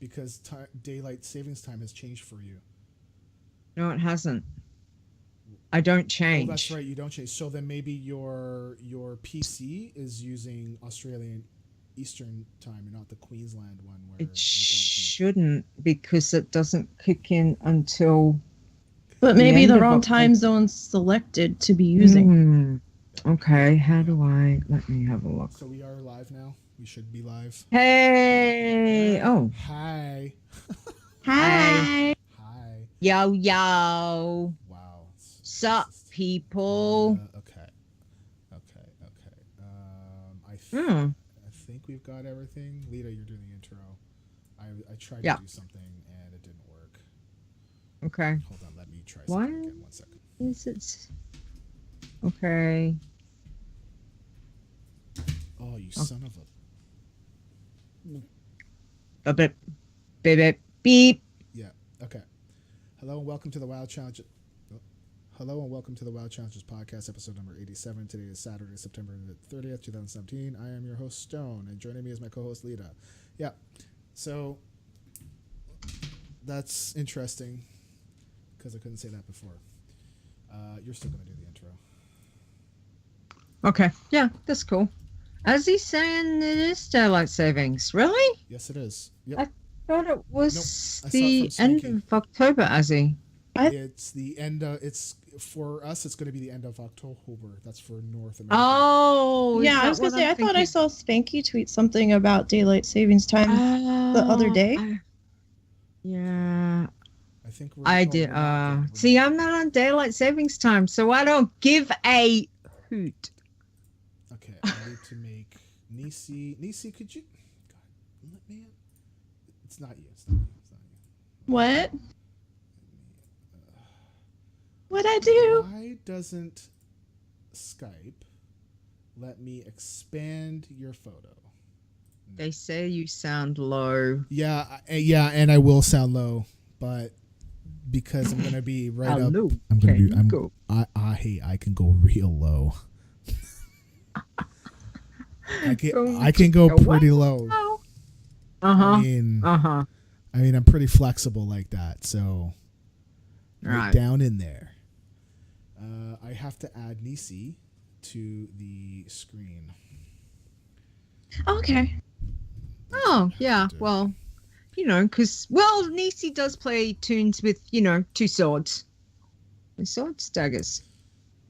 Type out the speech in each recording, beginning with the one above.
because daylight savings time has changed for you. No, it hasn't. I don't change. Oh, that's right. You don't change. So then maybe your PC is using Australian Eastern time and not the Queensland one where It shouldn't, because it doesn't kick in until. But maybe the wrong time zone selected to be using. Okay, how do I... Let me have a look. So we are live now. We should be live. Hey! Oh. Hi. Hi. Hi. Yo, yo. Wow. Sup, people? Okay. I think we've got everything. Leeta, you're doing the intro. I tried to do something and it didn't work. Okay. Hold on, let me try something again. 1 second. Is it? Okay. Oh, you son of a... Beep, beep, beep. Yeah, okay. Hello and welcome to the WoW Challenge. Hello and welcome to the WoW Challenges podcast, episode number 87. Today is Saturday, September 30th, 2017. I am your host, Stone, and joining me is my co-host, Leeta. Yeah, so that's interesting because I couldn't say that before. You're still going to do the intro. Okay, yeah, that's cool. As he's saying, it is daylight savings. Really? Yes, it is. Yep. I thought it was the end of October, Azzy. It's the end of, it's for us, it's going to be the end of October. That's for North America. Oh, yeah, I was going to say, I thought I saw Spanky tweet something about daylight savings time the other day. Yeah. I think I did. See, I'm not on daylight savings time, so I don't give a hoot. Okay, I need to make Nisey. Nisey, could you? God, man, it's not you. It's not you. It's not you. What? What'd I do? Why doesn't Skype let me expand your photo? They say you sound low. Yeah, and I will sound low, but because I'm gonna be right up. I'm gonna be. I can go real low. I can go pretty low. I mean, I'm pretty flexible like that. So, right down in there. I have to add Nisey to the screen. Okay. Oh yeah. Well, because Nisey does play Toons with two swords. Swords, daggers.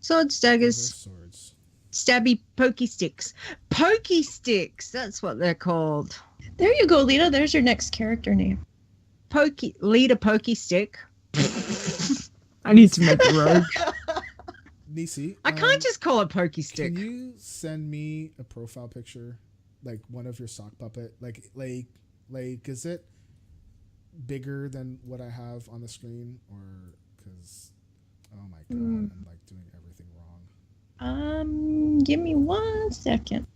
Swords, daggers. Swords. Stabby pokey sticks. Pokey sticks. That's what they're called. There you go, Leeta. There's your next character name. Leeta Pokey Stick. I need to make a rogue. Nisey, I can't just call it Pokey Stick. Can you send me a profile picture, like one of your sock puppet? Like, is it bigger than what I have on the screen, or because? Oh my god, I'm like doing everything wrong. Give me 1 second.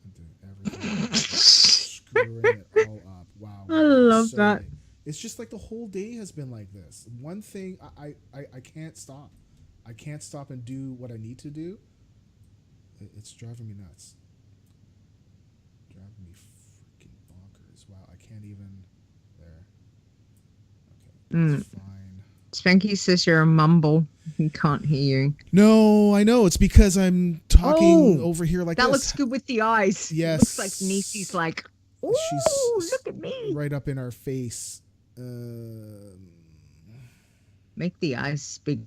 I'm doing everything screwing it all up. Wow. I love that. It's just like the whole day has been like this. One thing, I can't stop. I can't stop and do what I need to do. It's driving me nuts. Driving me freaking bonkers. Wow, I can't even. There. Okay, that's fine. Spanky says you're a mumble. He can't hear you. No, I know. It's because I'm talking over here like that this. looks good with the eyes. Yes. It looks like Nisey's like, ooh, she's look at me. Right up in our face. Make the eyes big.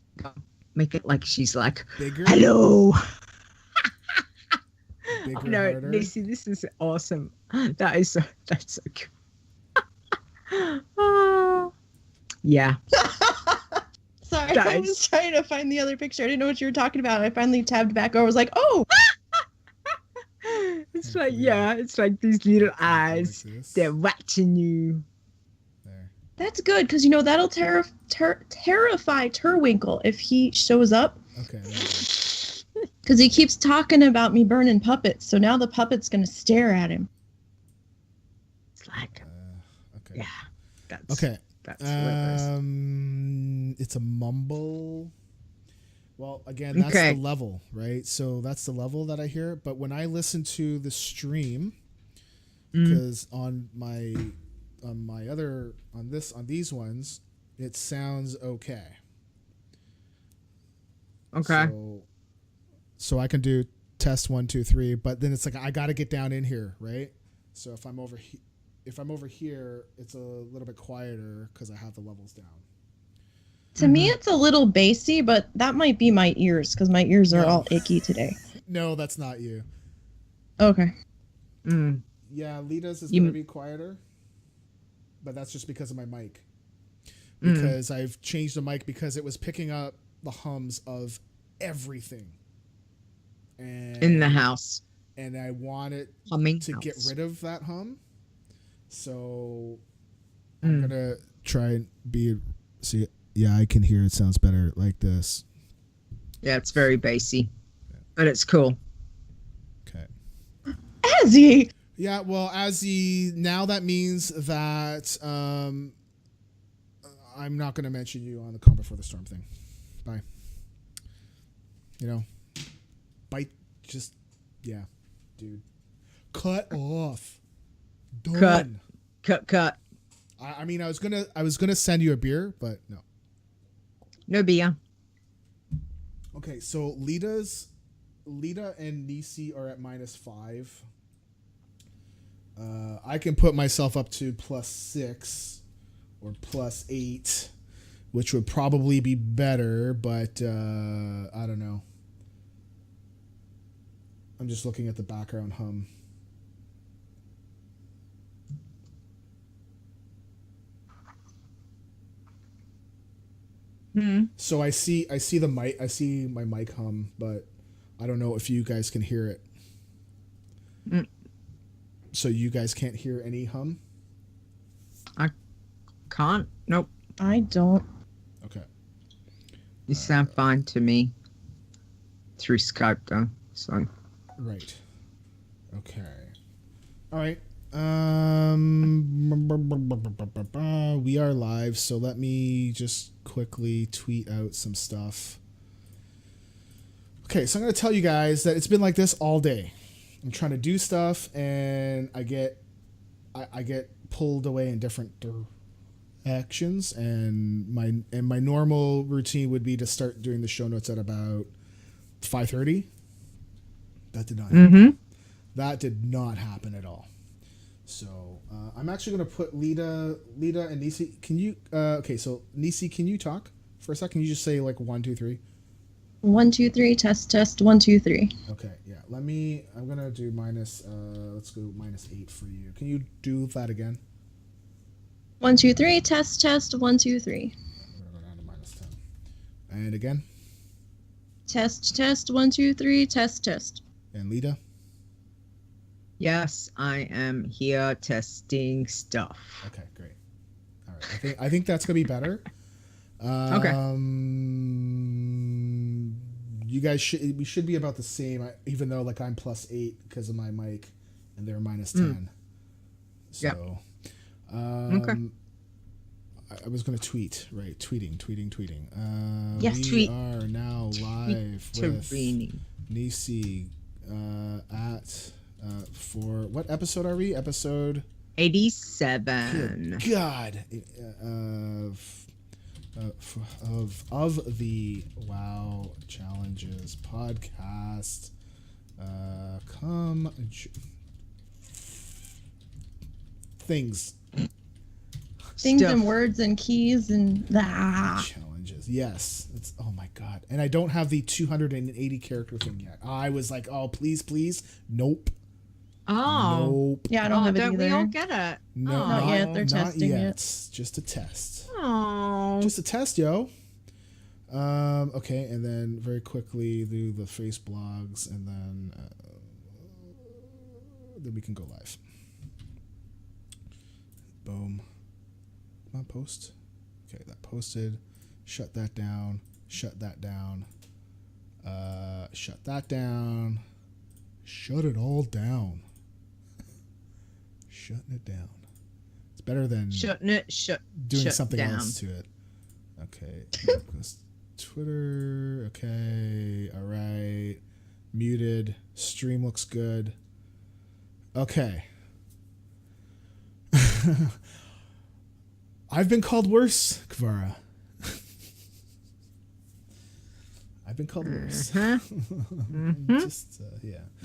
Make it like she's like, bigger. Hello. Bigger, no, harder. Nisey, this is awesome. That's so good. Yeah. Sorry, I was trying to find the other picture. I didn't know what you were talking about. I finally tabbed back over. I was like, oh. It's like, it's like these little eyes. Like they're watching you. There. That's good, because, that'll terrify Terwinkle if he shows up. Okay. Because he keeps talking about me burning puppets, so now the puppet's going to stare at him. It's like, okay. Yeah. That's, okay. That's it's a mumble. Well, again, that's the level, right? So that's the level that I hear. But when I listen to the stream, because on my on these ones, it sounds okay. Okay. So I can do test 1, 2, 3, but then it's like I got to get down in here, right? So if I'm over here, it's a little bit quieter because I have the levels down. To me, it's a little bassy, but that might be my ears because my ears are all icky today. No, that's not you. Okay. Yeah, Leeta's is going to be quieter, but that's just because of my mic. Because I've changed the mic because it was picking up the hums of everything. And, in the house. And I wanted to get rid of that hum. So I'm going to try and see. Yeah, I can hear it sounds better like this. Yeah, it's very bassy, but it's cool. Okay. Azzy! Yeah, well, Azzy, now that means that I'm not going to mention you on the Calm Before the Storm thing. Bye. You know, yeah, dude. Cut off. Done. Cut. I mean, I was gonna send you a beer, but no. No beer. Okay, so Leeta and Nisey are at -5. I can put myself up to +6 or +8, which would probably be better, but I don't know. I'm just looking at the background hum. So I see the mic. I see my mic hum, but I don't know if you guys can hear it. So you guys can't hear any hum? I can't. Nope. I don't. Okay. You sound fine to me. Through Skype though. So. Right. Okay. All right. We are live, so let me just quickly tweet out some stuff. Okay, so I'm going to tell you guys that it's been like this all day. I'm trying to do stuff, and I get pulled away in different directions, and my normal routine would be to start doing the show notes at about 5:30. That did not happen. That did not happen at all. So I'm actually going to put Leeta and Nisey. Can you? Okay, so Nisey, can you talk for a second? Can you just say like 1, 2, 3? 1, 2, 3. Test. 1, 2, 3. Okay, yeah. I'm gonna do minus. Let's go -8 for you. Can you do that again? 1, 2, 3. Test. 1, 2, 3. I'm gonna go down to -10. And again. Test. 1, 2, 3. Test. And Leeta. Yes, I am here testing stuff. Okay, great. All right, I think that's gonna be better. Okay. You guys we should be about the same, even though like I'm +8 because of my mic, and they're -10. So, okay. I was gonna tweet, right? Tweeting. Yes, we tweet. are now live with Tweet. Nisey at for what episode are we? Episode 87. Good God, of the WoW Challenges podcast. Things Stuff. And words and keys and challenges. Yes, it's oh my God, and I don't have the 280 character thing yet. I was like, oh please, nope. Oh, nope. Yeah, I don't have it don't either. We all get it? No, not yet. They're testing it. Just a test. Oh, Just a test, yo. Okay, and then very quickly do the face blogs, and then we can go live. Boom. Come on, post. Okay, that posted. Shut that down. Shut that down. Shut that down. Shut it all down. Shutting it down. It's better than doing something down. else to it. Okay. Twitter. Okay. All right. Muted. Stream looks good. Okay. I've been called worse, Kvara. I've been called worse. Just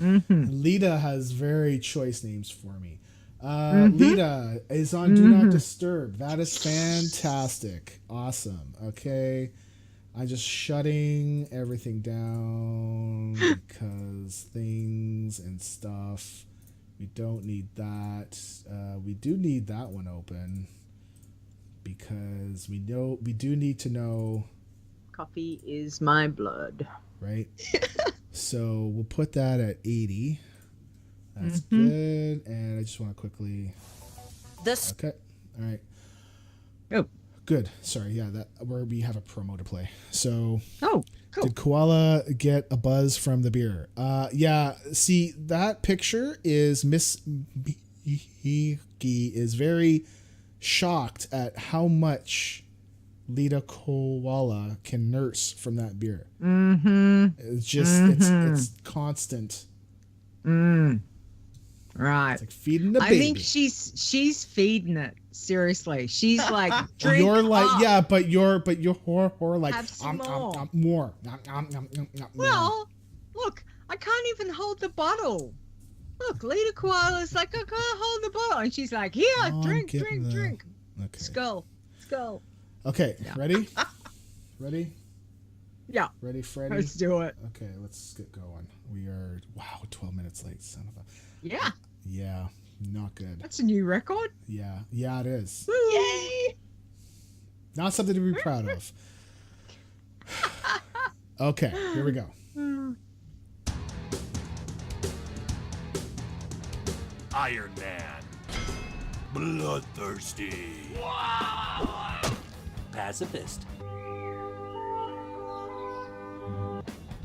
Leeta has very choice names for me. Leeta is on Do Not Disturb. That is fantastic. Awesome. Okay. I'm just shutting everything down because things and stuff. We don't need that. We do need that one open because we do need to know. Coffee is my blood. Right. So we'll put that at 80. That's good. And I just want to quickly. Okay. All right. Oh. Good. Sorry. Yeah. Where we have a promo to play. So. Oh. Cool. Did Koala get a buzz from the beer? Yeah. See, that picture is Miss Hiki is very shocked at how much Leeta Koala can nurse from that beer. It's just it's constant. Right. It's like feeding the baby. I think she's feeding it. Seriously, she's like drink you're like up. Yeah, but you're like Have some more. more. Well, look, I can't even hold the bottle. Look, Leeta Koala's like, I can't hold the bottle, and she's like, here, drink. Okay. Skull. Okay, Yeah. ready? Ready? Yeah. Ready, Freddy? Let's do it. Okay, let's get going. We are 12 minutes late, son of a. Yeah. Yeah, not good. That's a new record. Yeah, it is. Woo. Yay! Not something to be proud of. Okay, here we go. Iron Man. Bloodthirsty. Pacifist.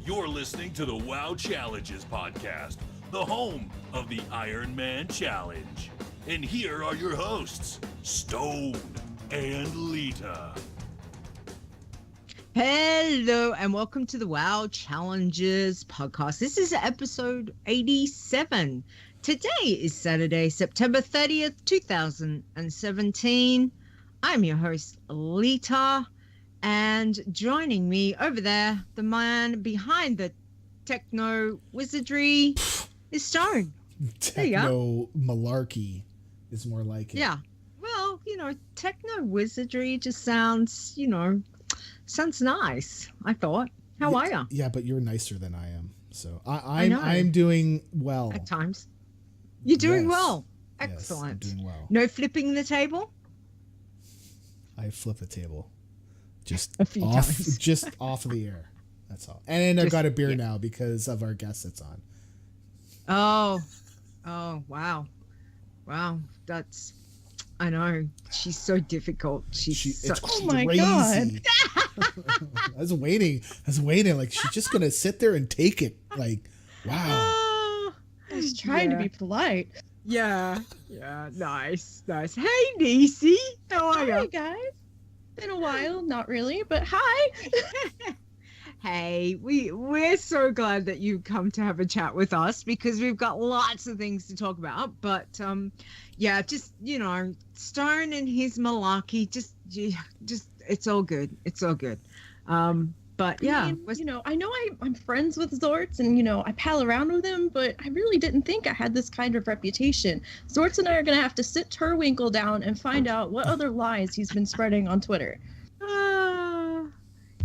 You're listening to the WoW Challenges podcast, the home of the Iron Man Challenge. And here are your hosts, Stone and Leeta. Hello and welcome to the WoW Challenges podcast. This is episode 87. Today is Saturday, September 30th, 2017. I'm your host, Leeta, and joining me over there, the man behind the techno wizardry is Stone. Techno malarkey is more like it. Yeah. Well, techno wizardry just sounds nice, I thought. How are you? Yeah, but you're nicer than I am. So I know. I'm doing well. At times. You're doing Yes. well. Yes, I'm Excellent. doing well. No flipping the table? I flip the table. Just A few off times. just off of the air. That's all. And I've got a beer yeah. now because of our guest that's on. Oh, wow. I know. She's so difficult. She's It's Oh my crazy. I was waiting. Like, she's just going to sit there and take it. Like, wow. I was trying to be polite. Yeah. Nice. Hey, Nisey. How are Hi, you? guys. Been a while. Not really, but hi. Hey, we're so glad that you come to have a chat with us because we've got lots of things to talk about. But yeah, just Stone and his malarkey, just it's all good. But yeah, I know I'm friends with Zorts and, I pal around with him, but I really didn't think I had this kind of reputation. Zorts and I are going to have to sit Terwinkle down and find out what other lies he's been spreading on Twitter.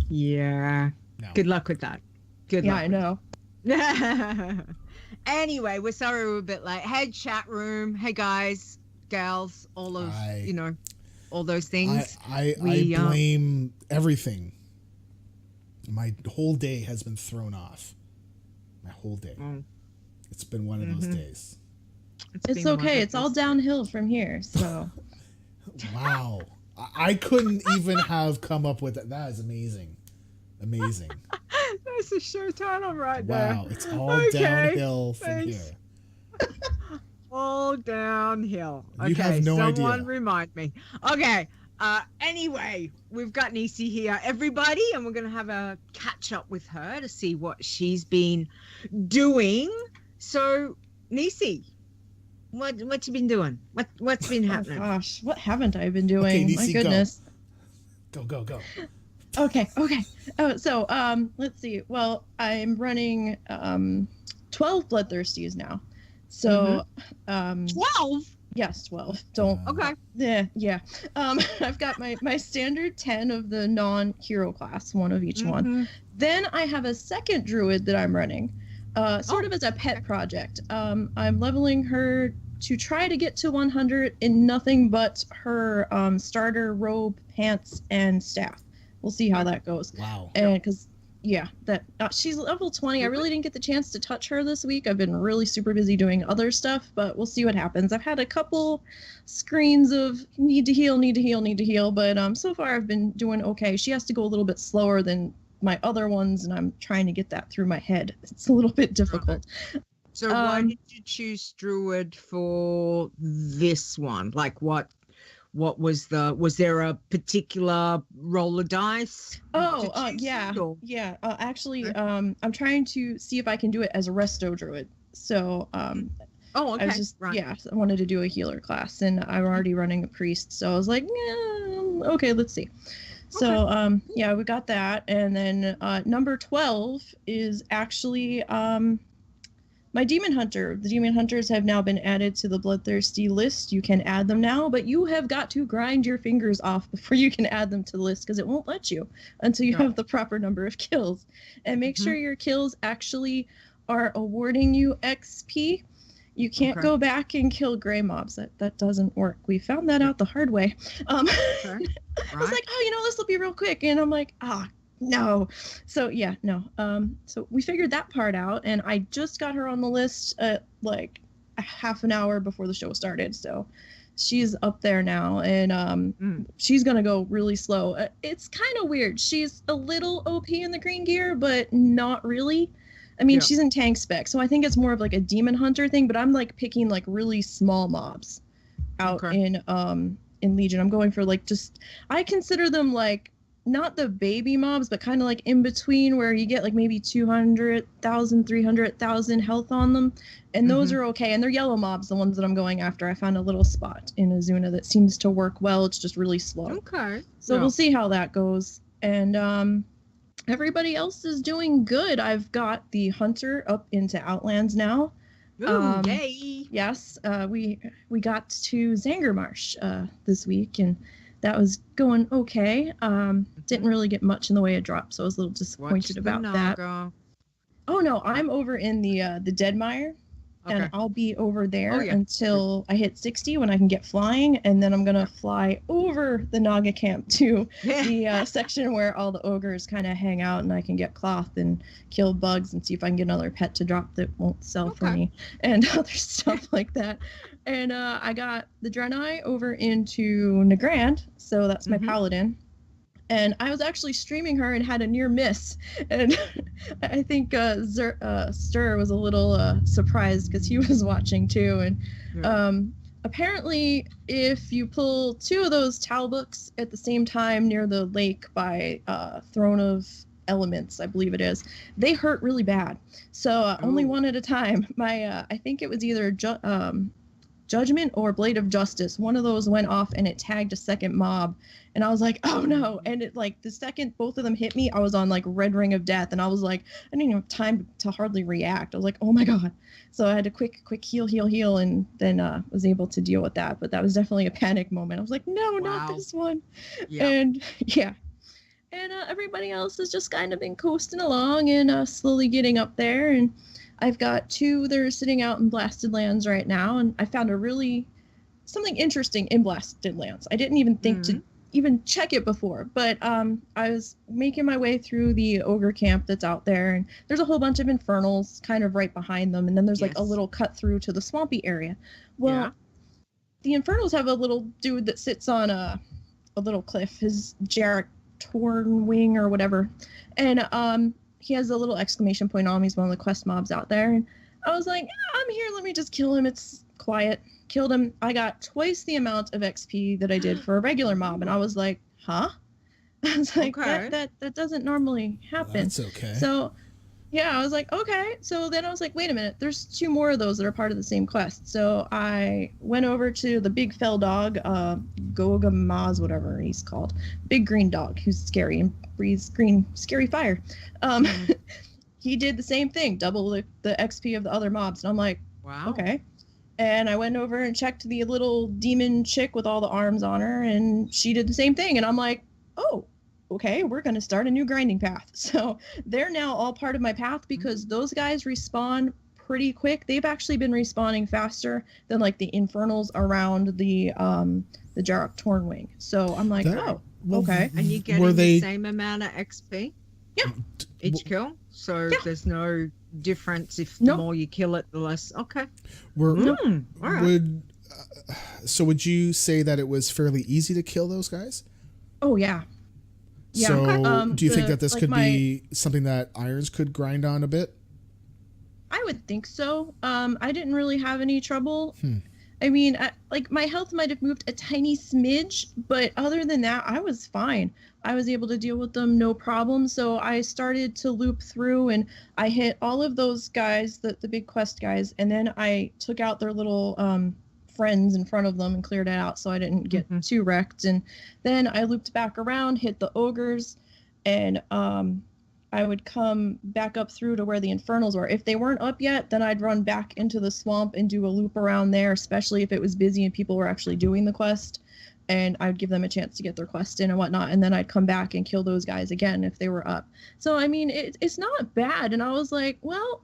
Yeah. No. Good luck with that. Good luck. I know. Anyway, we're sorry we're a bit late. Hey, chat room. Hey, guys, gals, all of, all those things. I blame everything. My whole day has been thrown off. My whole day. It's been one of those days. It's okay. It's all downhill from here. So. Wow. I couldn't even have come up with that. That is amazing. Amazing. That's a show title right there. Wow. It's all downhill from here. All downhill. You have no idea. Someone remind me. Okay. Anyway, we've got Nisey here, everybody, and we're going to have a catch up with her to see what she's been doing. So, Nisey, What you been doing? What's been Oh happening? gosh, what haven't I been doing? Okay, My Nisey, goodness. Go. Okay. Oh, so let's see. Well, I'm running 12 bloodthirsties now. So 12. yes, 12. Don't. Okay. Yeah. I've got my standard 10 of the non-hero class, one of each one. Then I have a second druid that I'm running, sort of as a pet project. I'm leveling her to try to get to 100 in nothing but her starter robe, pants, and staff. We'll see how that goes. Wow. And because she's level 20. I really didn't get the chance to touch her this week. I've been really super busy doing other stuff, but we'll see what happens. I've had a couple screens of need to heal, but so far I've been doing okay. She has to go a little bit slower than my other ones, and I'm trying to get that through my head. It's a little bit difficult. So why did you choose druid for this one? Like what was there a particular roll of dice? Yeah. Actually, I'm trying to see if I can do it as a resto druid. So okay. I was just I wanted to do a healer class, and I'm already running a priest, so I was like, okay, let's see. So we got that, and then number 12 is actually my demon hunter. The demon hunters have now been added to the bloodthirsty list. You can add them now, but you have got to grind your fingers off before you can add them to the list, because it won't let you until you have the proper number of kills. And make sure your kills actually are awarding you XP. You can't go back and kill gray mobs. That doesn't work. We found that out the hard way. I was like, this will be real quick, and I'm like, no. So so we figured that part out, and I just got her on the list at like a half an hour before the show started. So she's up there now, and she's gonna go really slow. It's kind of weird. She's a little OP in the green gear, but not really. I mean, she's in tank spec, so I think it's more of like a demon hunter thing, but I'm like picking like really small mobs out in Legion. I'm going for like I consider them like not the baby mobs, but kind of like in between, where you get like maybe 200,000, 300,000 health on them. And those are okay. And they're yellow mobs, the ones that I'm going after. I found a little spot in Azuna that seems to work well. It's just really slow. Okay. So we'll see how that goes. And everybody else is doing good. I've got the hunter up into Outlands now. Ooh, yay. Yes. We got to Zangarmarsh this week, and that was going okay. Didn't really get much in the way of drops, so I was a little disappointed about that. Oh no, I'm over in the Deadmire, and I'll be over there until I hit 60 when I can get flying, and then I'm gonna fly over the Naga camp to the section where all the ogres kind of hang out, and I can get cloth and kill bugs and see if I can get another pet to drop that won't sell for me, and other stuff like that. And I got the Draenei over into Nagrand, so that's my paladin. And I was actually streaming her and had a near miss. And I think Stir was a little surprised because he was watching too. And apparently, if you pull two of those Talbooks at the same time near the lake by Throne of Elements, I believe it is, they hurt really bad. So only one at a time. My I think it was either Judgment or Blade of Justice. One of those went off and it tagged a second mob. And I was like, oh no. And it like the second both of them hit me, I was on like red ring of death. And I was like, I didn't even have time to hardly react. I was like, oh my God. So I had to quick heal. And then was able to deal with that. But that was definitely a panic moment. I was like, no, not this one. And And everybody else has just kind of been coasting along and slowly getting up there. And I've got two that are sitting out in Blasted Lands right now. And I found something interesting in Blasted Lands. I didn't even think to even check it before, but I was making my way through the ogre camp that's out there, and there's a whole bunch of infernals kind of right behind them, and then there's like a little cut through to the swampy area. Well, the infernals have a little dude that sits on a little cliff, his Jarek Tornwing or whatever, and he has a little exclamation point on him. He's one of the quest mobs out there, and I was like, I'm here, let me just kill him, it's quiet. Killed him. I got twice the amount of XP that I did for a regular mob, and I was like, huh? I was like, that doesn't normally happen. That's okay. So Yeah, I was like, okay. So then I was like, wait a minute, there's 2 more of those that are part of the same quest. So I went over to the big fell dog, Gogamaz, whatever he's called. Big green dog who's scary and breathes green, scary fire. He did the same thing, double the XP of the other mobs. And I'm like, Wow. okay. And I went over and checked the little demon chick with all the arms on her, and she did the same thing. And I'm like, oh, okay, we're going to start a new grinding path. So they're now all part of my path because those guys respawn pretty quick. They've actually been respawning faster than like the infernals around the Jarok Tornwing. So I'm like, okay. And you're getting the same amount of XP? Yeah. Each kill? So there's no difference if the more you kill it, the less. Okay. All right. So would you say that it was fairly easy to kill those guys? Oh, yeah. Yeah. So do you think that this could be something that Irons could grind on a bit? I would think so. I didn't really have any trouble. I mean, my health might have moved a tiny smidge, but other than that, I was fine. I was able to deal with them no problem. So I started to loop through, and I hit all of those guys, the big quest guys, and then I took out their little friends in front of them and cleared it out so I didn't get too wrecked. And then I looped back around, hit the ogres, and I would come back up through to where the infernals were. If they weren't up yet, then I'd run back into the swamp and do a loop around there, especially if it was busy and people were actually doing the quest. And I'd give them a chance to get their quest in and whatnot. And then I'd come back and kill those guys again if they were up. So, I mean, it's not bad. And I was like, well,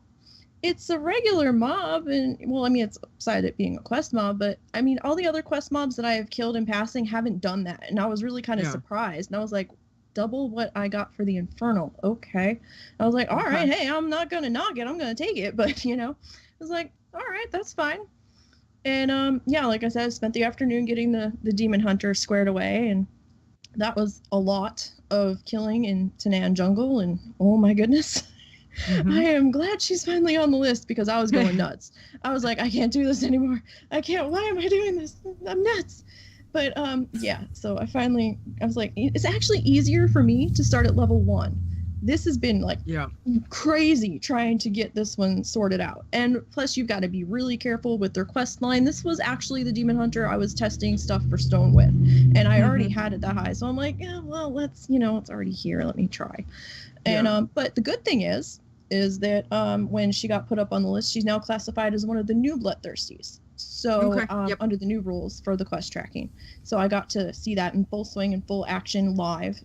it's a regular mob. And, well, I mean, it's beside it being a quest mob. But, I mean, all the other quest mobs that I have killed in passing haven't done that. And I was really kind of surprised. And I was like, double what I got for the infernal. Okay. I was like, all right, hey, I'm not going to knock it. I'm going to take it. But, you know, I was like, all right, that's fine. And yeah, like I said, I spent the afternoon getting the demon hunter squared away, and that was a lot of killing in Tanan Jungle, and oh my goodness. I am glad she's finally on the list because I was going nuts. I was like, I can't do this anymore. I can't. Why am I doing this? I'm nuts. But yeah, so I was like, it's actually easier for me to start at level 1. This has been like crazy trying to get this one sorted out. And plus you've got to be really careful with their quest line. This was actually the demon hunter I was testing stuff for stone with, and I already had it that high. So I'm like, yeah, well, let's, you know, it's already here. Let me try. And but the good thing is that when she got put up on the list, she's now classified as one of the new bloodthirsties. So under the new rules for the quest tracking. So I got to see that in full swing and full action live.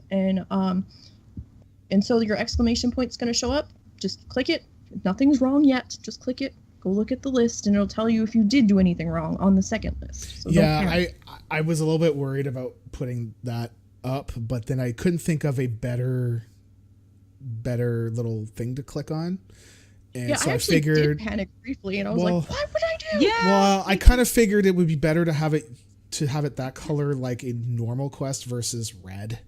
And so your exclamation point's going to show up. Just click it. Nothing's wrong yet. Just click it. Go look at the list, and it'll tell you if you did do anything wrong on the second list. So yeah, I was a little bit worried about putting that up, but then I couldn't think of a better little thing to click on. And so I actually did panic briefly, and I was like, what would I do? Yeah. Well, I kind of figured it would be better to have it that color like a normal quest versus red.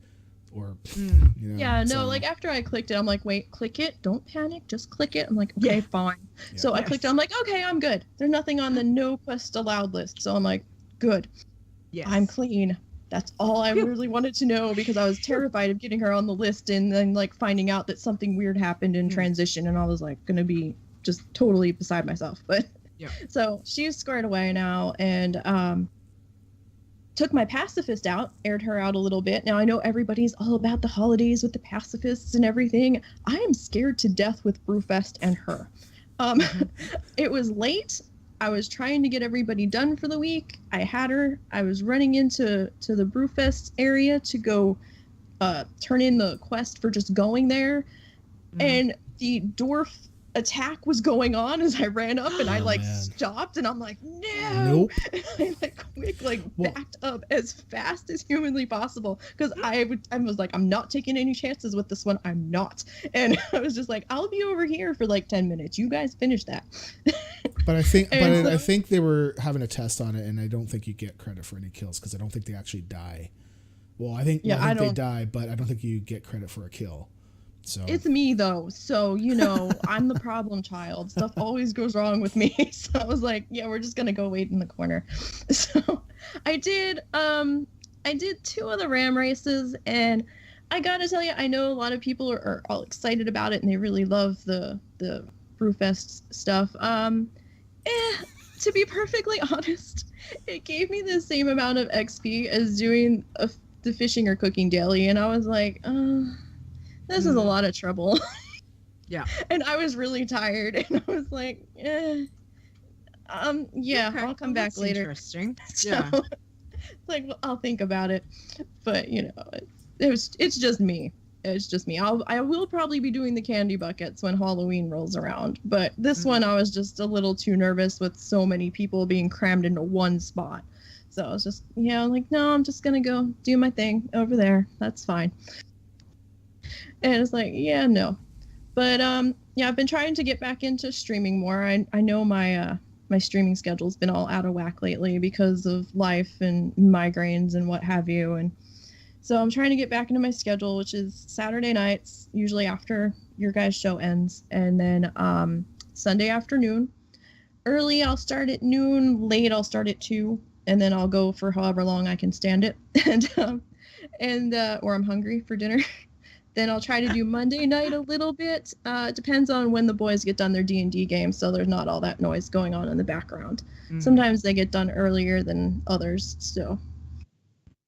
Or you know, like after I clicked it, I'm like, wait, click it, don't panic, just click it. I'm like, okay, fine. So I clicked it, I'm like, okay, I'm good. There's nothing on the no quest allowed list. So I'm like, good. Yes. I'm clean. That's all I really wanted to know, because I was terrified of getting her on the list and then like finding out that something weird happened in transition, and I was like gonna be just totally beside myself. But so she's squared away now, and took my pacifist out, aired her out a little bit. Now I know everybody's all about the holidays with the pacifists and everything. I am scared to death with Brewfest and her. It was late. I was trying to get everybody done for the week. I had her. I was running into the Brewfest area to go turn in the quest for just going there. And the dwarf attack was going on as I ran up, and I stopped, and I'm like, no. And I backed up as fast as humanly possible, because I was like, I'm not taking any chances with this one. I'm not. And I was just like, I'll be over here for like 10 minutes. You guys finish that. But I think they were having a test on it, and I don't think you get credit for any kills, because I don't think they actually die. Well, I think they die, but I don't think you get credit for a kill. So it's me though, so you know, I'm the problem child. Stuff always goes wrong with me. So I was like, yeah, we're just gonna go wait in the corner. So I did 2 of the ram races, and I gotta tell you, I know a lot of people are all excited about it and they really love the Brewfest stuff. To be perfectly honest, it gave me the same amount of XP as doing the fishing or cooking daily, and I was like, this is a lot of trouble. Yeah. And I was really tired, and I was like, yeah, Okay. I'll come Well, back that's later. Interesting. So, Yeah. it's like, well, I'll think about it. But it's just me. It's just me. I will probably be doing the candy buckets when Halloween rolls around. But this one, I was just a little too nervous with so many people being crammed into one spot. So I was just, I'm like, no, I'm just gonna go do my thing over there. That's fine. And it's like, yeah, no. But I've been trying to get back into streaming more. I know my streaming schedule's been all out of whack lately because of life and migraines and what have you. And so I'm trying to get back into my schedule, which is Saturday nights, usually after your guys' show ends, and then Sunday afternoon. Early, I'll start at noon. Late, I'll start at 2, and then I'll go for however long I can stand it, and or I'm hungry for dinner. Then I'll try to do Monday night a little bit. It depends on when the boys get done their D&D games, so there's not all that noise going on in the background. Sometimes they get done earlier than others, so.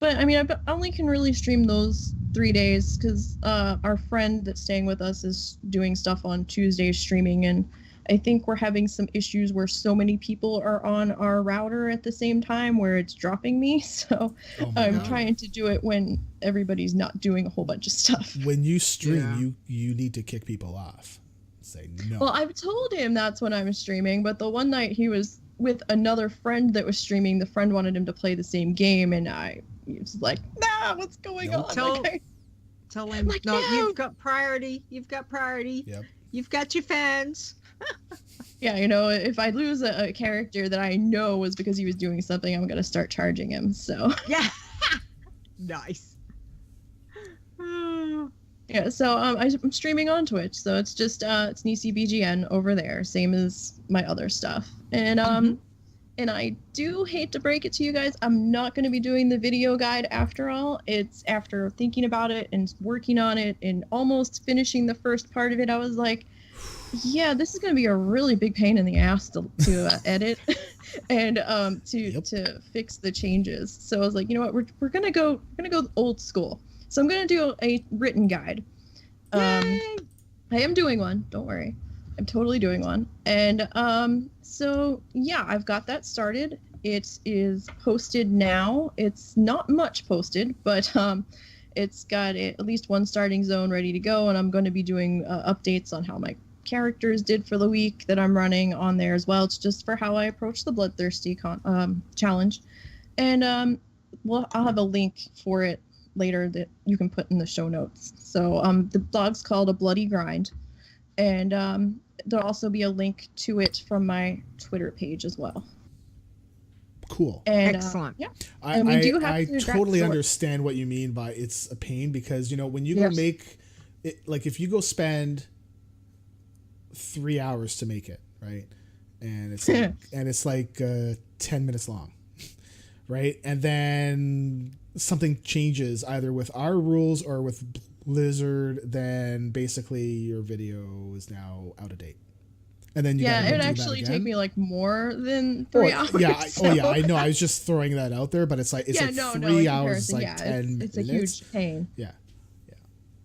But, I mean, I only can really stream those 3 days because our friend that's staying with us is doing stuff on Tuesdays streaming, and I think we're having some issues where so many people are on our router at the same time where it's dropping me. So I'm trying to do it when everybody's not doing a whole bunch of stuff. When you stream, you need to kick people off. Say no. Well, I've told him that's when I'm streaming, but the one night he was with another friend that was streaming, the friend wanted him to play the same game, and he was like, nah, what's going on? Tell him, like, no, no. you've got priority. Yep. You've got your fans. Yeah, if I lose a character that I know was because he was doing something, I'm going to start charging him, so. Yeah. Nice. Yeah, so I'm streaming on Twitch, so it's just, it's Nisey BGN over there, same as my other stuff. And, and I do hate to break it to you guys, I'm not going to be doing the video guide after all. It's after thinking about it and working on it and almost finishing the first part of it, I was like, yeah, this is going to be a really big pain in the ass to edit and to fix the changes. So I was like, you know what, we're going to go old school. So I'm going to do a written guide. I am doing one, don't worry. I'm totally doing one. And so yeah, I've got that started. It is posted now. It's not much posted, but it's got at least one starting zone ready to go, and I'm going to be doing updates on how my characters did for the week that I'm running on there as well. It's just for how I approach the Bloodthirsty challenge. And I'll have a link for it later that you can put in the show notes. So the blog's called A Bloody Grind, and there'll also be a link to it from my Twitter page as well. Cool. And, excellent. Yeah. I totally understand what you mean by it's a pain, because when you go make it, like if you go spend 3 hours to make it, right, and it's like 10 minutes long, right, and then something changes either with our rules or with Blizzard, then basically your video is now out of date. And then it would actually take me like more than 3 hours. Yeah, I know. I was just throwing that out there, but it's like 3 hours, it's like 10 it's minutes. a huge pain. Yeah.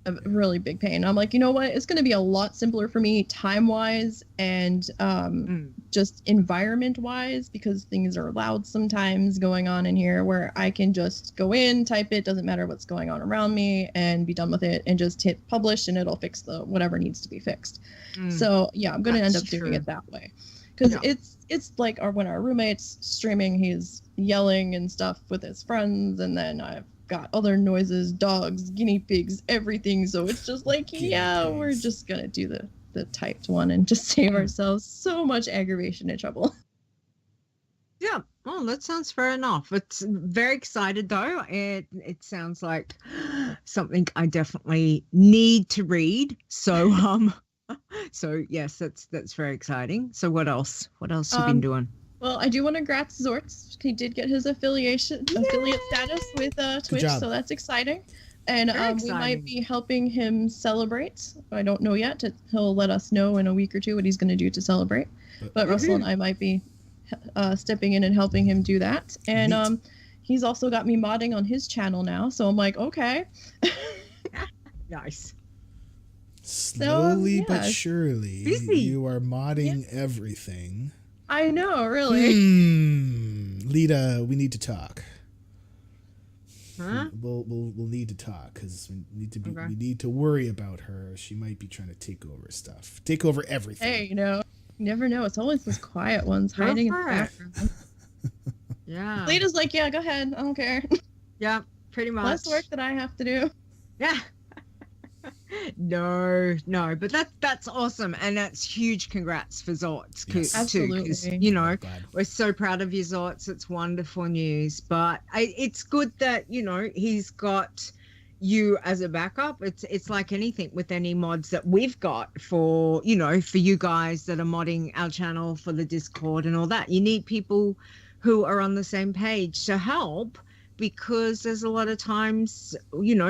A really big pain. I'm like, you know what? It's going to be a lot simpler for me time-wise and just environment-wise, because things are loud sometimes going on in here where I can just go in, type it, doesn't matter what's going on around me, and be done with it, and just hit publish, and it'll fix whatever needs to be fixed. So yeah, I'm going to end up doing it that way. Because it's like when our roommate's streaming, he's yelling and stuff with his friends, and then I've got other noises, dogs, guinea pigs, everything. So it's just like, we're just gonna do the typed one and just save ourselves so much aggravation and trouble. Yeah, well, that sounds fair enough. It's very excited though. It sounds like something I definitely need to read. So so yes, that's very exciting. So what else you been doing? Well, I do want to congrats Zorts. He did get his affiliate status with Twitch, so that's exciting. And Very we might exciting. be helping him celebrate. I don't know yet. He'll let us know in a week or two what he's going to do to celebrate. But Russell and I might be stepping in and helping him do that. And Neat. he's also got me modding on his channel now. So I'm like, okay. Nice. Slowly but yeah. surely, Busy. you are modding everything. I know, really. Leeta, we need to talk. Huh? We'll need to talk because Okay. we need to worry about her. She might be trying to take over stuff, take over everything. Hey, you never know. It's always those quiet ones Go hiding in the for it. background. Yeah. Lita's like, yeah, go ahead. I don't care. Yeah, pretty much. Less work that I have to do. Yeah. No, but that's awesome, and that's huge. Congrats for Zorts Yes. too, because Absolutely. God. we're so proud of you, Zorts. It's wonderful news, but it's good that he's got you as a backup. It's like anything with any mods that we've got for for you guys that are modding our channel for the Discord and all that. You need people who are on the same page to help. Because there's a lot of times,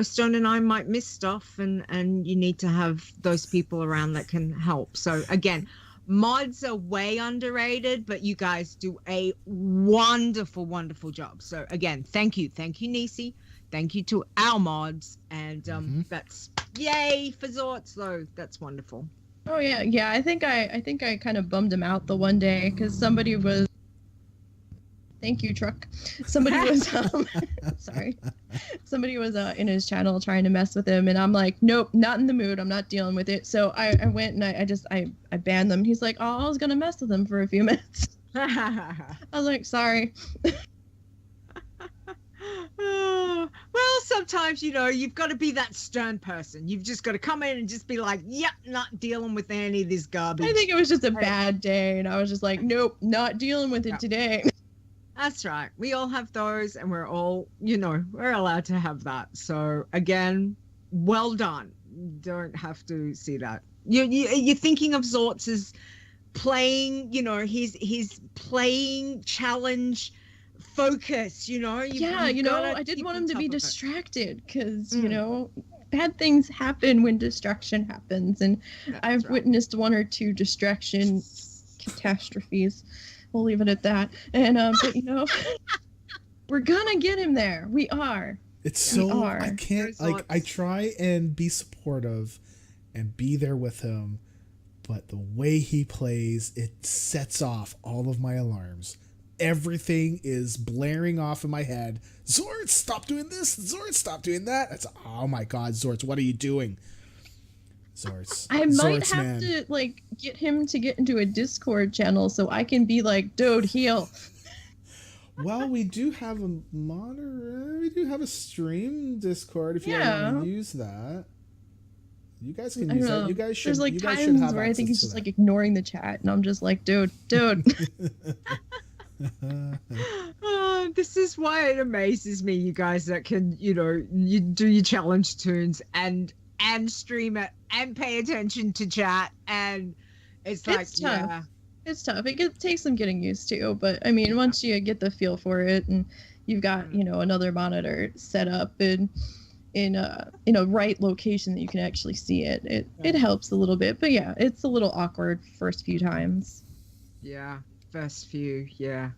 Stone and I might miss stuff, and you need to have those people around that can help. So again, mods are way underrated, but you guys do a wonderful, wonderful job. So again, thank you, Nisey. Thank you to our mods, and that's yay for Zorts though. That's wonderful. Oh yeah. I think I kind of bummed him out the one day because somebody was. Thank you, truck. Somebody was sorry. Somebody was in his channel trying to mess with him, and I'm like, nope, not in the mood. I'm not dealing with it. So I went and I banned them. He's like, oh, I was gonna mess with him for a few minutes. I was like, sorry. Well, sometimes you've got to be that stern person. You've just got to come in and just be like, yep, not dealing with any of this garbage. I think it was just a bad day, and I was just like, nope, not dealing with it today. That's right. We all have those, and we're all, we're allowed to have that. So again, well done. Don't have to see that. You're thinking of Zorts as playing, he's playing challenge focus, Yeah, I didn't want him to be distracted because, bad things happen when distraction happens, and I've witnessed one or two distraction catastrophes. We'll leave it at that. And but we're gonna get him there. We are. It's so I can't There's I try and be supportive and be there with him, but the way he plays, it sets off all of my alarms. Everything is blaring off in my head. Zorts, stop doing this. Zorts, stop doing that. It's oh my god, Zorts, what are you doing? Zorts. I might Zorts, have man. to get him to get into a Discord channel so I can be like, dude, heal. Well, we do have a monitor. We do have a stream Discord if you want to use that. You guys can use that. You guys should. There's you guys should times have where I think he's access just to that. ignoring the chat, and I'm just like, dude. This is why it amazes me, you guys that can, you do your challenge tunes and stream it and pay attention to chat, and it's like, It's tough. It's tough. It takes some getting used to, but I mean, once you get the feel for it, and you've got another monitor set up in a right location that you can actually see it, it helps a little bit. But yeah, it's a little awkward first few times. Yeah, first few, yeah.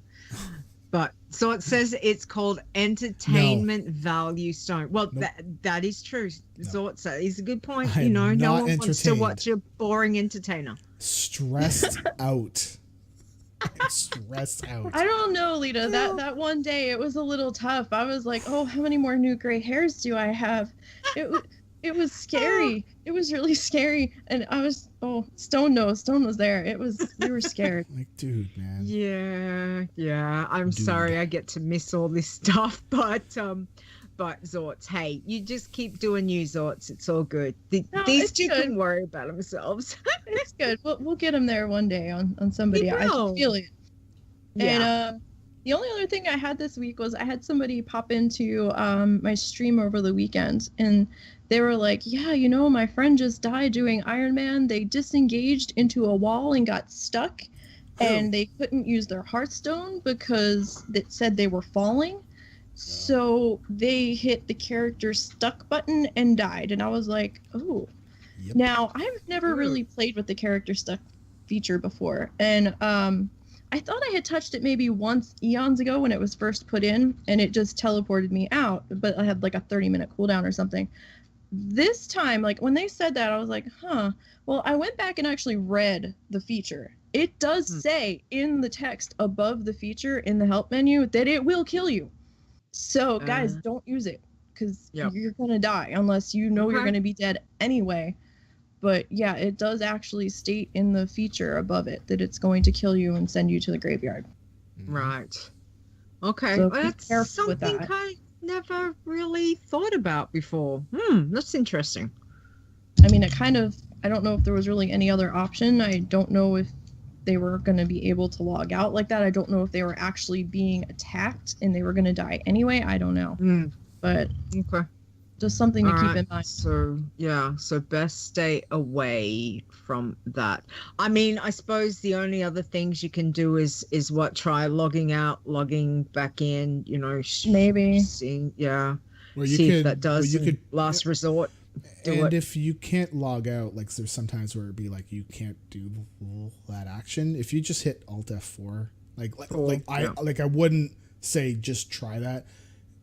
But so it says it's called entertainment value stone. Well, that is true. So it's a good point. I am no not one wants to entertained. watch a boring entertainer. Stressed out. I'm stressed out. I don't know, Lita. That one day it was a little tough. I was like, oh, how many more new gray hairs do I have? It was scary. It was really scary. And I was, Stone was there. We were scared. Like, dude, man. Yeah. I'm sorry I get to miss all this stuff, but Zorts, hey, you just keep doing you, Zorts. It's all good. These two can worry about themselves. It's good. We'll get him there one day on somebody. I can feel it. Yeah. And the only other thing I had this week was I had somebody pop into my stream over the weekend, and they were like, yeah, my friend just died doing Iron Man. They disengaged into a wall and got stuck, and they couldn't use their Hearthstone because it said they were falling. So they hit the character stuck button and died. And I was like, oh. Yep. Now, I've never really played with the character stuck feature before. And I thought I had touched it maybe once eons ago when it was first put in, and it just teleported me out. But I had like a 30-minute cooldown or something. This time, like when they said that, I was like, huh. Well, I went back and actually read the feature. It does say in the text above the feature in the help menu that it will kill you. So, guys, don't use it because you're going to die unless you know you're going to be dead anyway. But yeah, it does actually state in the feature above it that it's going to kill you and send you to the graveyard. Right. Okay. So Well, be that's careful with something that. I never really thought about before. That's interesting. I mean, I don't know if there was really any other option. I don't know if they were going to be able to log out like that. I don't know if they were actually being attacked and they were going to die anyway. I don't know. But Okay. just something to keep in mind. So best stay away from that. I mean, I suppose the only other things you can do is what, try logging out, logging back in, Maybe. seeing, Or see if that does, last resort. And if you can't log out, like there's sometimes where it'd be like you can't do that action. If you just hit Alt F4, I wouldn't say just try that.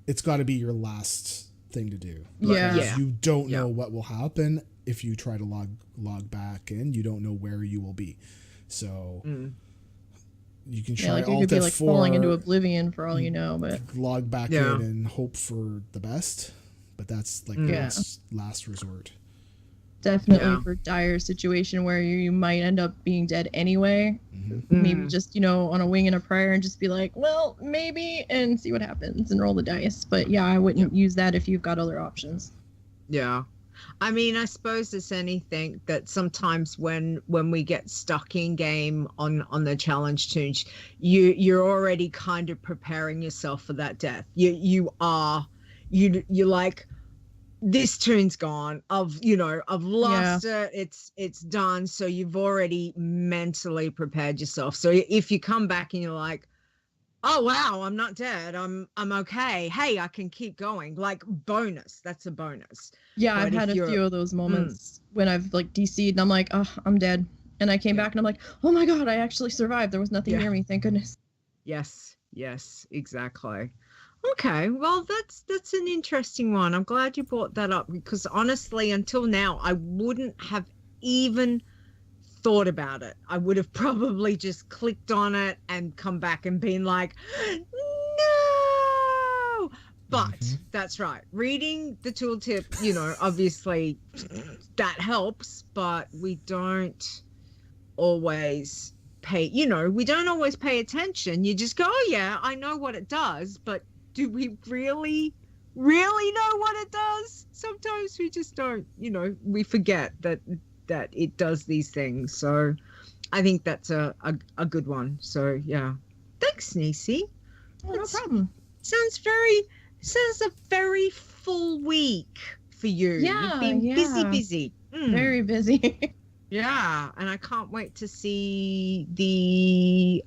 It's got to be your last thing to do. Yeah. You don't know what will happen if you try to log back in. You don't know where you will be. So you can try like Alt it could be F4, like falling into oblivion for all you know, but log back in and hope for the best. But that's like last resort. definitely for dire situation where you might end up being dead anyway. Maybe just, on a wing and a prayer and just be like, well, maybe, and see what happens and roll the dice. But yeah, I wouldn't use that if you've got other options. Yeah. I mean, I suppose it's anything that sometimes when we get stuck in game on the challenge Toons, you're already kind of preparing yourself for that death. You're like, this tune's gone. I've lost it. It's done. So you've already mentally prepared yourself. So if you come back and you're like, oh wow, I'm not dead. I'm okay. Hey, I can keep going. Like bonus. That's a bonus. Yeah, but I've had a few of those moments when I've like DC'd and I'm like, oh, I'm dead. And I came back and I'm like, oh my God, I actually survived. There was nothing near me. Thank goodness. Yes, exactly. Okay, well, that's an interesting one. I'm glad you brought that up because honestly, until now, I wouldn't have even thought about it. I would have probably just clicked on it and come back and been like, no! But that's right. Reading the tooltip, obviously that helps, but we don't always pay, we don't always pay attention. You just go, oh yeah, I know what it does, but do we really know what it does? Sometimes we just don't, we forget that it does these things. So I think that's a good one. So yeah. Thanks, Nisey. Oh, no problem. Sounds a very full week for you. Yeah. You've been busy. Very busy. Yeah. And I can't wait to see the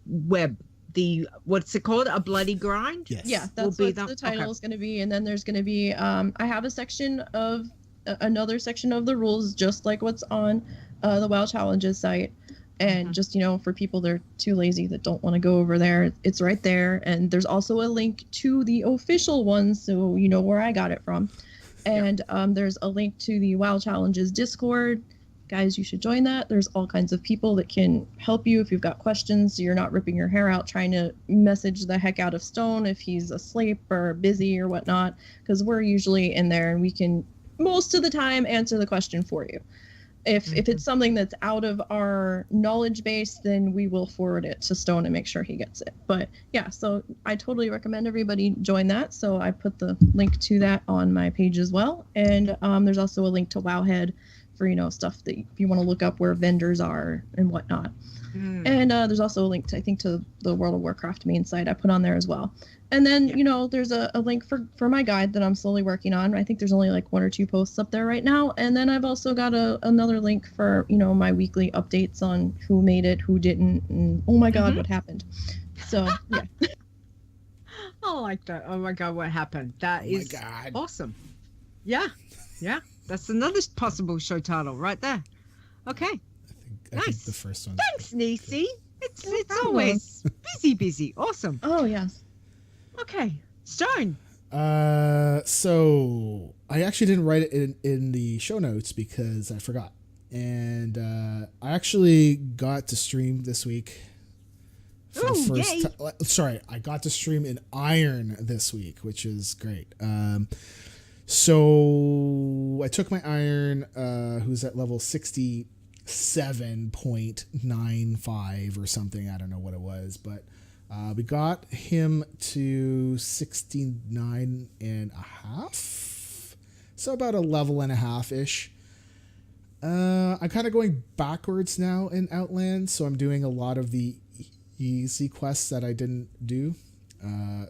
web. What's it called? A bloody grind? Yes. Yeah, that's what the title is going to be. And then there's going to be, I have another section of the rules, just like what's on the WoW Challenges site. And just, for people that are too lazy that don't want to go over there, it's right there. And there's also a link to the official one, so you know where I got it from. And there's a link to the WoW Challenges Discord. Guys, you should join that. There's all kinds of people that can help you if you've got questions, so you're not ripping your hair out trying to message the heck out of Stone if he's asleep or busy or whatnot, because we're usually in there and we can most of the time answer the question for you. If it's something that's out of our knowledge base, then we will forward it to Stone and make sure he gets it. But yeah, so I totally recommend everybody join that. So I put the link to that on my page as well. And there's also a link to Wowhead for, stuff that if you want to look up where vendors are and whatnot. And there's also a link to, I think, to the World of Warcraft main site I put on there as well. And then, there's a link for my guide that I'm slowly working on. I think there's only like 1 or 2 posts up there right now. And then I've also got another link for, my weekly updates on who made it, who didn't, and oh my God, what happened. So, yeah. I like that. Oh my god, what happened? That Oh my is God. awesome. Yeah, yeah. That's another possible show title right there. Okay, I think nice. the first one. Thanks, Nisey. It's No it's problem. always busy. Awesome. Oh yes. Okay, Stone. So I actually didn't write it in the show notes because I forgot. And I actually got to stream this week for Ooh, the first yay. time. Sorry, I got to stream in Iron this week, which is great. So I took my Iron, who's at level 67.95 or something. I don't know what it was, but we got him to 69 and a half. So about a level and a half ish. I'm kind of going backwards now in Outland, so I'm doing a lot of the easy quests that I didn't do. Yeah,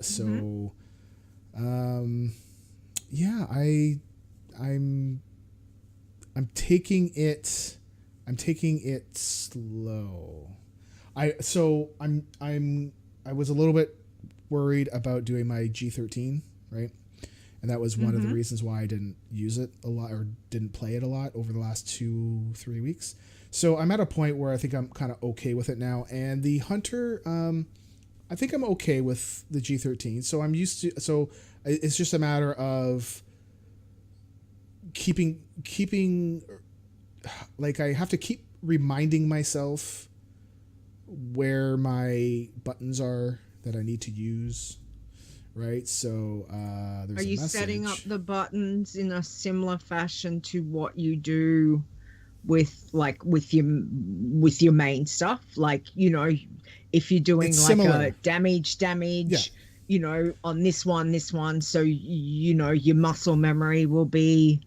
I'm taking it slow. I was a little bit worried about doing my G13, right? And that was one of the reasons why I didn't use it a lot or didn't play it a lot over the last 2-3 weeks. So I'm at a point where I think I'm kind of okay with it now. And the Hunter, I think I'm okay with the G13. So I'm used to, so it's just a matter of keeping, like I have to keep reminding myself where my buttons are that I need to use. Right, so there's Are you a message. setting up the buttons in a similar fashion to what you do with your main stuff? Like, you know, if you're doing It's like similar. a damage, Yeah. you know, on this one, so you know your muscle memory will be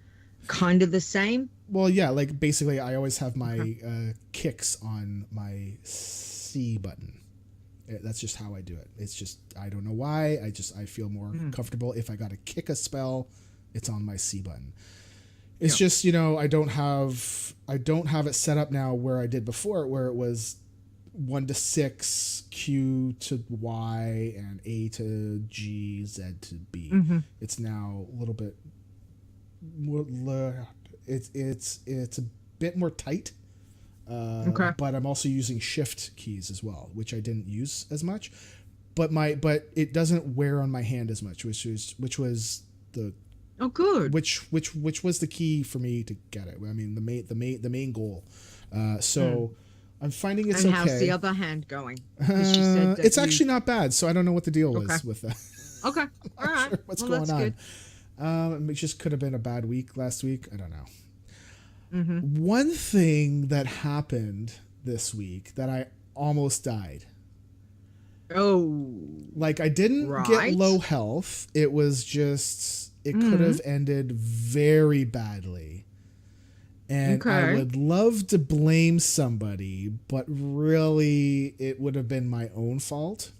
kind of the same. Well, yeah, like basically I always have my kicks on my C button. That's just how I do it. It's just, I don't know why. I feel more comfortable if I got to kick a spell, it's on my C button. It's just, you know, I don't have it set up now where I did before, where it was 1 to 6, Q to Y, and A to G, Z to B. It's now a little bit more, it's a bit more tight. But I'm also using shift keys as well, which I didn't use as much, but it doesn't wear on my hand as much, which was the which was the key for me to get it. I mean, the main goal. I'm finding it's and okay. how's the other hand going? 'Cause you said that It's actually not bad, so I don't know what the deal is with that. Okay, all right. Sure what's well, going that's on. good. It just could have been a bad week last week. I don't know. One thing that happened this week that I almost died. Oh, Like I didn't get Right. low health. It was just, it could have ended very badly. And I Okay. would love to blame somebody, but really it would have been my own fault.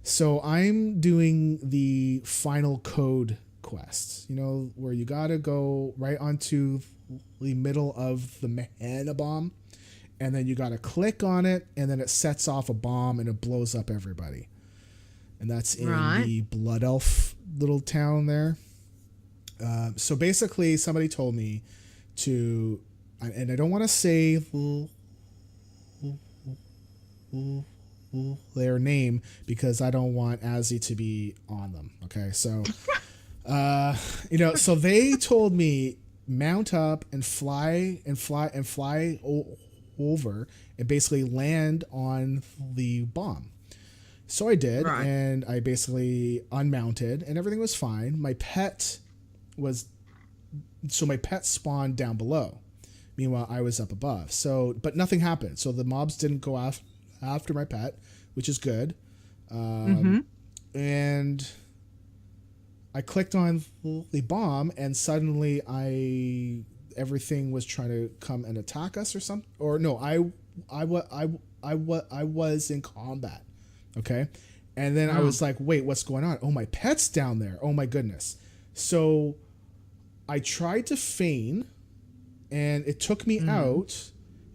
So I'm doing the final code quest, you know, where you got to go right onto the middle of the mana bomb, and then you got to click on it, and then it sets off a bomb and it blows up everybody. And that's in Right. the Blood Elf little town there. So basically somebody told me to, and I don't want to say their name because I don't want Azzy to be on them. Okay. So, you know, so they told me mount up and fly over and basically land on the bomb. So I did, Right. and I basically unmounted and everything was fine. My pet spawned down below. Meanwhile, I was up above. So, but nothing happened. So the mobs didn't go after my pet, which is good. And I clicked on the bomb, and suddenly everything was trying to come and attack us or something. Or no, I was in combat. Okay. And then I was like, wait, what's going on? Oh, my pet's down there. Oh my goodness. So I tried to feign, and it took me out,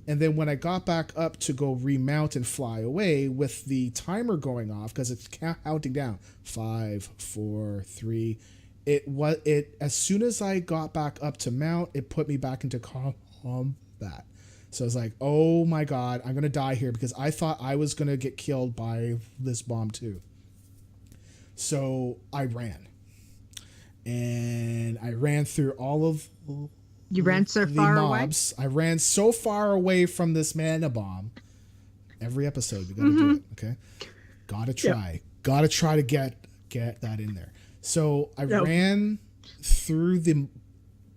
And then when I got back up to go remount and fly away with the timer going off, because it's counting down 5, 4, 3, it as soon as I got back up to mount, it put me back into combat. So I was like, oh my god, I'm gonna die here, because I thought I was gonna get killed by this bomb too. So I ran, and I ran through all of You ran so far mobs. I ran so far away from this mana bomb. Every episode, you gotta do it, okay? Gotta try to get that in there. So I ran through the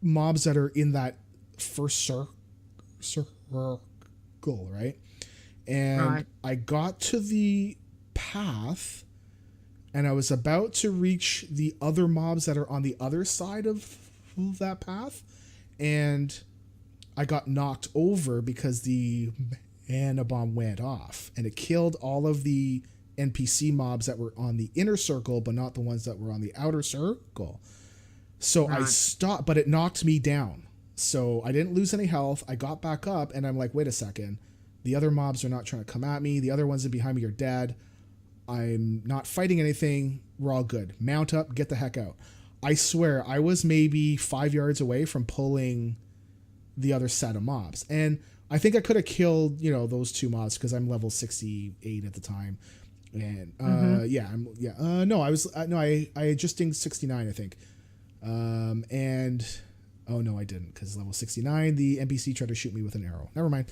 mobs that are in that first circle, right? And I got to the path, and I was about to reach the other mobs that are on the other side of that path, and I got knocked over because the mana bomb went off, and it killed all of the NPC mobs that were on the inner circle, but not the ones that were on the outer circle. So I stopped, but it knocked me down. So I didn't lose any health. I got back up, and I'm like, wait a second. The other mobs are not trying to come at me. The other ones that behind me are dead. I'm not fighting anything. We're all good. Mount up, get the heck out. I swear, I was maybe 5 yards away from pulling the other set of mobs. And I think I could have killed, those 2 mobs, because I'm level 68 at the time. And I just dinged 69, I think. Oh no, I didn't, because level 69, the NPC tried to shoot me with an arrow. Never mind.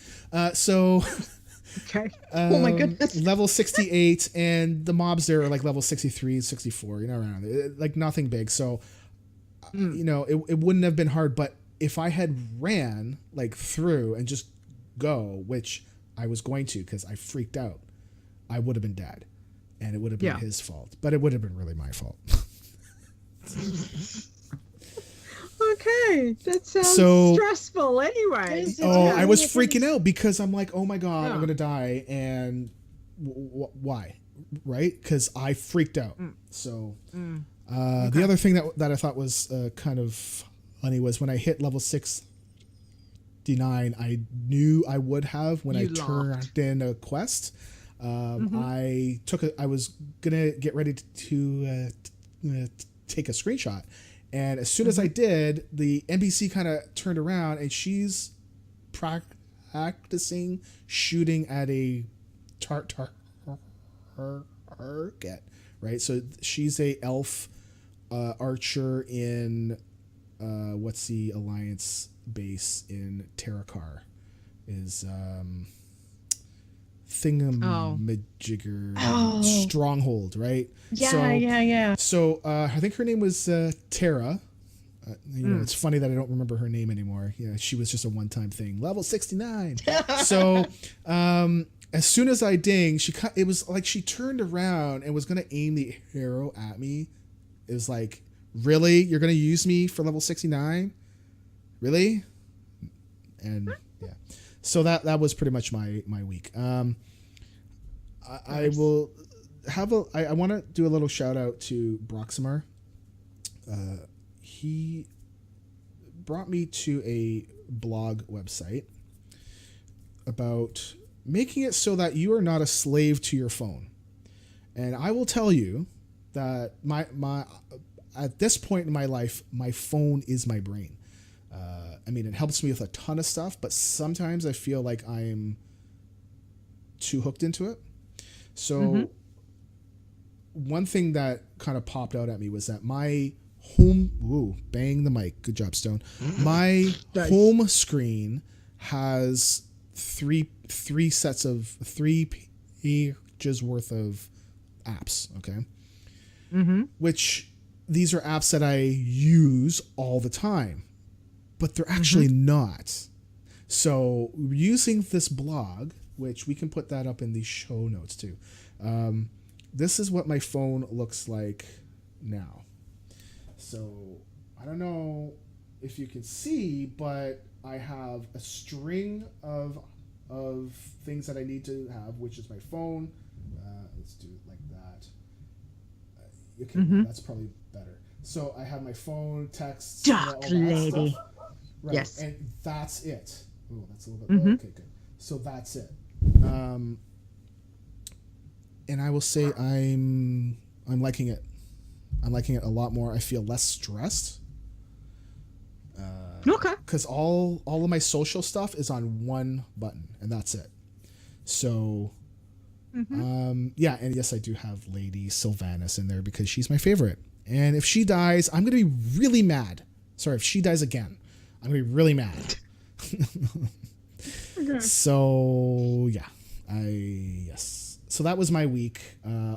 Okay. Oh my goodness. Level 68, and the mobs there are like level 63, 64, around it, like nothing big. So, it wouldn't have been hard. But if I had ran like through and just go, which I was going to, because I freaked out, I would have been dead, and it would have been his fault. But it would have been really my fault. Okay, that sounds stressful anyway. I was freaking out, because I'm like, oh my god, I'm gonna die, and why, right? Because I freaked out. So the other thing that I thought was kind of funny was when I hit level 69, I knew I would have when I turned in a quest. I was gonna get ready to take a screenshot. And as soon as I did, the NPC kind of turned around, and she's practicing shooting at a target, right? So she's a elf archer in what's the Alliance base in Terrakar? Is thingamajigger stronghold, right? Yeah. So I think her name was Tara. It's funny that I don't remember her name anymore. She was just a one-time thing. Level 69. So as soon as I dinged, it was like she turned around and was gonna aim the arrow at me. It was like, really? You're gonna use me for level 69? Really? And yeah. So that was pretty much my week. I will have I want to do a little shout out to Broximar. He brought me to a blog website about making it so that you are not a slave to your phone. And I will tell you that my at this point in my life, my phone is my brain. It helps me with a ton of stuff, but sometimes I feel like I'm too hooked into it. So one thing that kind of popped out at me was that my bang the mic. Good job, Stone. My home screen has three pages worth of apps. Okay. Which these are apps that I use all the time, but they're actually not. So using this blog, which we can put that up in the show notes too. This is what my phone looks like now. So I don't know if you can see, but I have a string of things that I need to have, which is my phone. Let's do it like that. Okay, that's probably better. So I have my phone, texts, Dark all that lady. stuff. Right. Yes. And that's it. Oh, that's a little bit. Okay, good. So that's it. And I will say I'm liking it. I'm liking it a lot more. I feel less stressed. Okay. Because all of my social stuff is on one button, and that's it. So, yeah, and yes, I do have Lady Sylvanas in there because she's my favorite. And if she dies, I'm going to be really mad. Sorry, if she dies again, I'm going to be really mad. Okay. So, yeah. Yes. So that was my week.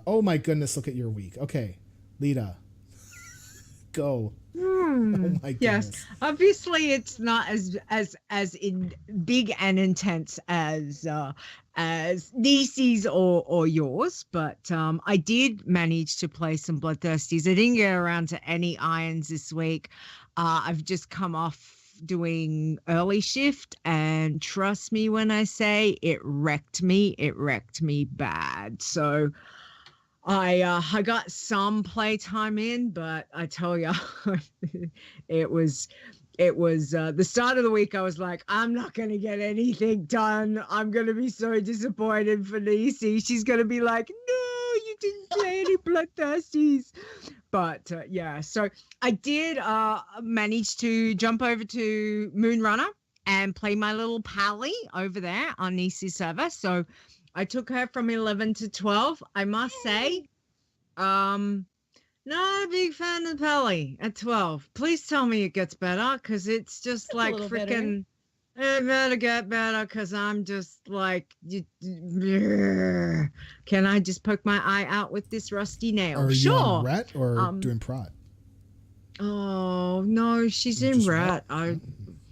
Oh my goodness, look at your week. Okay, Leeta. Go. Oh my goodness. Yes, obviously it's not as in big and intense as Nisey's or yours, but I did manage to play some Bloodthirsties. I didn't get around to any irons this week. I've just come off doing early shift, and trust me when I say it wrecked me bad. So I got some playtime in, but I tell you, it was the start of the week. I was like, I'm not going to get anything done. I'm going to be so disappointed for Nisey. She's going to be like, no, you didn't play any Bloodthirsties. But yeah, so I did manage to jump over to Moonrunner and play my little pally over there on Nisey's server. So I took her from 11 to 12. I must say, not a big fan of Pally at 12. Please tell me it gets better, because it's just like freaking, it better get better, because I'm just like, can I just poke my eye out with this rusty nail? Are you on Ret or doing Prot? Oh, no, she's in Ret.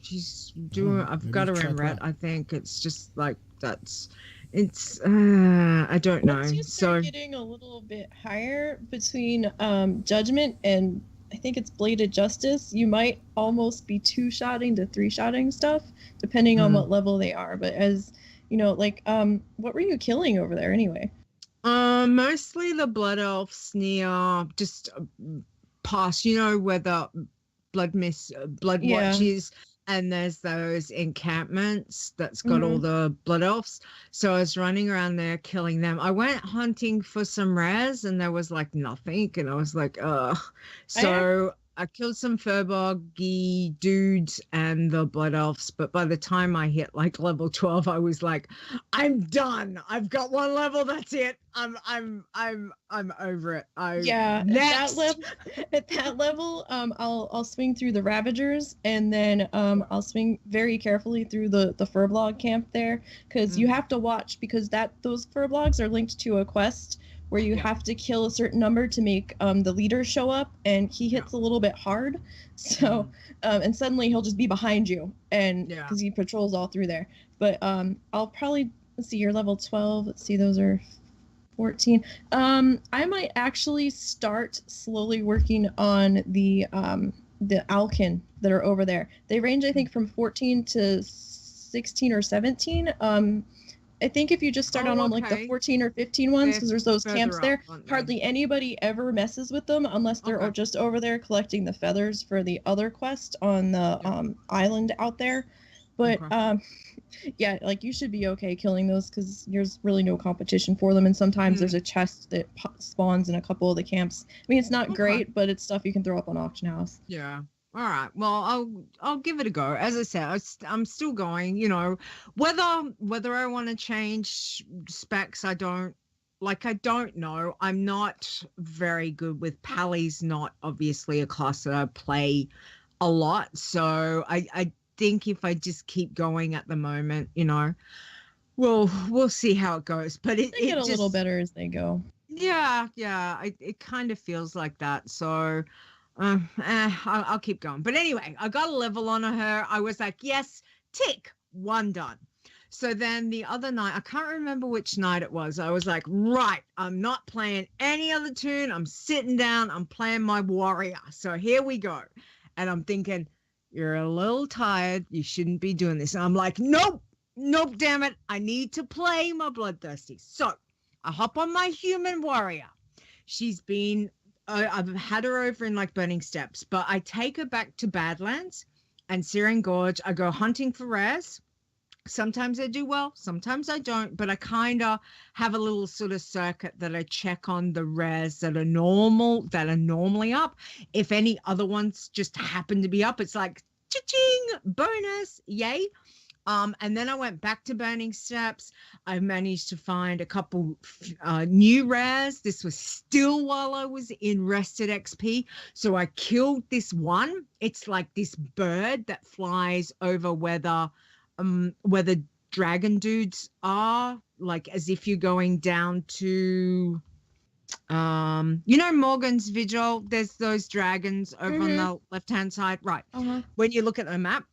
She's doing, I've got her in Ret. I think it's just like, it's I don't know. Once you start getting a little bit higher between Judgment and I think it's Bladed Justice, you might almost be 2-shotting to 3-shotting stuff, depending on what level they are. But as you know, like what were you killing over there anyway? Mostly the Blood Elves near just past, where the Blood Watch is. And there's those encampments that's got all the Blood Elves. So I was running around there killing them. I went hunting for some rares and there was like nothing. And I was like, ugh. So I killed some Furboggy dudes and the Blood Elves. But by the time I hit like level 12, I was like, I'm done. I've got one level. That's it. I'm over it. At that level, I'll swing through the Ravagers, and then I'll swing very carefully through the Furblog camp there, because you have to watch, because those Furblogs are linked to a quest where you have to kill a certain number to make the leader show up, and he hits a little bit hard, so and suddenly he'll just be behind you, and because he patrols all through there. But I'll probably, let's see, you're level 12. Let's see, those are 14. I might actually start slowly working on the Alkin that are over there. They range, I think, from 14 to 16 or 17. I think if you just start on like the 14 or 15 ones, because there's those camps there, hardly anybody ever messes with them unless they're just over there collecting the feathers for the other quest on the island out there. But yeah, like you should be okay killing those, because there's really no competition for them, and sometimes there's a chest that spawns in a couple of the camps. I mean, it's not great, but it's stuff you can throw up on auction house. Yeah. All right. Well, I'll give it a go. As I said, I'm still going. Whether I want to change specs, I don't know. I'm not very good with Pally's. Not obviously a class that I play a lot, so I think if I just keep going at the moment, we'll see how it goes. But it get a little better as they go. Yeah. It kind of feels like that. So I'll keep going. But anyway, I got a level on her. I was like, yes, tick, 1 done. So then the other night, I can't remember which night it was. I was like, right, I'm not playing any other tune. I'm sitting down. I'm playing my warrior. So here we go. And I'm thinking, you're a little tired. You shouldn't be doing this. And I'm like, nope, damn it. I need to play my Bloodthirsty. So I hop on my human warrior. She's been, I've had her over in like Burning Steps, but I take her back to Badlands and Searing Gorge. I go hunting for rares. Sometimes I do well, sometimes I don't, but I kind of have a little sort of circuit that I check on the rares that are normally up. If any other ones just happen to be up, it's like cha-ching, bonus, yay. And then I went back to Burning Steps. I managed to find a couple new rares. This was still while I was in Rested XP. So I killed this one. It's like this bird that flies over where the dragon dudes are, like as if you're going down to Morgan's Vigil. There's those dragons over on the left-hand side, right? When you look at the map.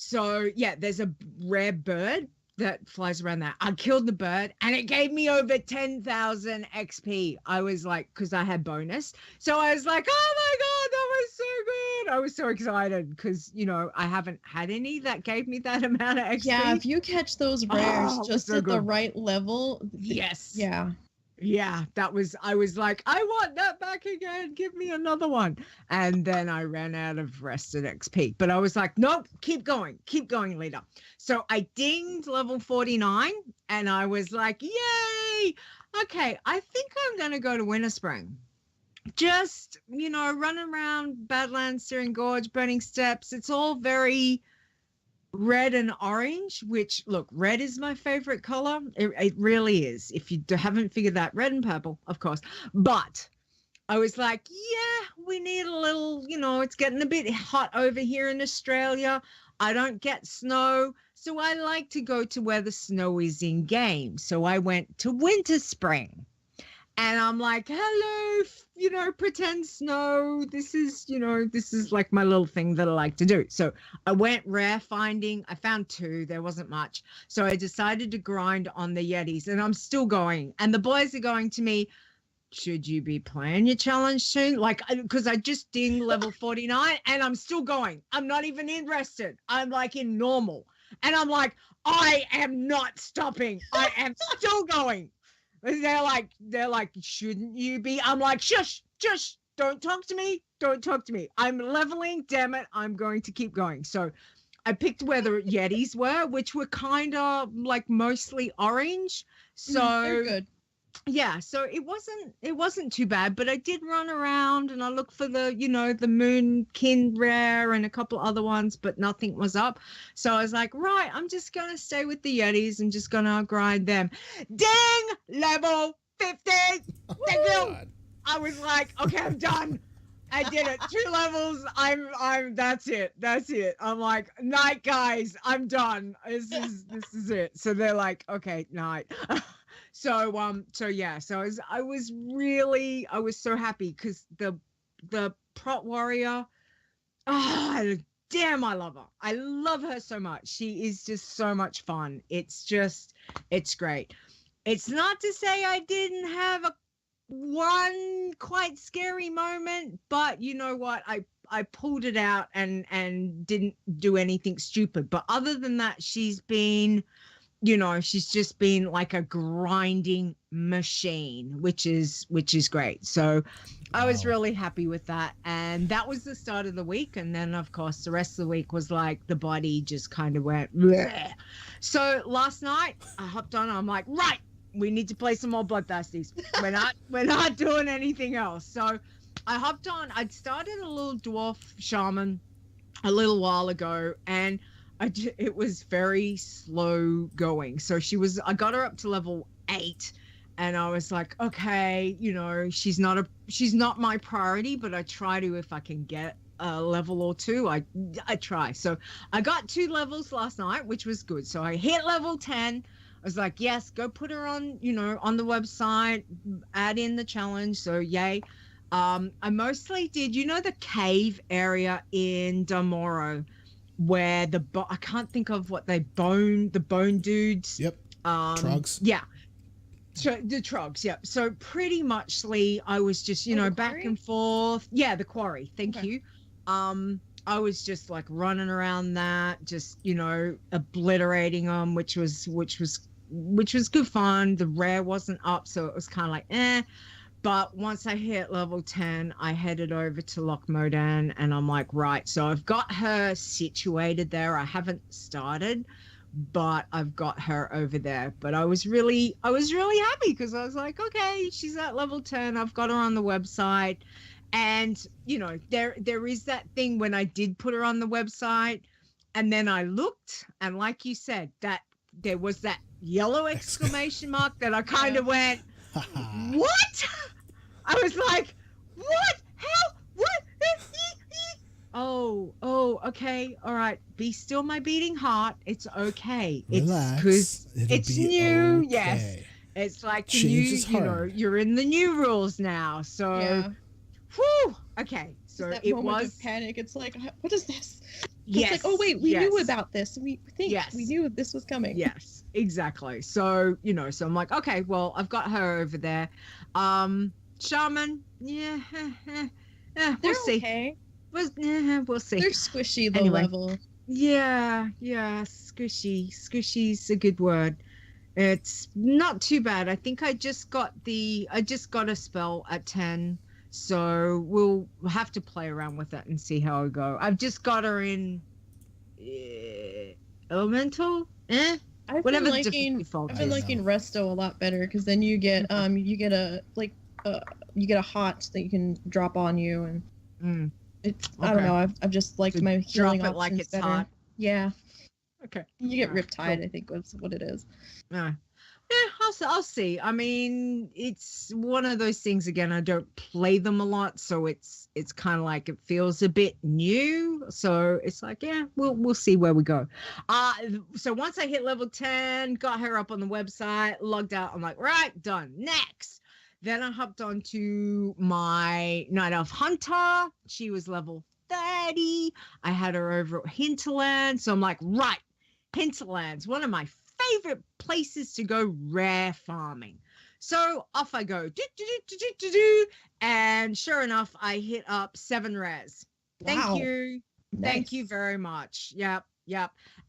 So yeah, there's a rare bird that flies around that. I killed the bird and it gave me over 10,000 XP. I was like, because I had bonus. So I was like, oh my God, that was so good. I was so excited because, I haven't had any that gave me that amount of XP. Yeah, if you catch those rares just so at the good. right level. Yes. Yeah. Yeah, I was like, I want that back again. Give me another one. And then I ran out of Rested XP. But I was like, nope, keep going, Leeta. So I dinged level 49 and I was like, yay. Okay, I think I'm going to go to Winter Spring. Just, running around Badlands, Searing Gorge, Burning Steps. It's all very red and orange, which look, red is my favorite color. It really is. If you haven't figured that, red and purple, of course. But I was like, yeah, we need a little, it's getting a bit hot over here in Australia. I don't get snow. So I like to go to where the snow is in game. So I went to Winter Spring. And I'm like, hello, pretend snow. This is like my little thing that I like to do. So I went rare finding. I found 2. There wasn't much. So I decided to grind on the Yetis and I'm still going. And the boys are going to me, should you be playing your challenge soon? Like, because I just dinged level 49 and I'm still going. I'm not even interested. I'm like in normal. And I'm like, I am not stopping. I am still going. They're like, shouldn't you be? I'm like, shush, don't talk to me. I'm leveling, damn it. I'm going to keep going. So I picked where the Yetis were, which were kind of like mostly orange. So they're good. Yeah, so it wasn't too bad, but I did run around and I looked for the Moonkin rare and a couple other ones, but nothing was up. So I was like, right, I'm just gonna stay with the Yetis and just gonna grind them. Ding! Level 50! Thank you! I was like, okay, I'm done. I did it. 2 levels. That's it. I'm like, night, guys. I'm done. This is it. So they're like, okay, night. So I was so happy because the prot warrior, damn, I love her. I love her so much. She is just so much fun. It's great. It's not to say I didn't have one quite scary moment, but you know what? I pulled it out and didn't do anything stupid. But other than that, she's just been like a grinding machine, which is great. So I was really happy with that. And that was the start of the week. And then of course the rest of the week was like the body just kind of went bleh. So last night I hopped on, I'm like, right, we need to play some more Bloodthirsties. We're not doing anything else. So I hopped on. I'd started a little dwarf shaman a little while ago and it was very slow going. So I got her up to level 8 and I was like, okay, she's not my priority, but I try to, if I can get a level or 2, I try. So I got 2 levels last night, which was good. So I hit level 10. I was like, yes, go put her on, on the website, add in the challenge. So yay. I mostly did, the cave area in Damoro, where I can't think of what the bone dudes. Yep. Trogs. Yeah. So the Trogs. Yeah. So pretty muchly I was just, back and forth. Yeah. The quarry. Thank you. I was just like running around that, just, obliterating them, which was good fun. The rare wasn't up. So it was kind of like, eh. But once I hit level 10, I headed over to Loch Modan and I'm like, right, so I've got her situated there. I haven't started but I've got her over there. But I was really happy because I was like, okay, she's at level 10. I've got her on the website. And, you know, there is that thing when I did put her on the website and then I looked and like you said, that there was that yellow exclamation mark that I kind of went, what? I was like, what? How? What? Oh, okay. All right. Be still my beating heart. It's okay. Relax. It's because it's new. Okay. Yes. It's like the Change new, is you know, hard. you're in the new rules now. So, Yeah. whew. Okay. So That it moment was of panic. It's like, what is this? yes. It's like, oh wait, we knew about this. We think Yes. we knew this was coming. Yes, exactly. So, you know, so I'm like, okay, well, I've got her over there. Shaman, yeah, They're we'll see. okay. We'll see. They're squishy, low Anyway. level. Yeah, squishy. Squishy's a good word. It's not too bad. I think I just got a spell at 10. So we'll have to play around with it and see how I go. I've just got her in elemental. I've Whatever been the liking default I've is. been liking resto a lot better because then you get a hot that you can drop on you and Mm. I don't Okay. know. I've just liked So my drop healing it like options it's better. hot. Yeah, Okay. you get Alright, riptide. cool. I think was what it is. Yeah, I'll see. I mean, it's one of those things again. I don't play them a lot, so it's kind of like it feels a bit new. So it's like, yeah, we'll see where we go. So once I hit level 10, got her up on the website, logged out. I'm like, right, done. Next. Then I hopped onto my Night Elf Hunter. She was level 30. I had her over at Hinterland. So I'm like, right, Hinterland's one of my favorite places to go rare farming. So off I go. And sure enough, I hit up 7 rares. Thank Wow. you. Thank you very much. Yep.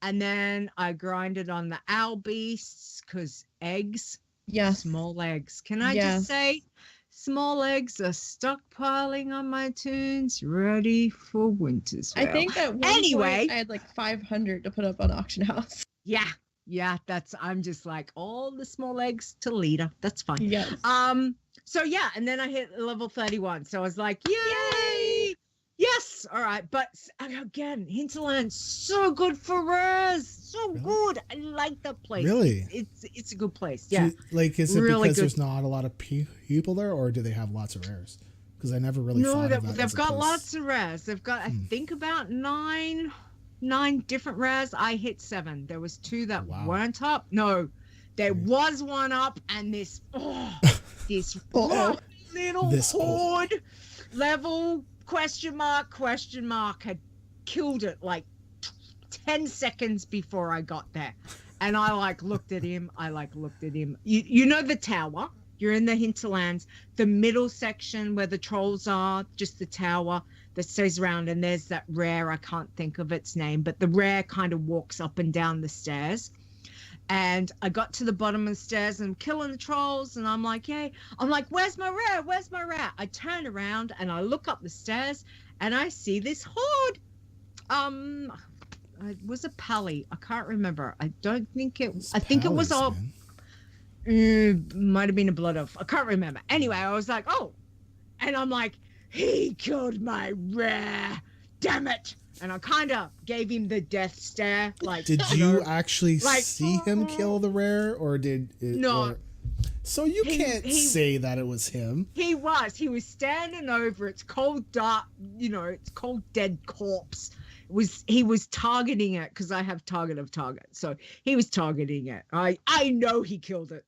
And then I grinded on the owl beasts because eggs. Yes. Small eggs. Can I Yes. just say, small eggs are stockpiling on my Toons, ready for winter's I wear. think at one Anyway. point I had like 500 to put up on auction house. Yeah, I'm just like all the small eggs to Leeta. That's fine. Yes. So yeah, and then I hit level 31. So I was like, yay! Yes, all right. But again, Hinterland's so good for rares. So Really? good. I like that place. Really? It's a good place. Yeah. Like, is it Really because good. there's not a lot of people there, or do they have lots of rares? Because I never really No, thought of that. they've as a got place. lots of rares. They've got, I think, about nine different rares. I hit 7. There was 2 that Wow. weren't up. No, there Okay. was one up, and this this Uh-oh. little This horde level question mark had killed it like 10 seconds before I got there. And I looked at him. You know the tower? You're in the Hinterlands, the middle section where the trolls are, just the tower that stays around, and there's that rare, I can't think of its name, but the rare kind of walks up and down the stairs. And I got to the bottom of the stairs and I'm killing the trolls, and I'm like, yay. I'm like, where's my rare? I turn around and I look up the stairs and I see this horde. It was a pally. I can't remember. I don't think it. I think it was all. Might have been a blood oath. I can't remember. Anyway, I was like, oh, and I'm like, he killed my rare. Damn it! And I kind of gave him the death stare. Like, Did you actually like, see him kill the rare, or did it? No. Or, so you can't say that it was him. He was standing over its cold dark, it's cold dead corpse. He was targeting it because I have target of target. So he was targeting it. I know he killed it.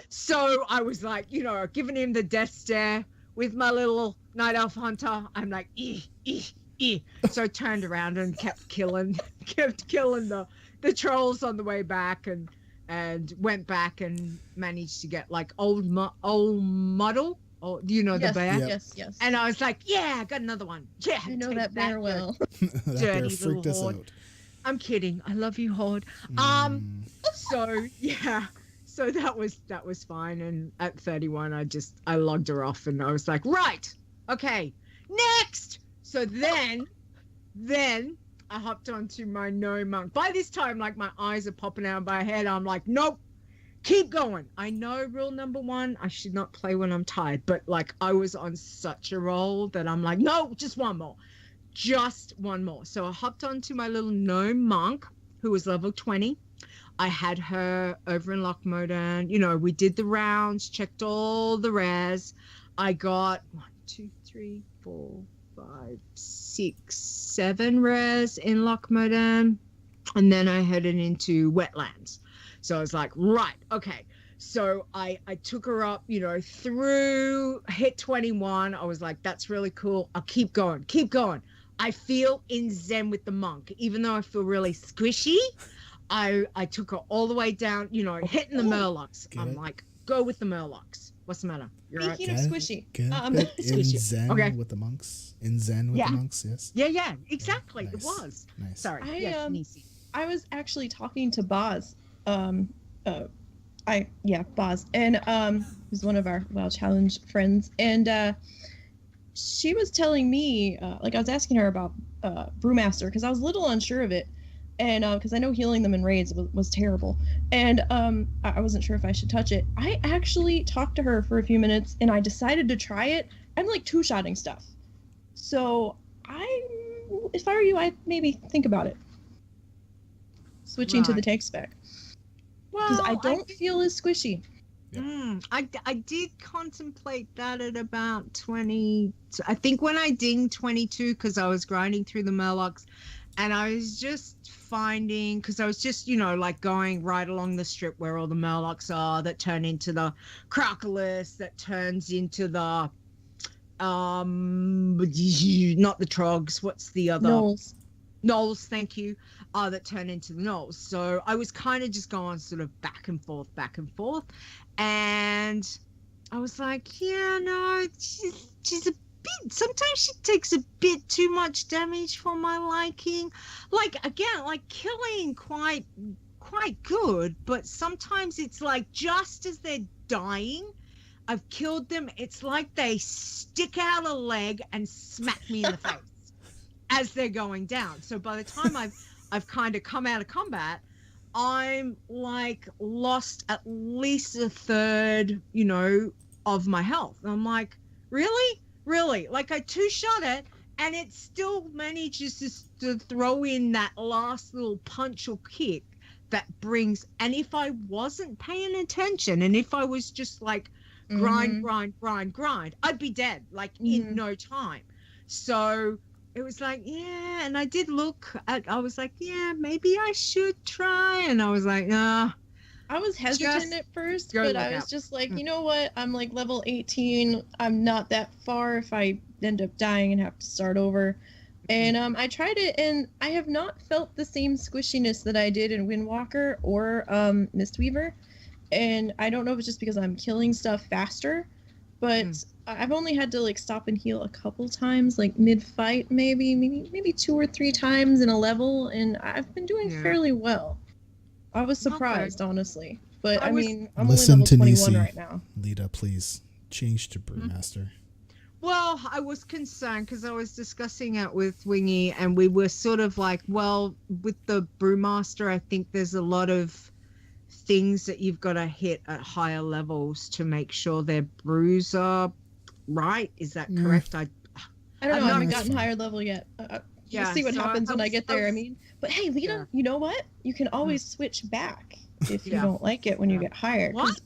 So I was like, giving him the death stare with my little Night Elf Hunter. I'm like, So I turned around and kept killing the trolls on the way back, and went back and managed to get like old muddle. Oh, do you know the bear? Yep. Yes. And I was like, yeah, I got another one. Yeah, I know take that bear you well. That bear dirty freaked little us horde. out. I'm kidding. I love you, Horde. So yeah, so that was fine. And at 31, I logged her off, and I was like, right, okay, next. So then I hopped onto my no monk. By this time, like my eyes are popping out of my head. I'm like, nope, keep going. I know rule number 1, I should not play when I'm tired, but like I was on such a roll that I'm like, no, just one more. Just one more. So I hopped onto my little gnome monk who was level 20. I had her over in Lockmodan. You know, we did the rounds, checked all the rares. I got 1, 2, 3, 4, 5, 6, 7 rares in Lockmodan. And then I headed into wetlands. So I was like, right, okay. So I took her up, you know, through hit 21. I was like, that's really cool. I'll keep going, keep going. I feel in zen with the monk, even though I feel really squishy. I took her all the way down, you know, hitting the murlocs. I'm like, go with the murlocs. What's the matter? You're right. Speaking of squishy, in zen with the monks. In zen with the monks, yes. Yeah, exactly. Nice. It was. Nice. Sorry. Yes, Nisey. I was actually talking to Boz. Boz, and who's one of our WoW Challenge friends, and she was telling me, like I was asking her about Brewmaster because I was a little unsure of it, and because I know healing them in raids was terrible, and I wasn't sure if I should touch it. I actually talked to her for a few minutes, and I decided to try it. I'm like 2-shotting stuff, so if I were you, I'd maybe think about it. Switching to the tank spec. Because I don't feel as squishy. I did contemplate that at about 20. I think when I dinged 22, because I was grinding through the murlocs, and I was just finding, because I was just, you know, like going right along the strip where all the murlocs are that turn into the Crocalus, that turns into the, not the Trogs, what's the other? Knolls, thank you, that turn into the Knolls. So I was kind of just going sort of back and forth. And I was like, yeah, no, she's a bit, sometimes she takes a bit too much damage for my liking. Like, again, like killing quite good, but sometimes it's like just as they're dying, I've killed them, it's like they stick out a leg and smack me in the face as they're going down. So by the time I've kind of come out of combat, I'm like lost at least a third, you know, of my health. And I'm like, really? Like I 2-shot it and it still manages to throw in that last little punch or kick that brings, and if I wasn't paying attention and if I was just like grind, I'd be dead like in no time. So it was like, yeah, and I did look at, I was like, yeah, maybe I should try. And I was like, nah. I was hesitant at first, but I was just like, you know what? I'm like level 18. I'm not that far if I end up dying and have to start over. And I tried it, and I have not felt the same squishiness that I did in Windwalker or Mistweaver. And I don't know if it's just because I'm killing stuff faster, but I've only had to like stop and heal a couple times, like mid-fight, maybe 2 or 3 times in a level, and I've been doing fairly well. I was surprised, honestly, but I mean, I'm only level 21 right now. Leeta, please change to Brewmaster. Well, I was concerned because I was discussing it with Wingy, and we were sort of like, well, with the Brewmaster, I think there's a lot of things that you've got to hit at higher levels to make sure their brews are right. Is that correct? I don't know. I haven't gotten higher level yet. We'll see what happens when I get there. I mean, but hey, Leeta, you know what? You can always switch back if you don't like it when you get higher. What?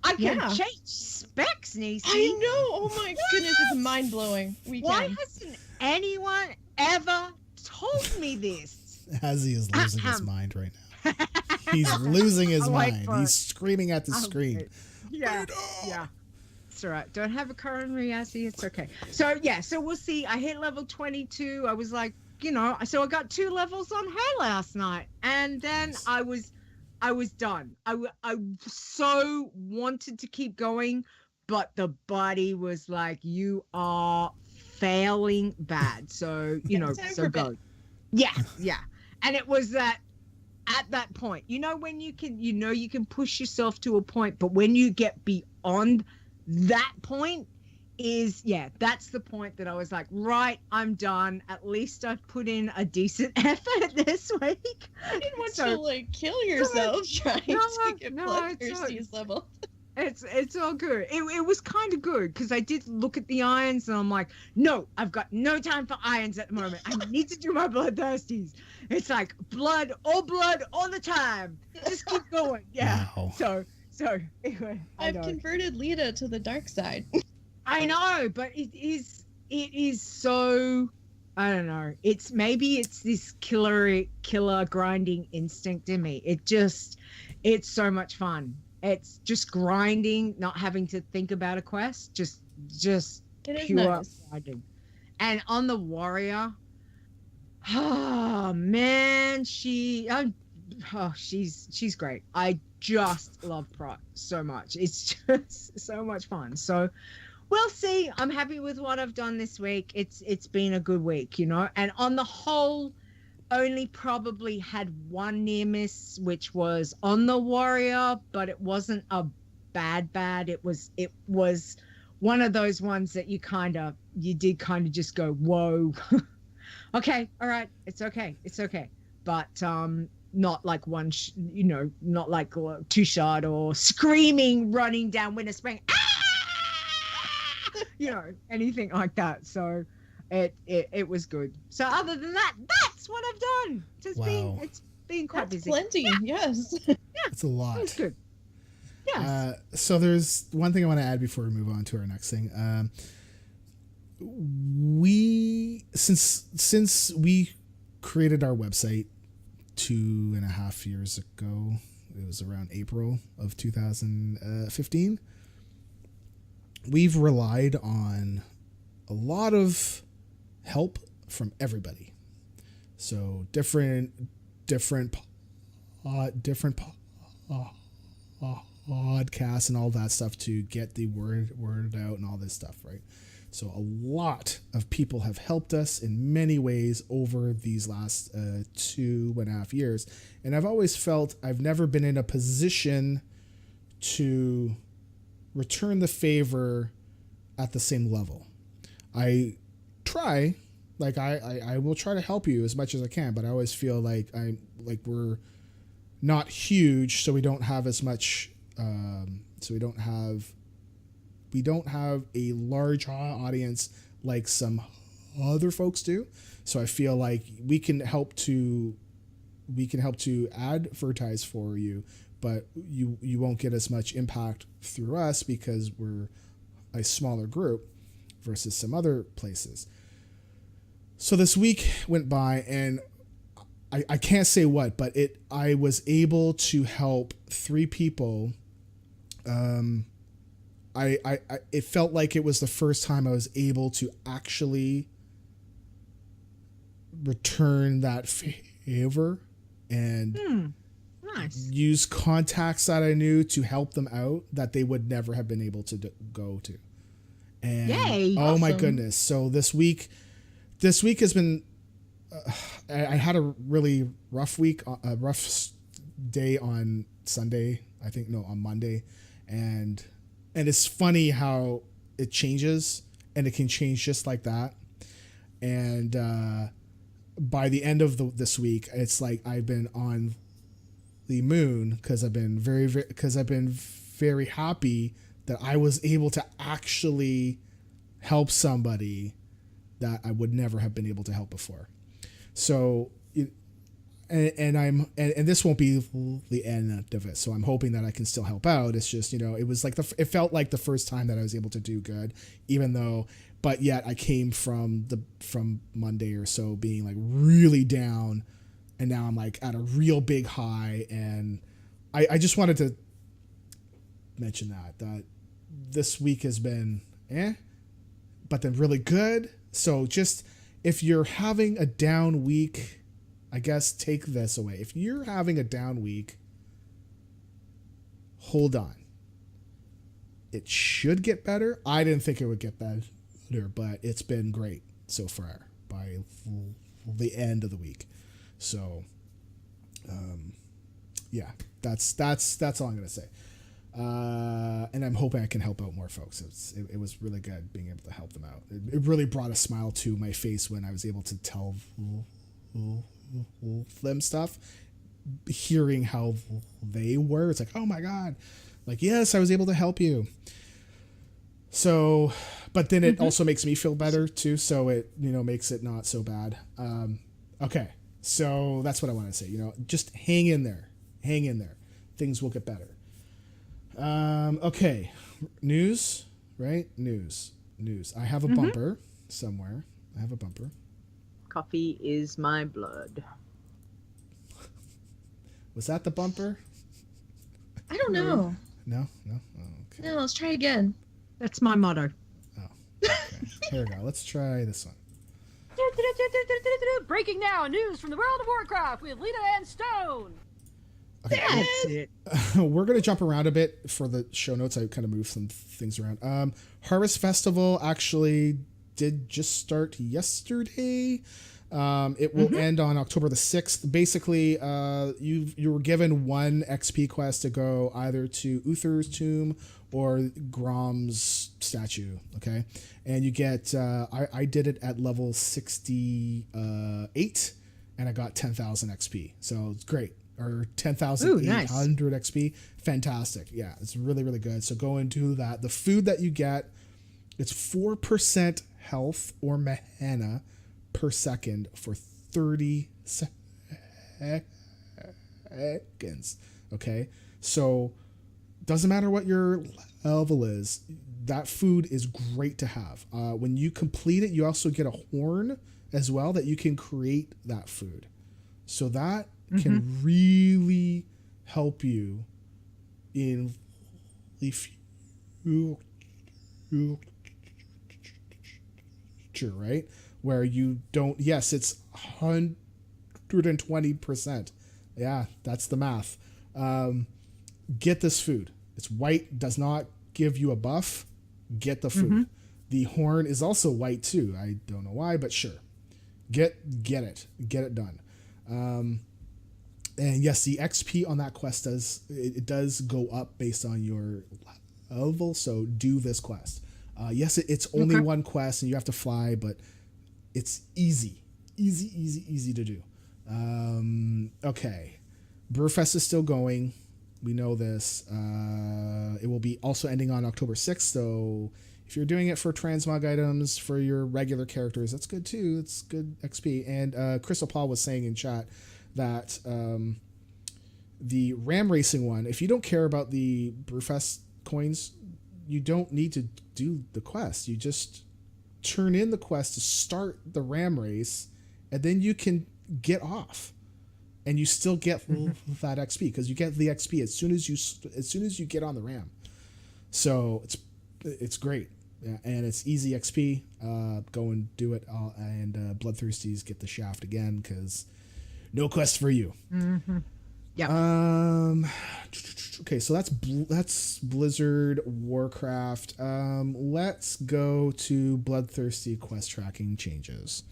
I can change specs, Nisey. I know. Oh my goodness, it's mind blowing. Why hasn't anyone ever told me this? Hazzy is losing his mind right now. He's losing his mind. He's screaming at the screen. Yeah. It's all right. Don't have a coronary, Azzy. It's okay. So so we'll see. I hit level 22. I was like, you know, so I got 2 levels on her last night, and then I was done. I so wanted to keep going, but the body was like, you are failing bad. So, you know, so go. Yeah. And it was that at that point, you know, when you can push yourself to a point, but when you get beyond that point, that's the point that I was like, right, I'm done. At least I've put in a decent effort this week. I didn't want you to like kill yourself trying to get bloodthirsty level. It's all good. It was kind of good because I did look at the irons and I'm like, no, I've got no time for irons at the moment. I need to do my bloodthirsties. It's like blood all the time. Just keep going. Yeah. Wow. So anyway, I've converted Leeta to the dark side. I know, but it is so, I don't know. It's this killer grinding instinct in me. It's so much fun. It's just grinding, not having to think about a quest, just pure nice. grinding. And on the warrior, oh man, she's great. I just love Prot so much. It's just so much fun. So we'll see. I'm happy with what I've done this week. It's been a good week, you know. And on the whole, only probably had one near miss, which was on the warrior, but it wasn't a bad. It was one of those ones that you did kind of just go, whoa. Okay, all right, it's okay, but not like one, not like two shot or screaming, running down Winter Spring, anything like that. So it was good. So other than that, that's what I've done. It's been quite busy. Plenty, yes. Yeah, it's a lot. It's good. Yeah. So there's one thing I want to add before we move on to our next thing. Since we created our website 2.5 years ago, it was around April of 2015. We've relied on a lot of help from everybody. So different podcasts and all that stuff to get the word out and all this stuff, right? So a lot of people have helped us in many ways over these last 2.5 years. And I've always felt I've never been in a position to return the favor at the same level. I try, like I will try to help you as much as I can, but I always feel like we're not huge, so we don't have as much, we don't have a large audience like some other folks do. So I feel like we can help to advertise for you, but you won't get as much impact through us because we're a smaller group versus some other places. So this week went by and I can't say what, but I was able to help 3 people. It felt like it was the first time I was able to actually return that favor and nice. Use contacts that I knew to help them out that they would never have been able to go to. And yay! Oh my Awesome. goodness! So this week has been. I had a really rough week, a rough day on Sunday. On Monday, and it's funny how it changes, and it can change just like that. And by the end of this week, it's like I've been on the moon because I've been very happy that I was able to actually help somebody that I would never have been able to help before. So, and this won't be the end of it. So I'm hoping that I can still help out. It's just, it was like it felt like the first time that I was able to do good, but yet I came from Monday or so being like really down, and now I'm like at a real big high. And I just wanted to mention that this week has been but then really good. So just, if you're having a down week, I guess take this away. If you're having a down week, hold on. It should get better. I didn't think it would get better, but it's been great so far by the end of the week. So, yeah, that's all I'm going to say. And I'm hoping I can help out more folks. It was really good being able to help them out. It really brought a smile to my face when I was able to tell them stuff, hearing how they were. It's like, oh my God, like, yes, I was able to help you. So, but then it also makes me feel better too. So it, makes it not so bad. Okay. So that's what I want to say, just hang in there, things will get better. Okay. News, right? News. I have a bumper somewhere. Coffee is my blood. Was that the bumper? I don't know. No? Oh, okay. No, let's try again. That's my motto. Oh, okay. Here we go. Let's try this one. Breaking now, news from the world of Warcraft with Leeta and Stone. Okay. That's it. We're going to jump around a bit for the show notes. I kind of moved some things around. Harvest Festival actually did just start yesterday. It will end on October the 6th. Basically, you were given one XP quest to go either to Uther's tomb or Grom's statue. Okay. And you get, I did it at level 68 and I got 10,000 XP. So it's great. Or 10,800 XP. Fantastic. Yeah. It's really, really good. So go and do that. The food that you get, it's 4% health or mana per second for 30 seconds. Okay. So doesn't matter what your level is, that food is great to have. When you complete it, you also get a horn as well that you can create that food. So that can really help you in the future, right? Where you don't, yes, it's 120%. Yeah, that's the math. Get this food. It's white, does not give you a buff. Get the food. The horn is also white too. I don't know why, but sure. Get it. Get it done. And yes, the XP on that quest does go up based on your level. So do this quest. Yes, it's only one quest and you have to fly, but it's easy to do. Okay. Brewfest is still going. We know this. It will be also ending on October 6th. So if you're doing it for transmog items for your regular characters, that's good too. It's good XP. And Crystal Paul was saying in chat that the ram racing one, if you don't care about the Brewfest coins, you don't need to do the quest. You just turn in the quest to start the ram race, and then you can get off, and you still get that XP because you get the XP as soon as you get on the ram. So it's great. Yeah, and it's easy XP. Go and do it, and Bloodthirsties get the shaft again because no quest for you. Yeah. Okay, so that's Blizzard Warcraft. Let's go to Bloodthirsty quest tracking changes.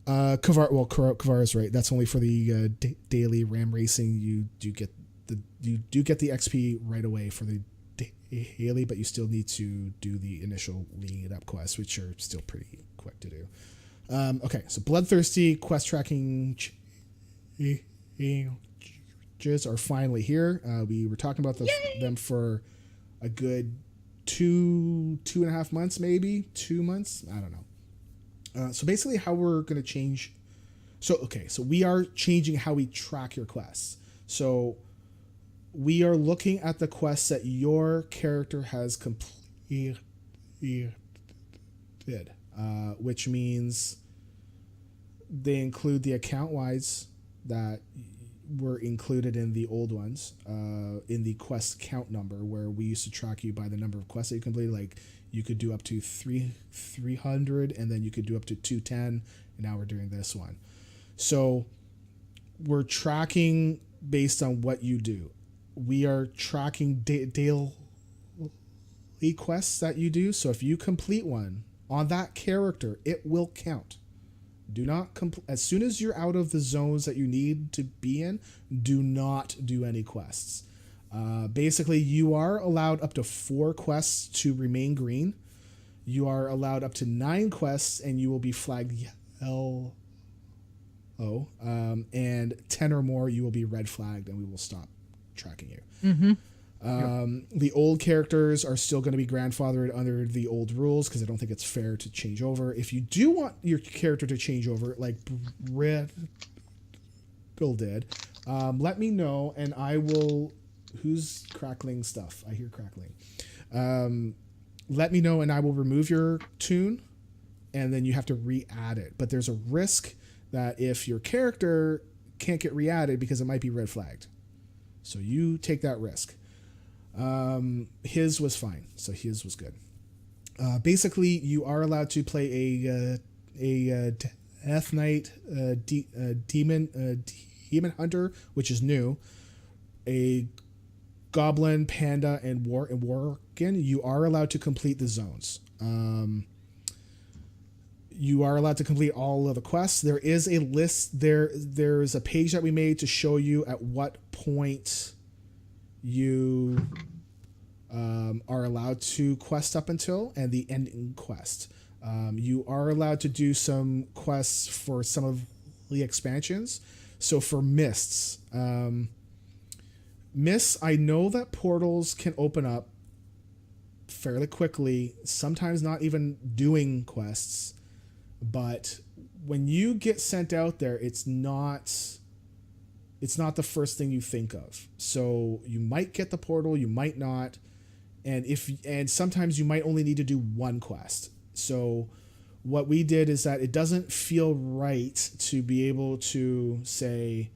Kavar is right. That's only for the daily ram racing. You do get the XP right away for the daily, but you still need to do the initial lead up quests, which are still pretty quick to do. Okay, so Bloodthirsty quest tracking changes are finally here. We were talking about them for a good 2.5 months, maybe 2 months. I don't know. So basically how we're going to change. So we are changing how we track your quests. So we are looking at the quests that your character has completed, which means they include the account wides that were included in the old ones, in the quest count number, where we used to track you by the number of quests that you completed. Like you could do up to 300, and then you could do up to 210, and now we're doing this one. So we're tracking based on what you do. We are tracking daily quests that you do. So if you complete one on that character, it will count. Do not as soon as you're out of the zones that you need to be in, do not do any quests. Basically, you are allowed up to 4 quests to remain green. You are allowed up to 9 quests, and you will be flagged yellow. And 10 or more, you will be red flagged, and we will stop tracking you. The old characters are still going to be grandfathered under the old rules because I don't think it's fair to change over. If you do want your character to change over, like Red did, let me know, and I will. Who's crackling stuff? I hear crackling. Let me know, and I will remove your toon, and then you have to re-add it. But there's a risk that if your character can't get re-added because it might be red flagged, so you take that risk. His was fine, so his was good. Basically, you are allowed to play a Death Knight, demon hunter, which is new, a goblin, panda, and worgen. You are allowed to complete the zones. You are allowed to complete all of the quests. There is a list. There's a page that we made to show you at what point you are allowed to quest up until, and the ending quest. You are allowed to do some quests for some of the expansions. So for Mists, I know that portals can open up fairly quickly, sometimes not even doing quests, but when you get sent out there, it's not the first thing you think of. So you might get the portal, you might not, and sometimes you might only need to do one quest. So what we did is that it doesn't feel right to be able to say,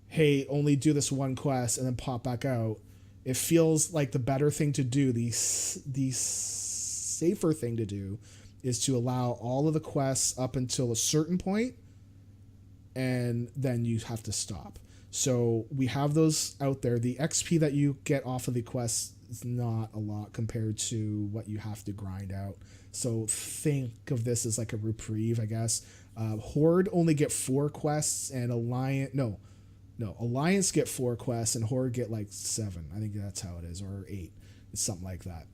hey, only do this one quest and then pop back out. It feels like the better thing to do, the safer thing to do, is to allow all of the quests up until a certain point, and then you have to stop. So we have those out there. The XP that you get off of the quests is not a lot compared to what you have to grind out. So think of this as like a reprieve, I guess. Horde only get 4 quests, and Alliance get 4 quests, and Horde get like 7. I think that's how it is, or 8. It's something like that.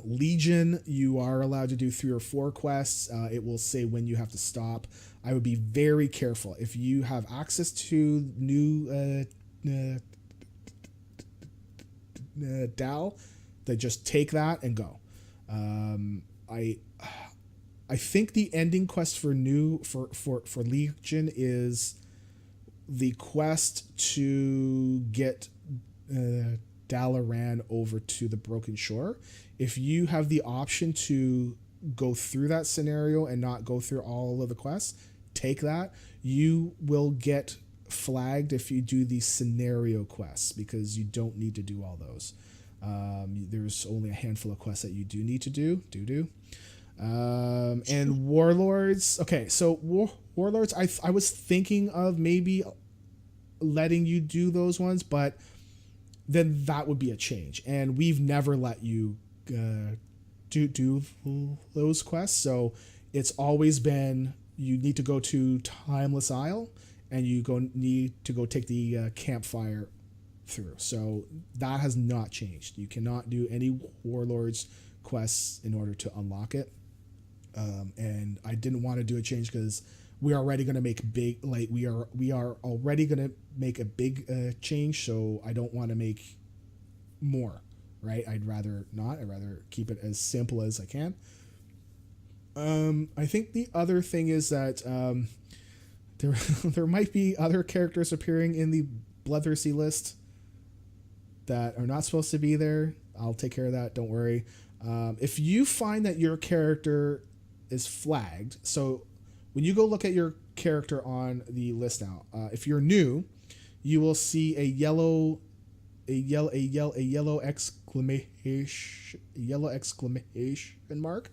Legion, you are allowed to do 3 or 4 quests. It will say when you have to stop. I would be very careful. If you have access to new DAO, then just take that and go. I think the ending quest for Legion is the quest to get Dalaran over to the Broken Shore. If you have the option to go through that scenario and not go through all of the quests, take that. You will get flagged if you do the scenario quests, because you don't need to do all those. There's only a handful of quests that you do need to do. And Warlords. Okay, so Warlords, I was thinking of maybe letting you do those ones, but then that would be a change. And we've never let you do those quests. So it's always been, you need to go to Timeless Isle, and you need to go take the campfire through. So that has not changed. You cannot do any Warlords quests in order to unlock it. And I didn't want to do a change because we're already going to make we are already going to make a big change. So I don't want to make more, right? I'd rather not. I'd rather keep it as simple as I can. I think the other thing is that there might be other characters appearing in the Bloodthirsty list that are not supposed to be there. I'll take care of that. Don't worry. If you find that your character is flagged, so when you go look at your character on the list now, if you're new, you will see a yellow exclamation mark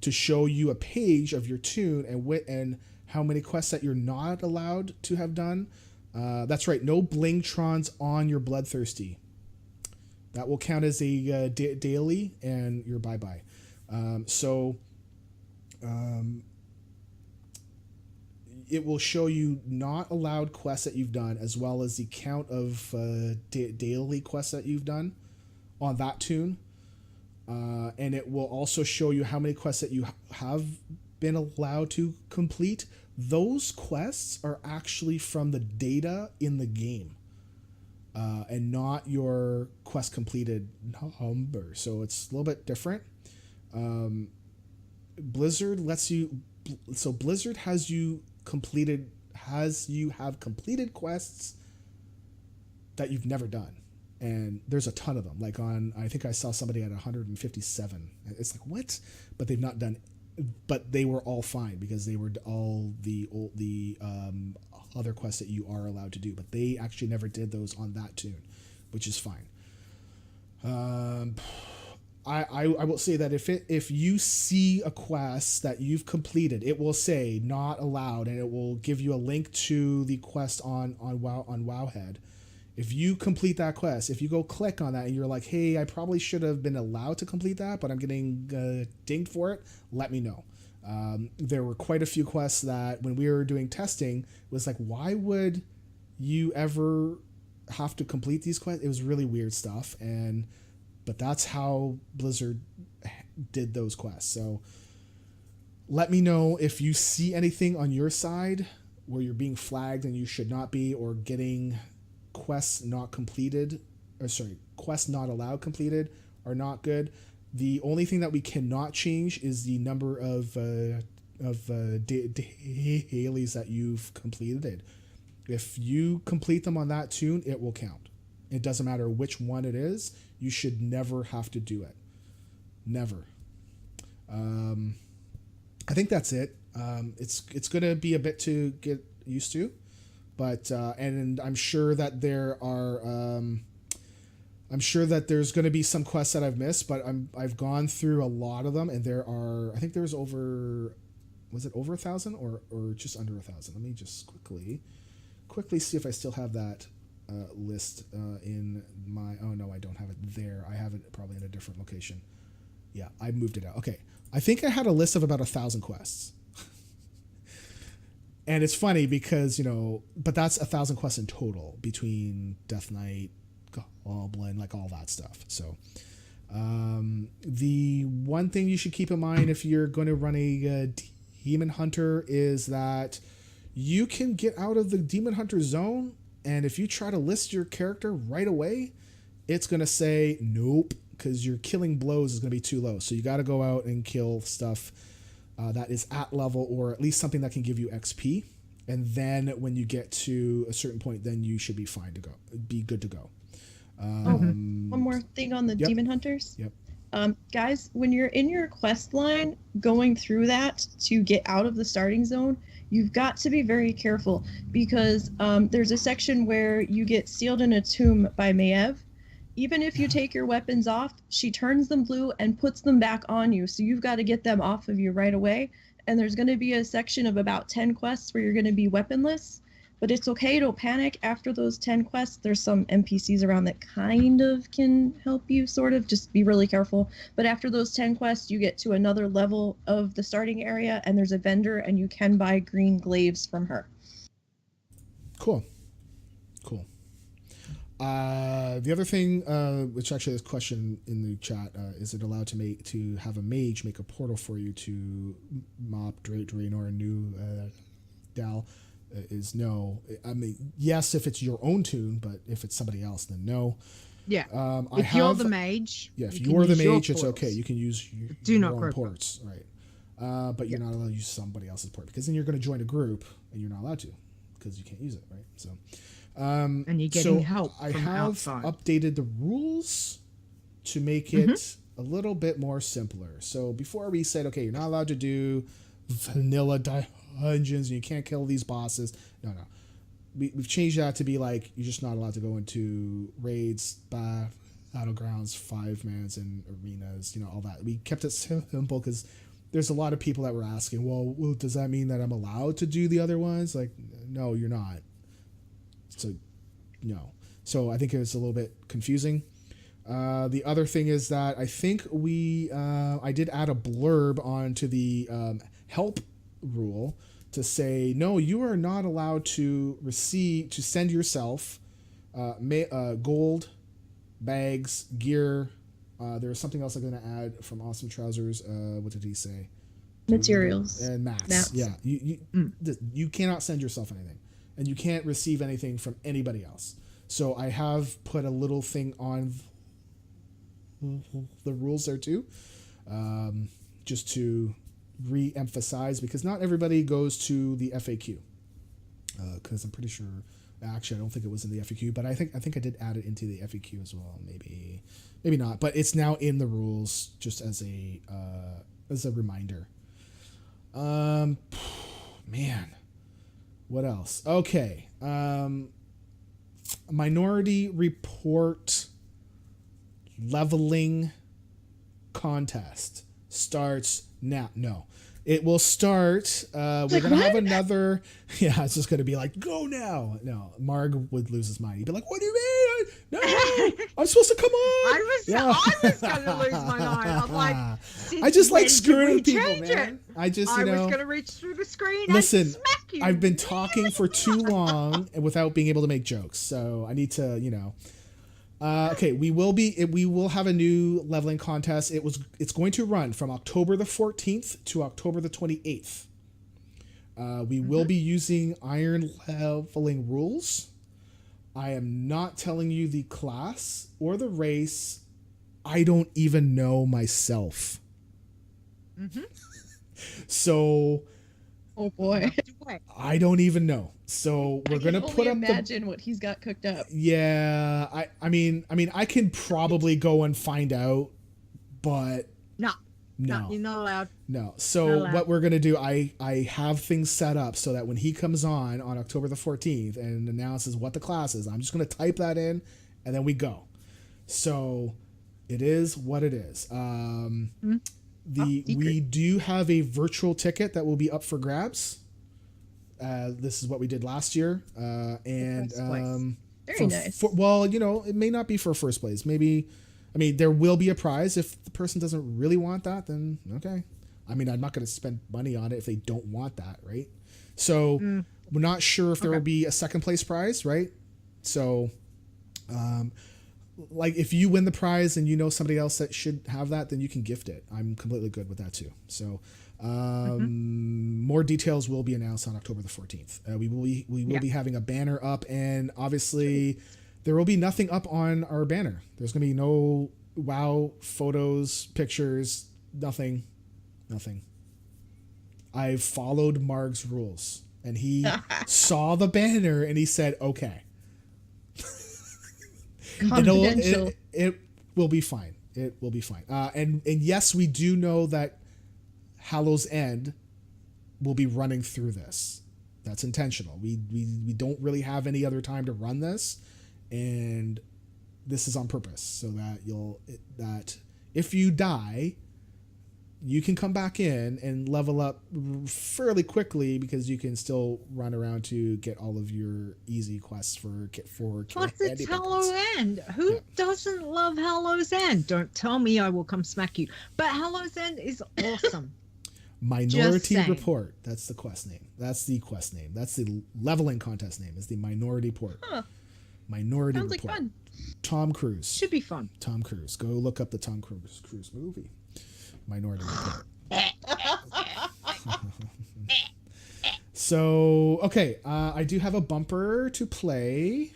to show you a page of your toon and how many quests that you're not allowed to have done. That's right, no Blingtrons on your Bloodthirsty. That will count as a daily, and you're bye-bye. it will show you not allowed quests that you've done, as well as the count of daily quests that you've done on that toon. And it will also show you how many quests that you have been allowed to complete. Those quests are actually from the data in the game, and not your quest completed number. So it's a little bit different. Blizzard lets you, so Blizzard has you have completed quests that you've never done. And there's a ton of them. Like I think I saw somebody at 157. It's like, what? But they've not done, but they were all fine because they were all the other quests that you are allowed to do. But they actually never did those on that toon, which is fine. I will say that if you see a quest that you've completed, it will say not allowed, and it will give you a link to the quest on Wowhead. If you complete that quest, if you go click on that and you're like, hey, I probably should have been allowed to complete that, but I'm getting dinged for it, let me know. There were quite a few quests that when we were doing testing was like, why would you ever have to complete these quests? It was really weird stuff. But that's how Blizzard did those quests. So let me know if you see anything on your side where you're being flagged and you should not be, or getting quests not completed, quests not allowed completed are not good. The only thing that we cannot change is the number of dailies that you've completed. If you complete them on that toon, it will count. It doesn't matter which one it is. You should never have to do it. Never. I think that's it. It's going to be a bit to get used to. But and I'm sure that there are I'm sure that there's going to be some quests that I've missed, but I've gone through a lot of them, and there are, I think there's over 1,000 or just under 1,000. Let me just quickly see if I still have that list in my, oh no, I don't have it there. I have it probably in a different location. Yeah, I moved it out. Okay. I think I had a list of about 1,000 quests. And it's funny because, but that's 1,000 quests in total between Death Knight, Goblin, like all that stuff. So the one thing you should keep in mind if you're going to run a Demon Hunter is that you can get out of the Demon Hunter zone, and if you try to list your character right away, it's going to say nope, because your killing blows is going to be too low. So you got to go out and kill stuff that is at level, or at least something that can give you XP. And then when you get to a certain point, then you should be fine to go, be good to go. One more thing on the Demon Hunters. Yep. Guys, when you're in your quest line going through that to get out of the starting zone, you've got to be very careful, because there's a section where you get sealed in a tomb by Maiev. Even if you take your weapons off, she turns them blue and puts them back on you. So you've got to get them off of you right away. And there's going to be a section of about 10 quests where you're going to be weaponless. But it's okay, don't panic. After those 10 quests, there's some NPCs around that kind of can help you, sort of. Just be really careful. But after those 10 quests, you get to another level of the starting area, and there's a vendor, and you can buy green glaives from her. Cool. The other thing, which actually is a question in the chat, is it allowed to have a mage make a portal for you to mop Draenor and New Dal? Is no. I mean, yes, if it's your own toon, but if it's somebody else, then no. Yeah. If you're the mage. Yeah, if you're the mage, it's okay. You can use your own ports, right? But you're not allowed to use somebody else's port, because then you're going to join a group and you're not allowed to, because you can't use it, right? So. And you're getting help from I have outside. updated the rules to make it a little bit more simpler. So before we said, okay, you're not allowed to do vanilla dungeons, and you can't kill these bosses. No. We've changed that to be like, you're just not allowed to go into raids, battlegrounds, 5-mans, and arenas, all that. We kept it simple because there's a lot of people that were asking, well, does that mean that I'm allowed to do the other ones? Like, no, you're not. So, no. So I think it was a little bit confusing. The other thing is that I think I did add a blurb onto the help rule to say, no, you are not allowed to send yourself gold, bags, gear. There's something else I'm going to add from Awesome Trousers. What did he say? Materials. And mats. Yeah. You cannot send yourself anything. And you can't receive anything from anybody else. So I have put a little thing on the rules there too. Just to re-emphasize, because not everybody goes to the FAQ. Because I'm pretty sure, actually, I don't think it was in the FAQ, but I think I did add it into the FAQ as well. Maybe not, but it's now in the rules just as a reminder. Man, what else? Okay. Minority Report leveling contest starts now. No, it will start. We're going to have another. Yeah, it's just going to be like, go now. No, Marg would lose his mind. He'd be like, what do you mean? No, I'm supposed to come on. I was going to lose my mind. I'm like, I just like screwing with people, man. I was going to reach through the screen listen, and smack you. I've been talking for too long and without being able to make jokes. So I need to, okay, we will have a new leveling contest. It's going to run from October the 14th to October the 28th. We will be using iron leveling rules. I am not telling you the class or the race. I don't even know myself. So, oh boy, I don't even know. So we're gonna put up. Imagine what he's got cooked up. Yeah, I mean, I can probably go and find out, but no, you're not allowed. No. So what we're gonna do, I have things set up so that when he comes on October the 14th and announces what the class is, I'm just gonna type that in, and then we go. So it is what it is. We do have a virtual ticket that will be up for grabs. This is what we did last year, and very nice. Well, it may not be for first place. Maybe, there will be a prize if the person doesn't really want that. Then okay. I'm not going to spend money on it if they don't want that, right? So we're not sure if there will be a second place prize, right? So, like if you win the prize and somebody else that should have that, then you can gift it. I'm completely good with that too. So. More details will be announced on October the 14th. We will be having a banner up, and obviously there will be nothing up on our banner. There's going to be no WoW photos, pictures, nothing. I've followed Marg's rules, and he saw the banner and he said, okay. Confidential. It will be fine. It will be fine. And yes, we do know that Hallow's End will be running through this. That's intentional. We don't really have any other time to run this, and this is on purpose so that that if you die, you can come back in and level up fairly quickly because you can still run around to get all of your easy quests for Plus it's Hallow's End. Who doesn't love Hallow's End? Don't tell me I will come smack you. But Hallow's End is awesome. Minority Report. That's the quest name. That's the quest name. That's the leveling contest name. Is the Minority Report. Minority Sounds Report. Like fun. Tom Cruise. Should be fun. Tom Cruise. Go look up the Tom Cruise movie. Minority Report. So, okay. I do have a bumper to play.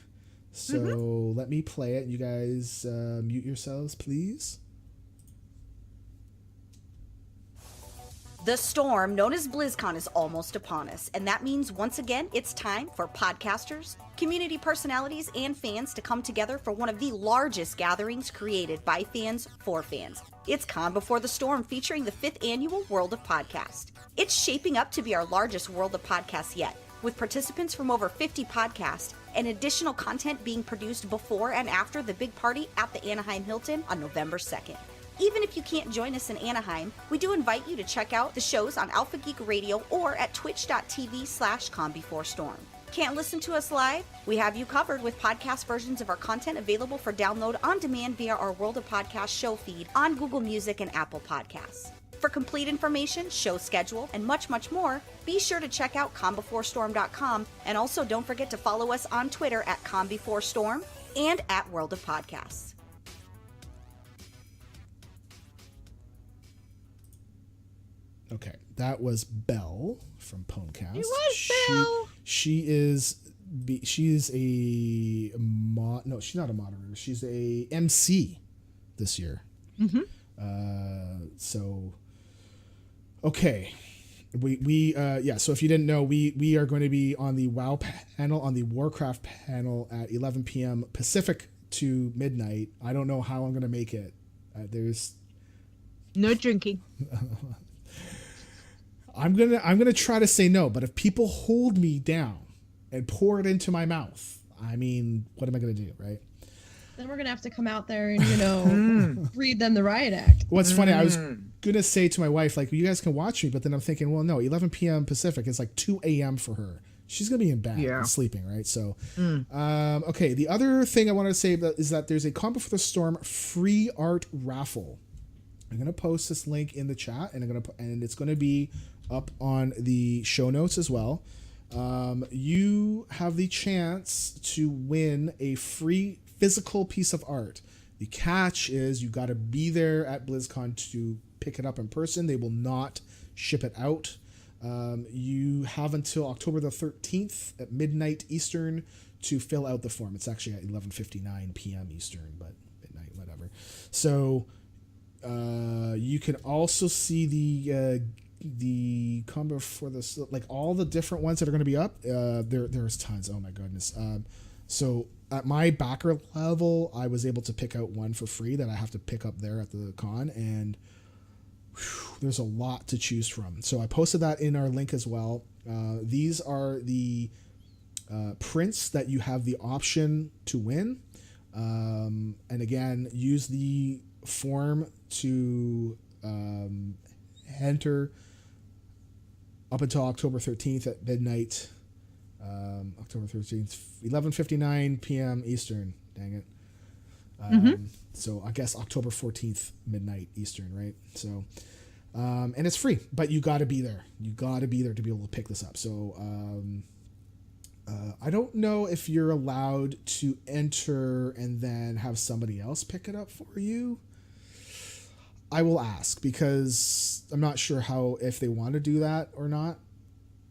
So let me play it. You guys mute yourselves, please. The storm known as BlizzCon is almost upon us, and that means once again it's time for podcasters, community personalities, and fans to come together for one of the largest gatherings created by fans for fans. It's Con Before the Storm, featuring the 5th annual World of Podcast. It's shaping up to be our largest World of Podcasts yet, with participants from over 50 podcasts and additional content being produced before and after the big party at the Anaheim Hilton on November 2nd. Even if you can't join us in Anaheim, we do invite you to check out the shows on Alpha Geek Radio or at twitch.tv/ConBeforeStorm. Can't listen to us live? We have you covered with podcast versions of our content available for download on demand via our World of Podcast show feed on Google Music and Apple Podcasts. For complete information, show schedule, and much, much more, be sure to check out calmbeforestorm.com, and also don't forget to follow us on Twitter at calmbeforestorm and at World of Podcasts. Okay, that was Belle from Pwnecast. It was Belle. She's a no, she's not a moderator. She's a MC this year. So okay, we so if you didn't know, we are going to be on the WoW panel, on the Warcraft panel at 11 p.m. Pacific to midnight. I don't know how I'm going to make it. There's no drinking. I'm gonna try to say no, but if people hold me down and pour it into my mouth, I mean, what am I gonna do, right? Then we're gonna have to come out there and read them the riot act. What's funny, I was gonna say to my wife, like, well, you guys can watch me, but then I'm thinking, well, no, 11 p.m. Pacific is like 2 a.m. for her. She's gonna be in bed and sleeping, right? So, okay. The other thing I want to say is that there's a Calm Before the Storm free art raffle. I'm gonna post this link in the chat, and it's gonna be up on the show notes as well. You have the chance to win a free physical piece of art. The catch is you got to be there at BlizzCon to pick it up in person. They will not ship it out. You have until October the 13th at midnight Eastern to fill out the form. It's actually at 11:59 p.m. Eastern, but midnight, whatever. So you can also see the combo for this, like all the different ones that are going to be up. There's tons. Oh my goodness. So at my backer level, I was able to pick out one for free that I have to pick up there at the con, and there's a lot to choose from. So I posted that in our link as well. These are the prints that you have the option to win. And again, use the form to enter up until October 13th at midnight. October 13th, 11:59 p.m. Eastern. Dang it. So I guess October 14th, midnight Eastern, right? So, and it's free, but you got to be there. You got to be there to be able to pick this up. So, I don't know if you're allowed to enter and then have somebody else pick it up for you. I will ask, because I'm not sure if they want to do that or not.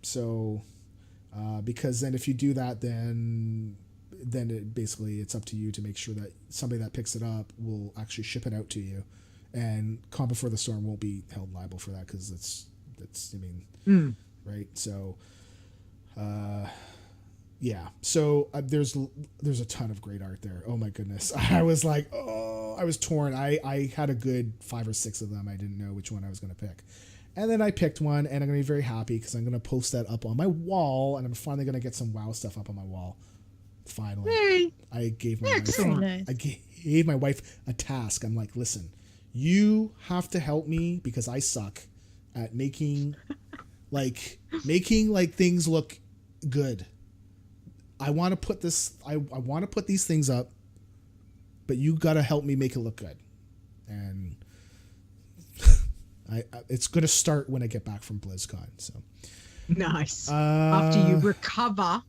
So, because then if you do that, then it's up to you to make sure that somebody that picks it up will actually ship it out to you, and Calm Before the Storm won't be held liable for that, because it's I mean, right? So, yeah. So there's a ton of great art there. Oh my goodness, I was like, I was torn. I had a good 5 or 6 of them. I didn't know which one I was going to pick. And then I picked one, and I'm going to be very happy because I'm going to post that up on my wall, and I'm finally going to get some WoW stuff up on my wall. Finally. Hey. I gave my Excellent. wife a task. I'm like, listen, you have to help me because I suck at making things look good. I want to put I want to put these things up, but you got to help me make it look good. And it's going to start when I get back from BlizzCon. So nice. After you recover.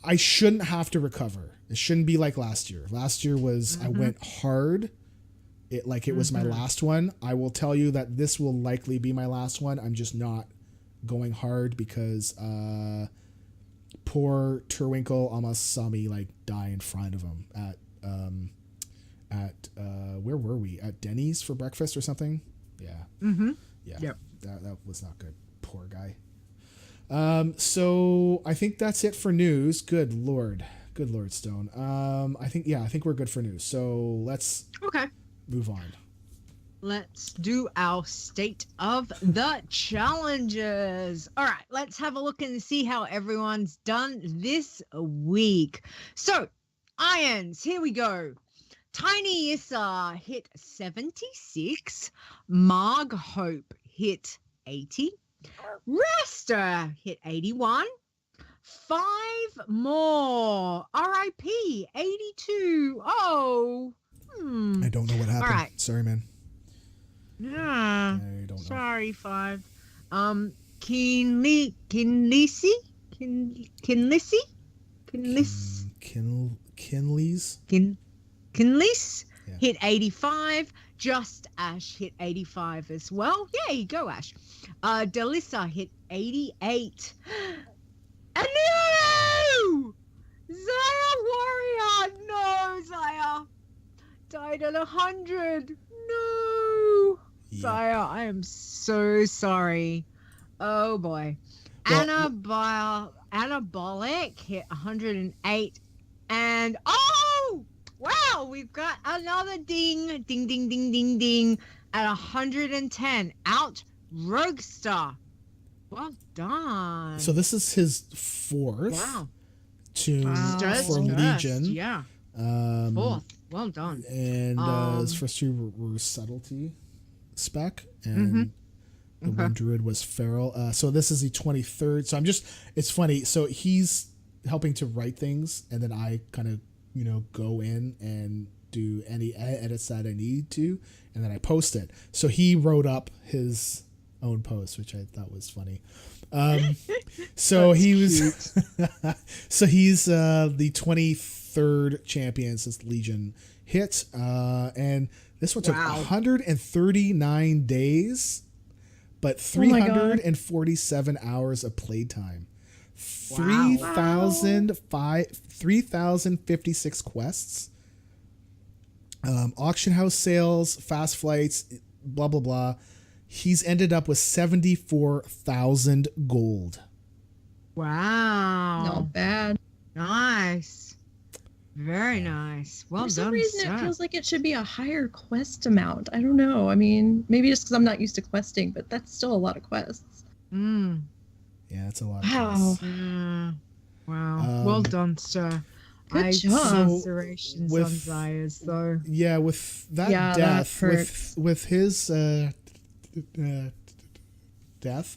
I shouldn't have to recover. It shouldn't be like last year. Last year was, I went hard. It was my last one. I will tell you that this will likely be my last one. I'm just not going hard because poor Terwinkle almost saw me die in front of him at where were we? At Denny's for breakfast or something? Yeah. Yeah. Yep. That was not good. Poor guy. So I think that's it for news. Good Lord, Stone. I think we're good for news. So let's move on. Let's do our state of the challenges. All right, let's have a look and see how everyone's done this week. So, irons, here we go. Tiny Issa hit 76. Marg Hope hit 80. Resta hit 81. 5 more. RIP 82. Oh. I don't know what happened. All right. Sorry, man. Yeah. I don't know. Sorry, 5. Kinlisi? Kinlisi? Kinley's. Kinlis Yeah. hit 85. Just Ash hit 85 as well. Yay, go Ash. Delissa hit 88. And no! Zaya Warrior! No, Zaya! Died at 100. No! Yeah. Zaya, I am so sorry. Oh boy. Well, Anabolic hit 108. And oh! Wow, we've got another ding, ding, ding, ding, ding, ding at 110. Out, Roguestar. Well done. So this is his 4th Wow. tune Just for Legion. Yeah. 4th. Well done. And his first 2 were Subtlety spec, and Mm-hmm. the one druid was Feral. So this is the 23rd. So it's funny. So he's helping to write things, and then I kind of, go in and do any edits that I need to, and then I post it. So he wrote up his own post, which I thought was funny. So he was, so he's the 23rd champion since Legion hit, and this one took 139 days, but 347 hours of playtime. 3,056 quests, auction house sales, fast flights, blah blah blah. He's ended up with 74,000 gold. Wow. Not bad. Nice. Very nice. Well For done, some reason, sir. it feels like it should be a higher quest amount. I don't know. I mean, maybe just because I'm not used to questing, but that's still a lot of quests. Mm. Yeah, that's a lot of Wow. quests. Wow. Well done, sir. Good job. Lacerations with- on Zaya's, though. Yeah, with that Yeah, that death, hurts. with his death,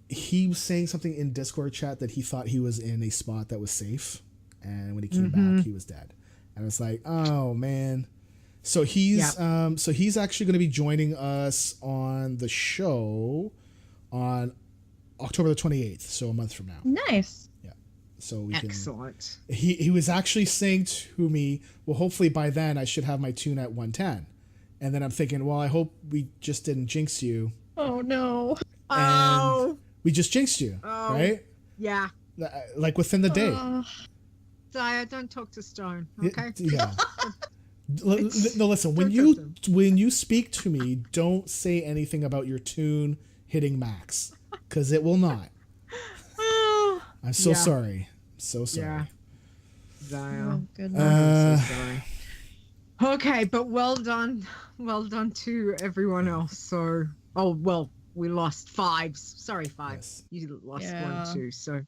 he was saying something in Discord chat that he thought he was in a spot that was safe, and when he came back, he was dead. And it's like, oh man. So he's actually going to be joining us on the show on October the 28th, so a month from now. Nice. So we Excellent. can. He was actually saying to me, well, hopefully by then I should have my tune at 110. And then I'm thinking, well, I hope we just didn't jinx you. Oh no. And we just jinxed you, right? Yeah. Like within the day. Zaya, don't talk to Stone, okay? Yeah. No, listen. When you speak to me, don't say anything about your tune hitting max, because it will not. I'm so sorry. So sorry. Yeah. Zaya. Oh goodness. I'm so sorry. Okay, but well done to everyone else. So, we lost 5. Sorry, 5. Yes. You lost Yeah. 1 too. So,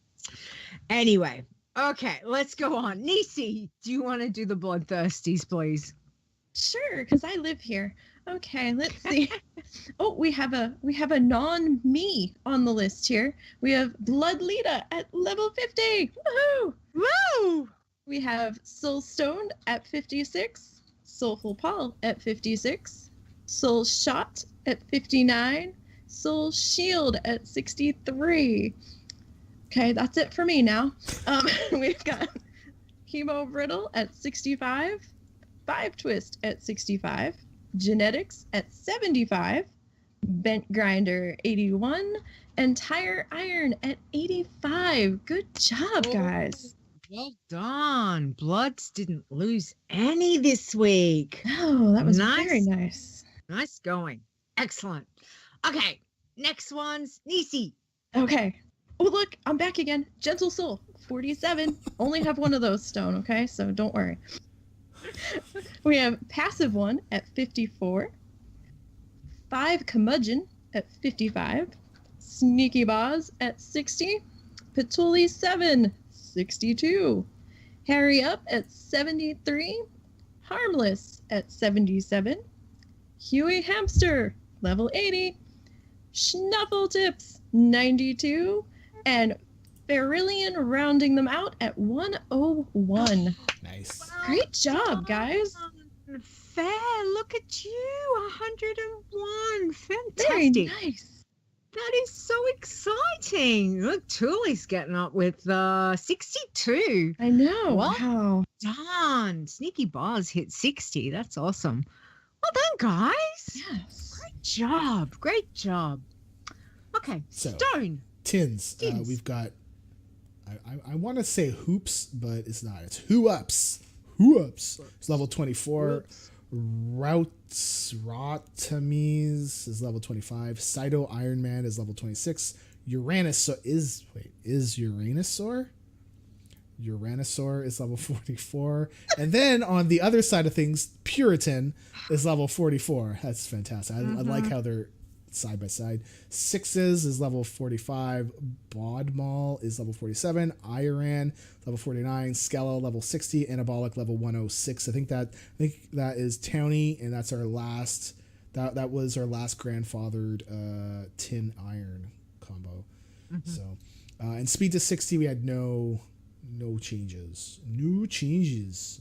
anyway, okay, let's go on. Nisey, do you want to do the bloodthirsties, please? Sure, because I live here. Okay, let's see. Oh, we have a non-me on the list here. We have Blood Leeta at level 50. Woohoo! Woo! We have Soul Stoned at 56, Soulful Paul at 56, Soul Shot at 59, Soul Shield at 63. Okay, that's it for me now. We've got Chemo Brittle at 65, Five Twist at 65, Genetics at 75, Bent Grinder 81, and Tire Iron at 85. Good job, guys. Well done. Bloods didn't lose any this week. Oh, that was Nice. very nice. Nice going. Excellent. Okay, next one's Nisey. Okay. Oh, look, I'm back again. Gentle Soul, 47. Only have one of those stone, okay? So don't worry. We have Passive One at 54. 5 Curmudgeon at 55. Sneaky Boz at 60. Patuli 7, 62. Harry Up at 73. Harmless at 77. Huey Hamster, level 80. Schnuffle Tips, 92. And Berillion rounding them out at 101. Nice. Great job, guys. Fair. Look at you. 101. Very Fantastic. nice. That is so exciting. Look, Tooley's getting up with 62. I know. Well Wow. done. Sneaky Bars hit 60. That's awesome. Well done, guys. Yes. Great job. Great job. Okay, So, Stone. Tins. Tins. We've got. I want to say hoops, but it's not. It's who ups. Who ups. It's level 24. Rotamies is level 25. Cyto Iron Man is level 26. Uranus is Uranosaur? Uranosaur is level 44. And then on the other side of things, Puritan is level 44. That's fantastic. I like how they're side by side. Sixes is level 45. Bodmal is level 47. Iran level 49. Skella level 60. Anabolic level 106. I think that is Towny, and that's our last. That was our last grandfathered tin iron combo. So and speed to 60, we had no changes. No changes.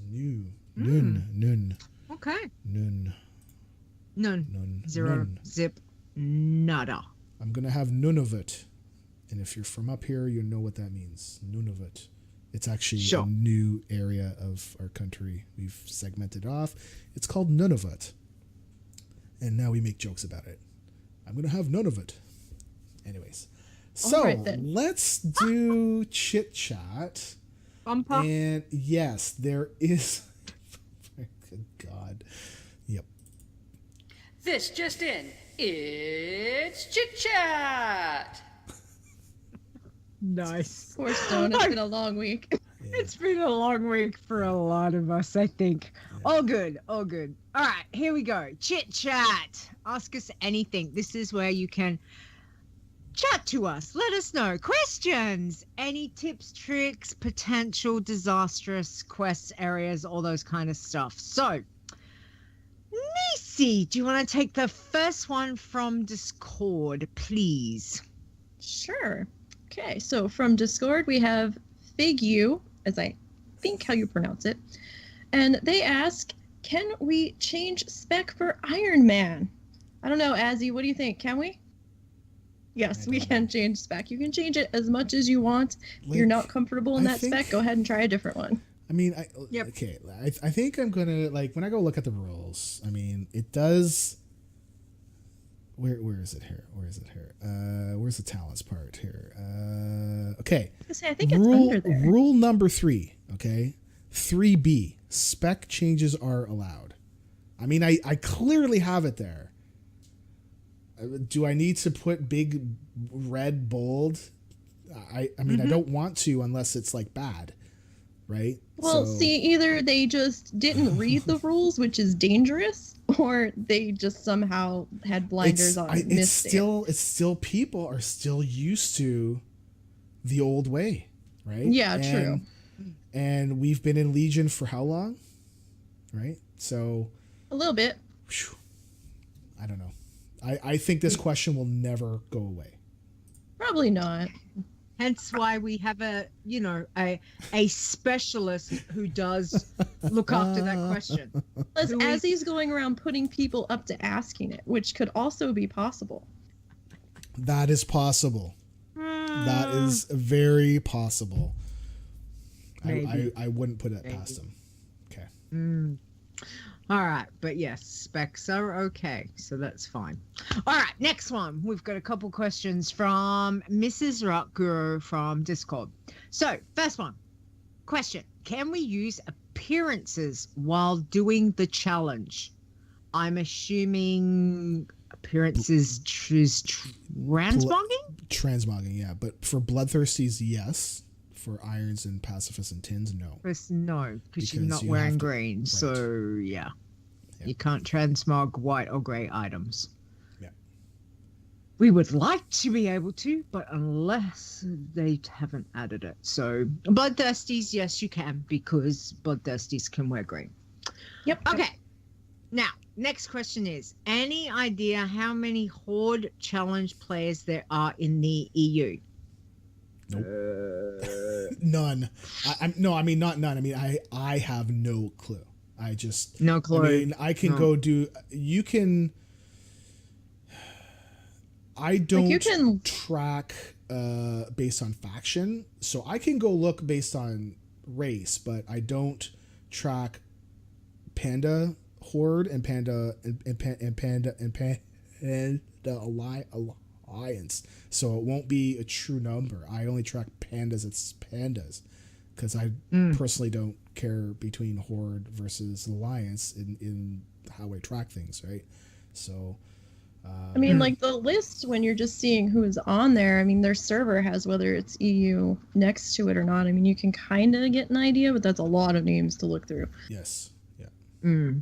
None. Okay. None. None. Zero. None. Zip. Nada. I'm gonna have none of it. And if you're from up here, you know what that means. None of it. It's actually Sure. a new area of our country. We've segmented off. It's called Nunavut. And now we make jokes about it. I'm gonna have none of it. Anyways. So All right, then. let's do chit chat. Bumper. And yes, there is good God. Yep. This just in. It's Chit Chat! Nice. Poor Stone. It's been a long week. It's been a long week for a lot of us, I think. All good. All right, here we go. Chit chat. Ask us anything. This is where you can chat to us. Let us know. Questions. Any tips, tricks, potential disastrous quests, areas, all those kind of stuff. So, Nisey, do you want to take the first one from Discord, please? Sure. Okay, so from Discord, we have Figu, as I think how you pronounce it. And they ask, can we change spec for Iron Man? I don't know, Azzy, what do you think? Can we? Yes, we can change spec. You can change it as much as you want. If you're not comfortable in that spec, go ahead and try a different one. I mean, Yep. okay. I think I'm gonna when I go look at the rules. I mean, it does. Where is it here? Where's the talents part here? Okay. I think it's under there. Rule number 3. Okay, 3B. Spec changes are allowed. I mean, I clearly have it there. Do I need to put big red bold? I mean, I don't want to unless it's bad. Right? Well, see, either they just didn't read the rules, which is dangerous, or they just somehow had blinders on. It's still people are still used to the old way, right? Yeah, true. And we've been in Legion for how long? Right? So A little bit. whew, I don't know. I think this question will never go away. Probably not. Hence why we have a specialist who does look after that question. Plus, Who as he's going around putting people up to asking it, which could also be possible. That is possible. That is very possible. I wouldn't put it past him. Okay. All right, but yes, specs are okay, so that's fine. All right, next one. We've got a couple questions from Mrs. Rock Guru from Discord. So, first one. Question. Can we use appearances while doing the challenge? I'm assuming appearances is transmogging? Transmogging, yeah. But for bloodthirsties, yes. For irons and pacifists and tins, no. No, because you're Because not you wearing have to- green. right. So, yeah. Yeah. You can't transmog white or grey items. Yeah. We would like to be able to, but unless they haven't added it. So, bloodthirsties, yes, you can, because bloodthirsties can wear green. Yep. Okay. Now, next question is, any idea how many Horde challenge players there are in the EU? None. Not none. I mean, I have no clue. I just No clue. I mean, I can go do. You can. I don't you can track based on faction, so I can go look based on race, but I don't track Panda Horde and Panda Alliance. So it won't be a true number. I only track pandas. It's pandas, because I personally don't care between Horde versus Alliance in how I track things, right? So. I mean, like the list when you're just seeing who's on there. I mean, their server has whether it's EU next to it or not. I mean, you can kind of get an idea, but that's a lot of names to look through. Yes. Yeah.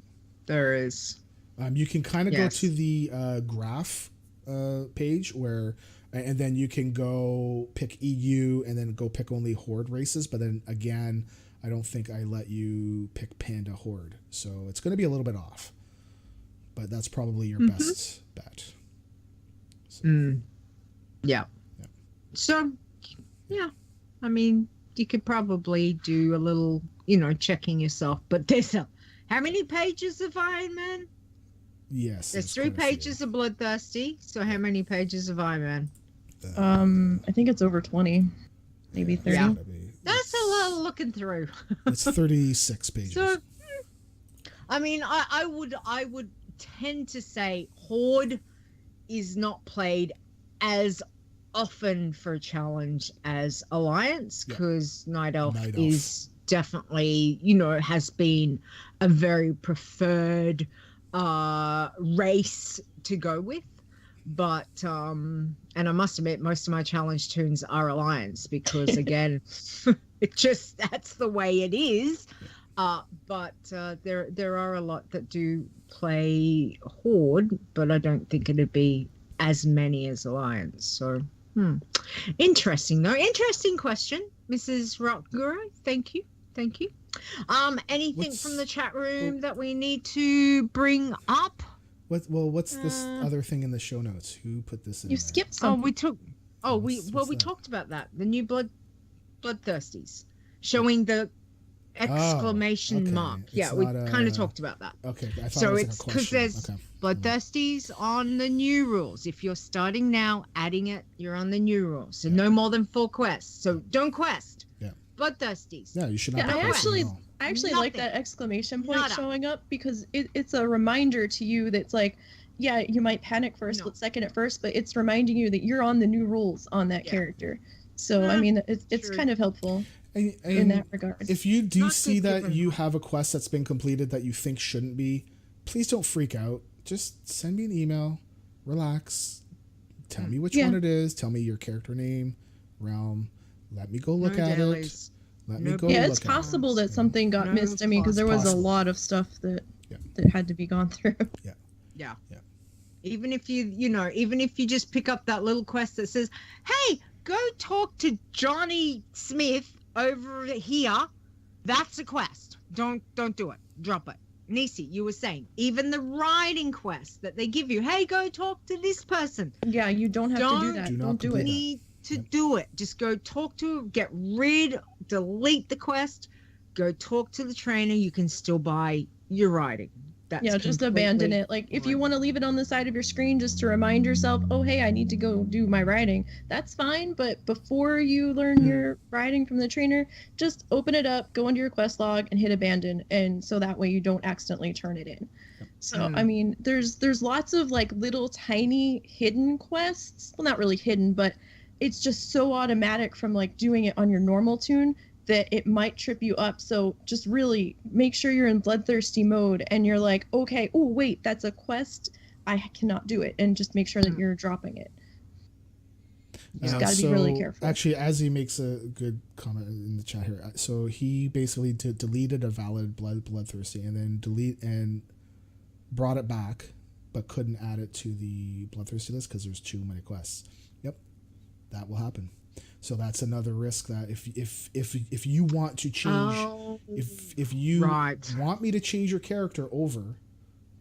There is. You can kind of go to the graph page where, and then you can go pick EU and then go pick only Horde races. But then again, I don't think I let you pick Panda Horde, so it's going to be a little bit off. But that's probably your best bet. So. Yeah. So, yeah. I mean, you could probably do a little, checking yourself. But there's how many pages of Iron Man? Yes. There's 3 pages of Bloodthirsty. So how many pages of Iron Man? I think it's over 20, maybe 30. Yeah. That's a lot of looking through. It's 36 pages. So, I mean, I would tend to say Horde is not played as often for a challenge as Alliance, because Night Elf is definitely, has been a very preferred race to go with. But and I must admit, most of my challenge tunes are Alliance, because again, that's the way it is. But there are a lot that do play Horde, but I don't think it'd be as many as Alliance. So, interesting though. Interesting question, Mrs. Rock Guru. Thank you. Anything from the chat room that we need to bring up? What's this other thing in the show notes? Who put this in? You skipped something. We talked about that. The new Bloodthirsties showing the exclamation mark. Yeah, we kind of talked about that. Okay, I thought so it was it's because there's Bloodthirsties on the new rules. If you're starting now, adding it, you're on the new rules. So no more than 4 quests. So don't quest. Yeah. Bloodthirsties. Yeah, you should not. I actually like that exclamation point showing up, because it's a reminder to you that's like, yeah, you might panic for a split second at first, but it's reminding you that you're on the new rules on that character. So I mean, it's kind of helpful. In that regard. If you do see that you have a quest that's been completed that you think shouldn't be, please don't freak out. Just send me an email, relax, tell me which one it is, tell me your character name, realm, let me go look at it. Let me go look at it. Yeah, it's possible that something got missed. I mean, because there was a lot of stuff that had to be gone through. Yeah. Even if you just pick up that little quest that says, hey, go talk to Johnny Smith over here, that's a quest. Don't do it. Drop it. Nisey, you were saying even the writing quest that they give you, hey, go talk to this person. Yeah, you don't have to do that. Don't do it. Need to do it. Just go talk to, delete the quest, go talk to the trainer. You can still buy your writing. That's just abandon it. Like, if you want to leave it on the side of your screen just to remind yourself, oh, hey, I need to go do my writing, that's fine. But before you learn your writing from the trainer, just open it up, go into your quest log, and hit abandon. And so that way you don't accidentally turn it in. So, I mean, there's lots of, like, little tiny hidden quests. Well, not really hidden, but it's just so automatic from, like, doing it on your normal tune that it might trip you up. So just really make sure you're in bloodthirsty mode and you're like, okay, oh wait, that's a quest, I cannot do it, and just make sure that you're dropping it. You just got to be really careful. Actually, Azzy makes a good comment in the chat here. So he basically deleted a valid bloodthirsty and then brought it back, but couldn't add it to the bloodthirsty list because there's too many quests. Yep, that will happen. So that's another risk, that if you want to change, if you want me to change your character over,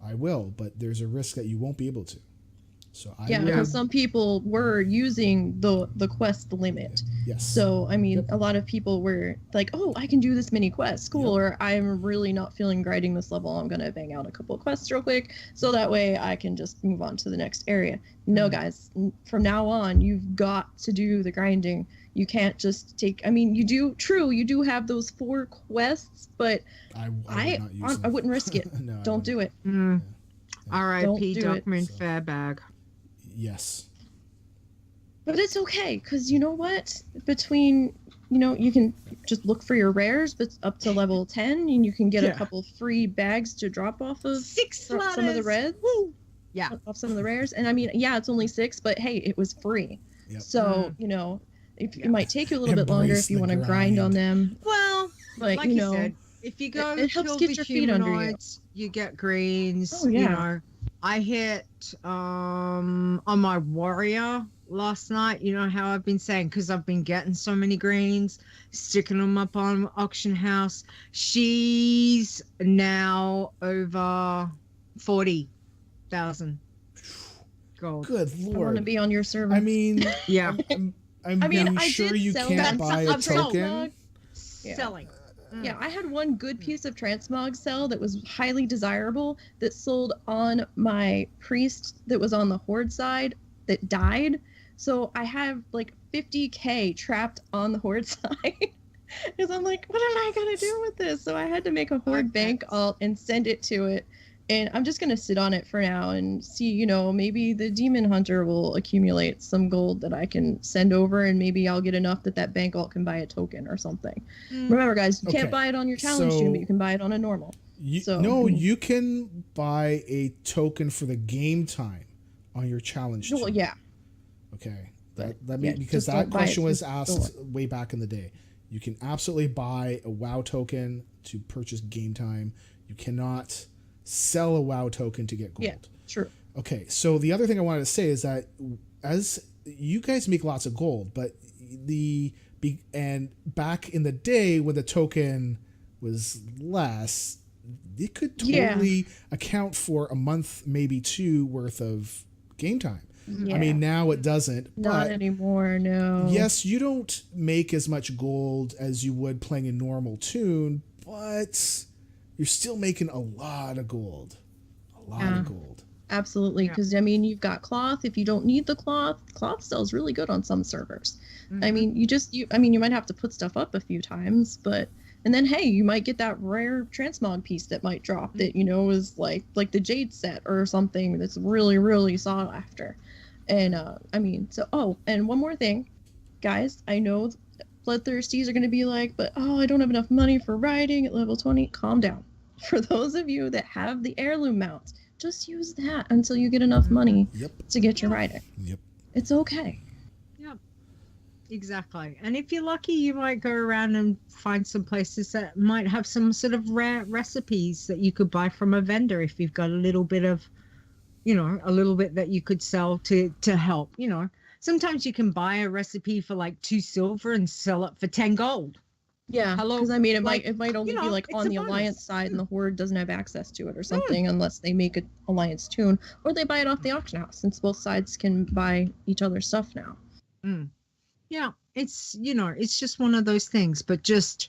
I will, but there's a risk that you won't be able to. So I Yeah, will- because some people were using the quest limit. yes. So, I mean, Yep. a lot of people were like, oh, I can do this many quests. Cool. Yep. Or I'm really not feeling grinding this level. I'm going to bang out a couple of quests real quick. So that way I can just move on to the next area. No, guys, from now on, you've got to do the grinding. You can't just take, I mean, you do have those 4 quests, but I would not use them. I wouldn't risk it. No, I Don't wouldn't. do it. Mm. Don't R.I.P. do it. Dockman So- Fairbag. Yes. But it's okay, because you know what? Between, you can just look for your rares, but up to level 10, and you can get a Yeah. couple free bags to drop off of 6 some of the letters. reds. Woo. Yeah. Off some of the rares. And I mean, yeah, it's only 6, but hey, it was free. Yep. So, it might take you a little bit longer Embrace if you the want to grind on grind. them. Well, But, like you said, if you go it helps kill get the your feet under you. humanoids, you get greens. Oh, yeah. I hit on my warrior last night. You know how I've been saying, because I've been getting so many greens, sticking them up on auction house. She's now over 40,000 gold. Good I want to lord. be on your server. I mean, Yeah, I mean, I'm I sure did you sell can't that buy a transmog. token. Yeah. selling. Yeah, I had one good piece of transmog sell that was highly desirable that sold on my priest that was on the horde side that died. So I have like 50k trapped on the horde side. Because I'm like, what am I gonna do with this? So I had to make a horde bank alt and send it to it. And I'm just gonna sit on it for now and see, maybe the demon hunter will accumulate some gold that I can send over, and maybe I'll get enough that bank alt can buy a token or something. Mm. Remember, guys, you Okay, can't buy it on your challenge so- tune, but you can buy it on a normal. No, you can buy a token for the game time on your challenge. Well, tune. yeah. Okay. But, Let yeah, me because just don't that buy it question was through the asked way back in the day. You can absolutely buy a WoW token to purchase game time. You cannot sell a WoW token to get gold. Yeah, true. Okay, so the other thing I wanted to say is that as you guys make lots of gold, but and back in the day when the token was less, it could totally account for a month, maybe 2 worth of game time. Yeah. I mean, now it doesn't. Not but anymore, no. yes, you don't make as much gold as you would playing a normal tune, but you're still making a lot of gold. A lot of gold. Absolutely, Yeah. because I mean, you've got cloth. If you don't need the cloth sells really good on some servers. I mean, you might have to put stuff up a few times, and then hey, you might get that rare transmog piece that might drop that is like the jade set or something that's really really sought after. And and one more thing, guys, I know bloodthirsties are going to be like, but I don't have enough money for riding at level 20. Calm down. For those of you that have the heirloom mount, just use that until you get enough money Yep. to get your riding. Yep. It's okay. Yep. Exactly. And if you're lucky, you might go around and find some places that might have some sort of rare recipes that you could buy from a vendor if you've got a little bit of, a little bit that you could sell to help. Sometimes you can buy a recipe for like 2 silver and sell it for 10 gold. Yeah, Hello, because I mean, it like, might only be like it's on a the bonus. alliance side, and the horde doesn't have access to it or something, unless they make an alliance tune, or they buy it off the auction house, since both sides can buy each other's stuff now. Yeah, it's it's just one of those things, but just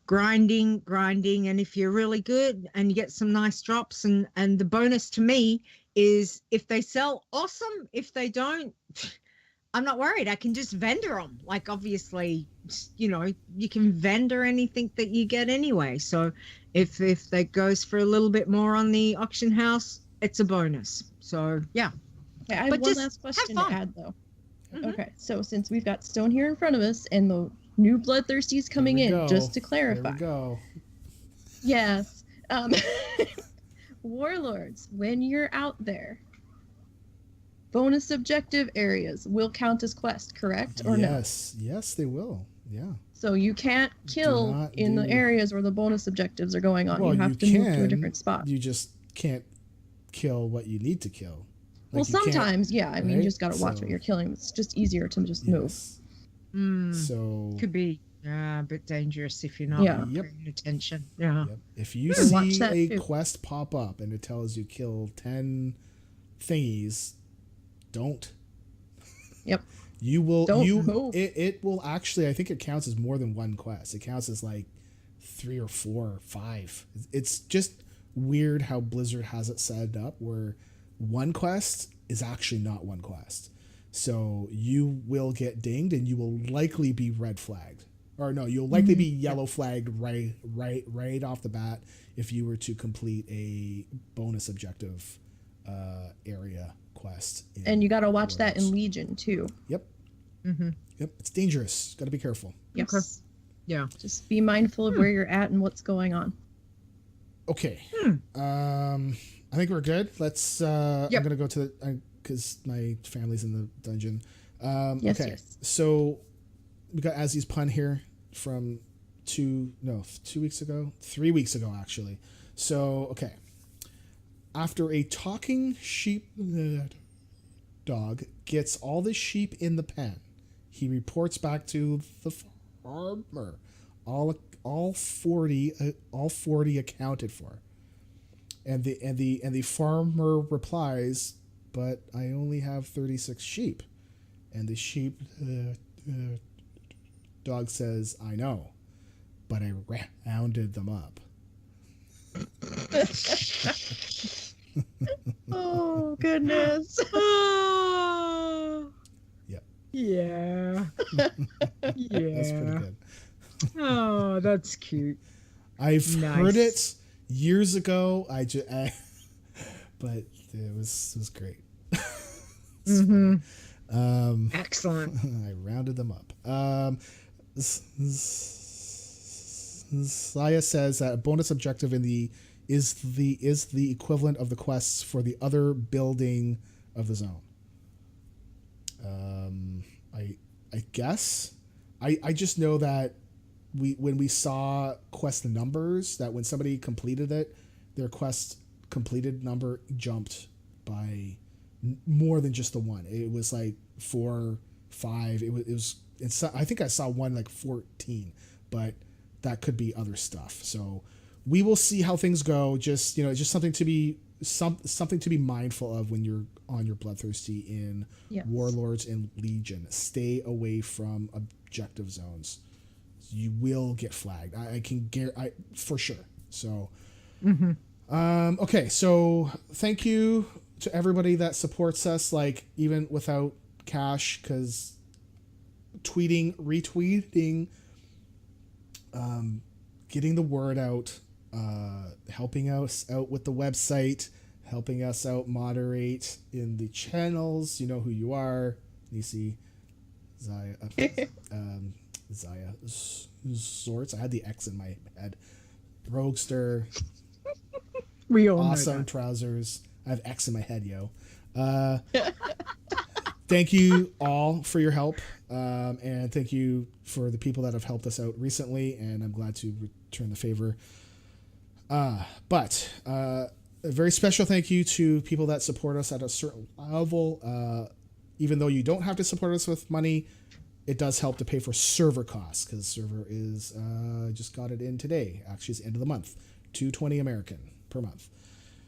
grinding, and if you're really good and you get some nice drops, and the bonus to me is if they sell, awesome. If they don't, I'm not worried. I can just vendor them. Like, obviously, you can vendor anything that you get anyway. So if that goes for a little bit more on the auction house, it's a bonus. So yeah. Okay, I have But one just last question have to fun. add, though. Mhm. Okay, so since we've got Stone here in front of us, and the new bloodthirsties coming There we in, go. just to clarify. There we go. Yes. Warlords, when you're out there, bonus objective areas will count as quest, correct or no? Yes, they will. Yeah. So you can't kill not in the do- areas where the bonus objectives are going on. Well, you have to move to a different spot. You just can't kill what you need to kill. Well, Like, you can't- sometimes, yeah. I mean, you right? just got to watch So- what you're killing. It's just easier to just move. Yes. Mm, So could be a bit dangerous if you're not Yeah. Yep. paying attention. Yeah. Yep. If you Hmm. Watch see that a too. quest pop up and it tells you kill 10 thingies, don't. Yep. You will. Don't you. move. It will actually. I think it counts as more than one quest. It counts as like 3 or 4 or 5. It's just weird how Blizzard has it set up where one quest is actually not one quest. So you will get dinged and you will likely be red flagged. Or no, you'll likely be yellow flagged right off the bat if you were to complete a bonus objective area quest. And you got to watch that in Warlords. Legion too. Yep. Yep. It's dangerous. Got to be careful. Yes. Okay. Yeah. Just be mindful of where you're at and what's going on. Okay. I think we're good. Let's. I'm gonna go to because my family's in the dungeon. Yes, okay. yes. So we got Azzy's pun here from 3 weeks ago, actually. So okay. After a talking sheep dog gets all the sheep in the pen, he reports back to the farmer. All 40 accounted for. And the farmer replies, "But I only have 36 sheep." And the sheep dog says, "I know, but I rounded them up." Oh, goodness. Yep. Yeah. Yeah. That's pretty good. Oh, that's cute. I've Nice. heard it years ago. But it was great. Excellent. I rounded them up. Saya says that a bonus objective is the equivalent of the quests for the other building of the zone. I guess. I just know that when we saw quest numbers, that when somebody completed it, their quest completed number jumped by more than just the one. It was like 4, 5. I think I saw one like 14, but that could be other stuff. So we will see how things go. Just something to be something to be mindful of when you're on your Bloodthirsty in Yes. Warlords and Legion. Stay away from objective zones. You will get flagged. I can guarantee for sure. So, okay. So thank you to everybody that supports us, like even without cash, because tweeting, retweeting, getting the word out, helping us out with the website, helping us out moderate in the channels. You know who you are, Nisey, Zaya, Zaya, Sorts. I had the X in my head. Roguester, We all know awesome that. trousers. I have X in my head, yo. Thank you all for your help, and thank you for the people that have helped us out recently, and I'm glad to return the favor. But a very special thank you to people that support us at a certain level. Even though you don't have to support us with money, it does help to pay for server costs, because server is just got it in today. Actually, it's the end of the month, $220 American per month.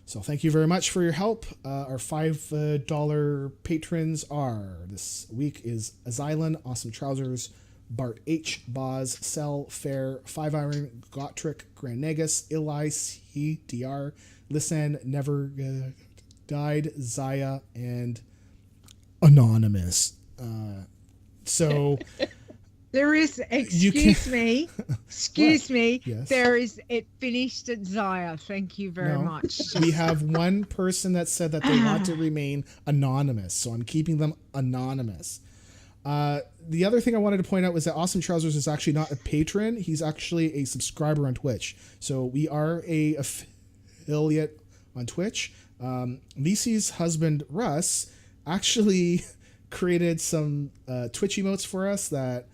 So thank you very much for your help. Our $5 patrons are this week is Azylan, Awesome Trousers, Bart H, Boz, Cell, Fair, 5 Iron, Gotrick, Grand Negus, Eli, CDR, Lisan, Never Died, Zaya, and Anonymous. So There is, You can- excuse me. Yes. There is, it finished at Zaya. Thank you very No. much. we have one person that said that they want to remain anonymous, so I'm keeping them anonymous. The other thing I wanted to point out was that Awesome Trousers is actually not a patron. He's actually a subscriber on Twitch. So we are a affiliate on Twitch. Nisey's husband, Russ, actually created some Twitch emotes for us that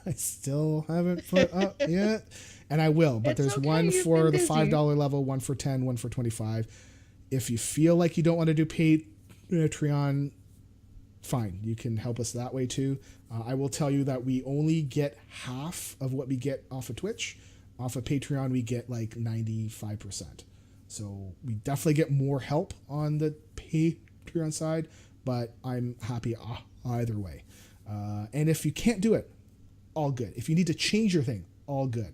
I still haven't put up yet, and I will. But It's there's okay, one you've for been the busy. $5 level, one for 10, one for 25. If you feel like you don't want to do Patreon, fine. You can help us that way too. I will tell you that we only get half of what we get off of Twitch. Off of Patreon, we get like 95%. So we definitely get more help on the Patreon side, but I'm happy either way. And if you can't do it, all good. If you need to change your thing, all good.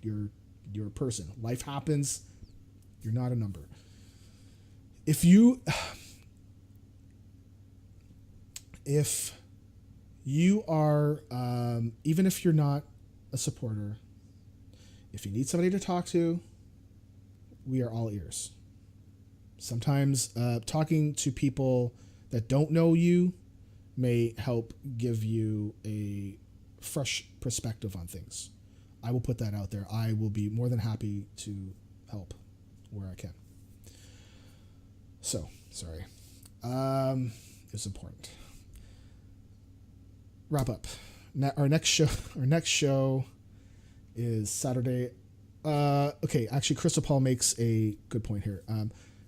You're a person. Life happens. You're not a number. If you are, even if you're not a supporter, if you need somebody to talk to, we are all ears. Sometimes talking to people that don't know you may help give you a fresh perspective on things. I will put that out there. I will be more than happy to help where I can. So, sorry. It's important. Wrap up. Our next show is Saturday. Okay, actually, Crystal Paul makes a good point here.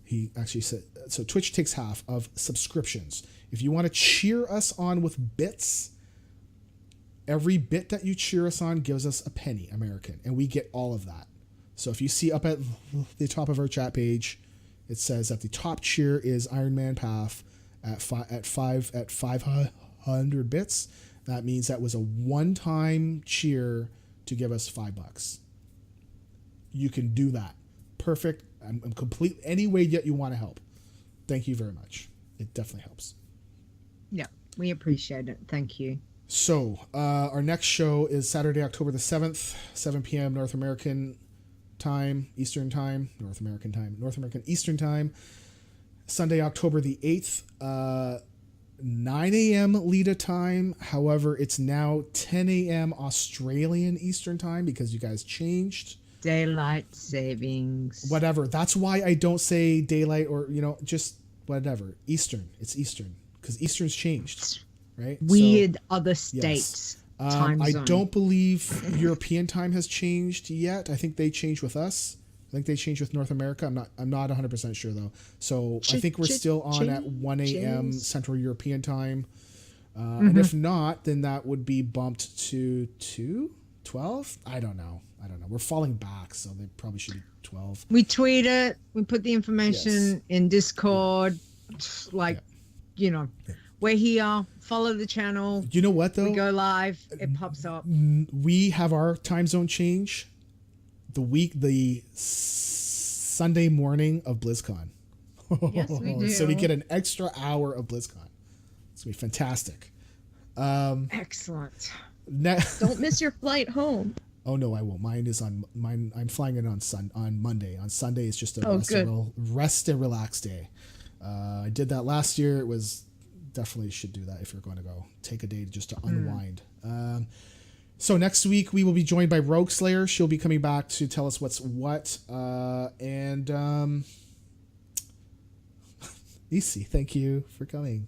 He actually said, so Twitch takes half of subscriptions. If you want to cheer us on with bits, every bit that you cheer us on gives us a penny American, and we get all of that. So if you see up at the top of our chat page, it says that the top cheer is Iron Man Path at 500 bits. That means that was a one-time cheer to give us $5. You can do that. Perfect. I'm complete. Any way that you want to help. Thank you very much. It definitely helps. Yeah, we appreciate it. Thank you. So our next show is Saturday, October the 7th, 7 p.m. North American time, Eastern time, North American Eastern time. Sunday, October the 8th, 9 a.m. Leeta time. However, it's now 10 a.m. Australian Eastern time because you guys changed. Daylight savings. Whatever. That's why I don't say daylight or, just whatever. Eastern. It's Eastern because Eastern's changed, right? Weird other states. Yes. Time I zone. don't believe European time has changed yet. I think they changed with us. I think they changed with North America. I'm not 100% sure though. So I think we're still on at 1 a.m. Central European time. And if not, then that would be bumped to 12. I don't know. We're falling back, so they probably should be 12. We tweet it. We put the information in Discord. We're here. Follow the channel. You know what though? We go live. It pops up. We have our time zone change the Sunday morning of BlizzCon. Yes, we do. So we get an extra hour of BlizzCon. It's gonna be fantastic. Excellent. Don't miss your flight home. Oh no, I won't. I'm flying in on Monday. On Sunday, it's just a rest and relax day. I did that last year. It was definitely should do that if you're going to go take a day just to unwind. So next week we will be joined by Rogue Slayer. She'll be coming back to tell us what's what. Nisey, thank you for joining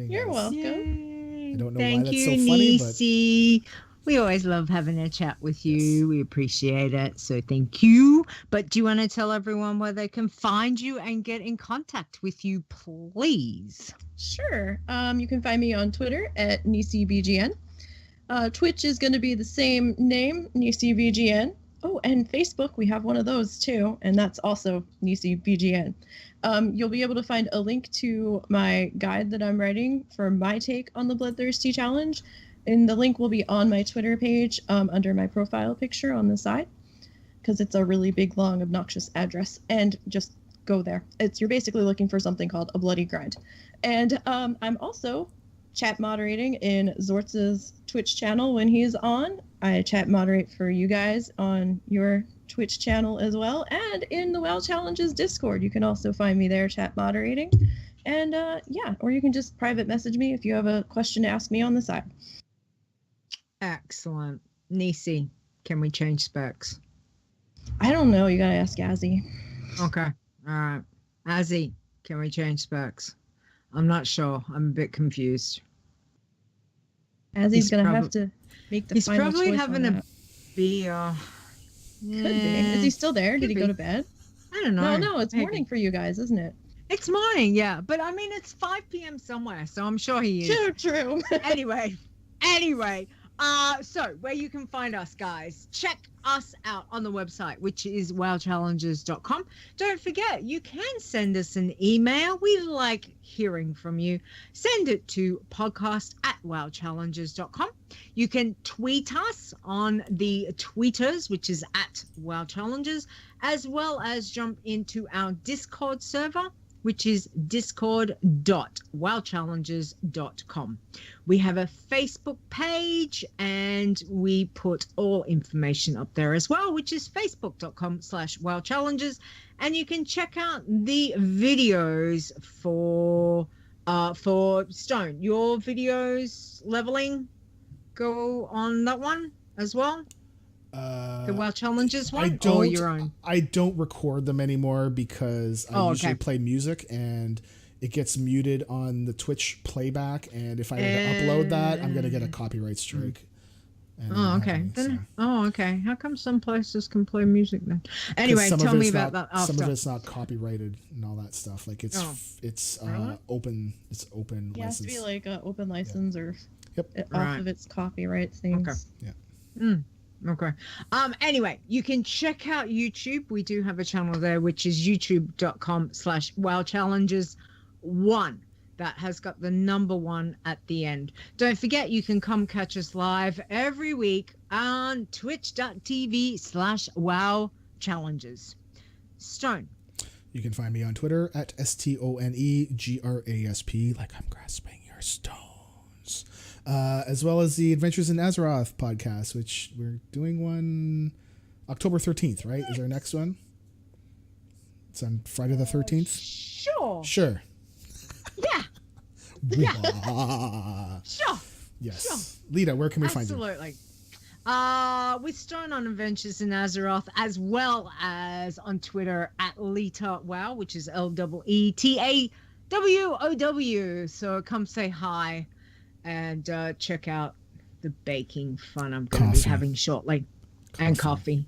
You're us. welcome. Yay. I don't know Thank why that's you, so funny, Nisey. We always love having a chat with you. Yes. We appreciate it. So thank you. But do you want to tell everyone where they can find you and get in contact with you, please? Sure. You can find me on Twitter at NiseyBGN. Twitch is going to be the same name, NiseyBGN. Oh, and Facebook, we have one of those too, and that's also NiseyBGN. You'll be able to find a link to my guide that I'm writing for my take on the Bloodthirsty Challenge. And the link will be on my Twitter page under my profile picture on the side, because it's a really big, long, obnoxious address. And just go there. You're basically looking for something called A Bloody Grind. And I'm also chat moderating in Zortz's Twitch channel when he's on. I chat moderate for you guys on your Twitch channel as well. And in the WoW Challenges Discord, you can also find me there chat moderating. And or you can just private message me if you have a question to ask me on the side. Excellent. Nisey, can we change specs? I don't know. You gotta ask Azzy. Okay. All right. Azzy, can we change specs? I'm not sure. I'm a bit confused. Azzy's gonna have to make the He's final probably choice having on a that. beer. Could be. Is he still there? Did he go to bed? I don't know. No, it's Maybe. morning for you guys, isn't it? It's morning, yeah. But I mean, it's 5 p.m. somewhere, so I'm sure he is. True. Anyway, So where you can find us, guys, check us out on the website, which is wowchallenges.com. Don't forget, you can send us an email. We like hearing from you. Send it to podcast@wowchallenges.com. You can tweet us on the tweeters, which is @wowchallenges, as well as jump into our Discord server, which is discord.wowchallenges.com. We have a Facebook page and we put all information up there as well, which is facebook.com/wowchallenges. And you can check out the videos for Stone. Your videos leveling go on that one as well? The WoW Challenges one, or your own? I don't record them anymore because I usually play music and it gets muted on the Twitch playback. And if I were to upload that, I'm going to get a copyright strike. Okay. How come some places can play music then? Anyway, tell me about that after. Some of it's not copyrighted and all that stuff. Like it's open. It's open. Yeah, it has to be like an open license or Yep. off of its copyright things. Okay. Yeah. Okay. Anyway, you can check out YouTube. We do have a channel there, which is youtube.com/wowchallenges1. That has got the number 1 at the end. Don't forget, you can come catch us live every week on twitch.tv/wowchallenges. Stone. You can find me on Twitter at STONEGRASP, like I'm grasping your stones. As well as the Adventures in Azeroth podcast, which we're doing one October 13th, right? Is our next one? It's on Friday the 13th? Sure. Yeah. Sure. Yes. Sure. Leeta, where can we find you? Absolutely. With Stone on Adventures in Azeroth, as well as on Twitter at Leeta Wow, which is LEETAWOW. So come say hi and check out the baking fun I'm going to be having shortly. And coffee.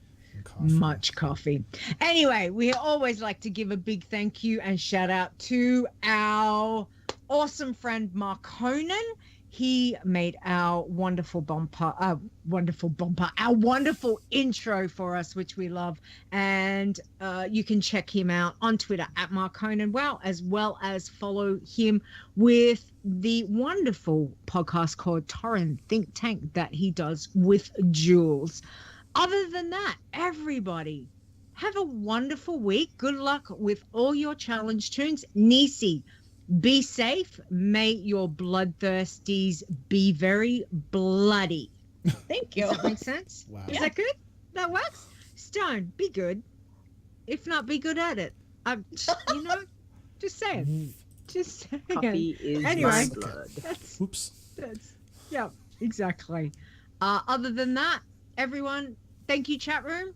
Much coffee. Anyway, we always like to give a big thank you and shout out to our awesome friend Mark Honan. He made our wonderful intro for us, which we love. And you can check him out on Twitter at Mark Honan Wow, as well as follow him with the wonderful podcast called Torrent Think Tank that he does with Jules. Other than that, everybody, have a wonderful week. Good luck with all your challenge tunes. Nisey, be safe. May your bloodthirsties be very bloody. Thank you. Does that make sense? Wow. Is that good? That works? Stone, be good. If not, be good at it. Just saying. Just saying. Coffee is anyway, my blood. Oops. Yeah, exactly. Other than that, everyone, thank you, chat room.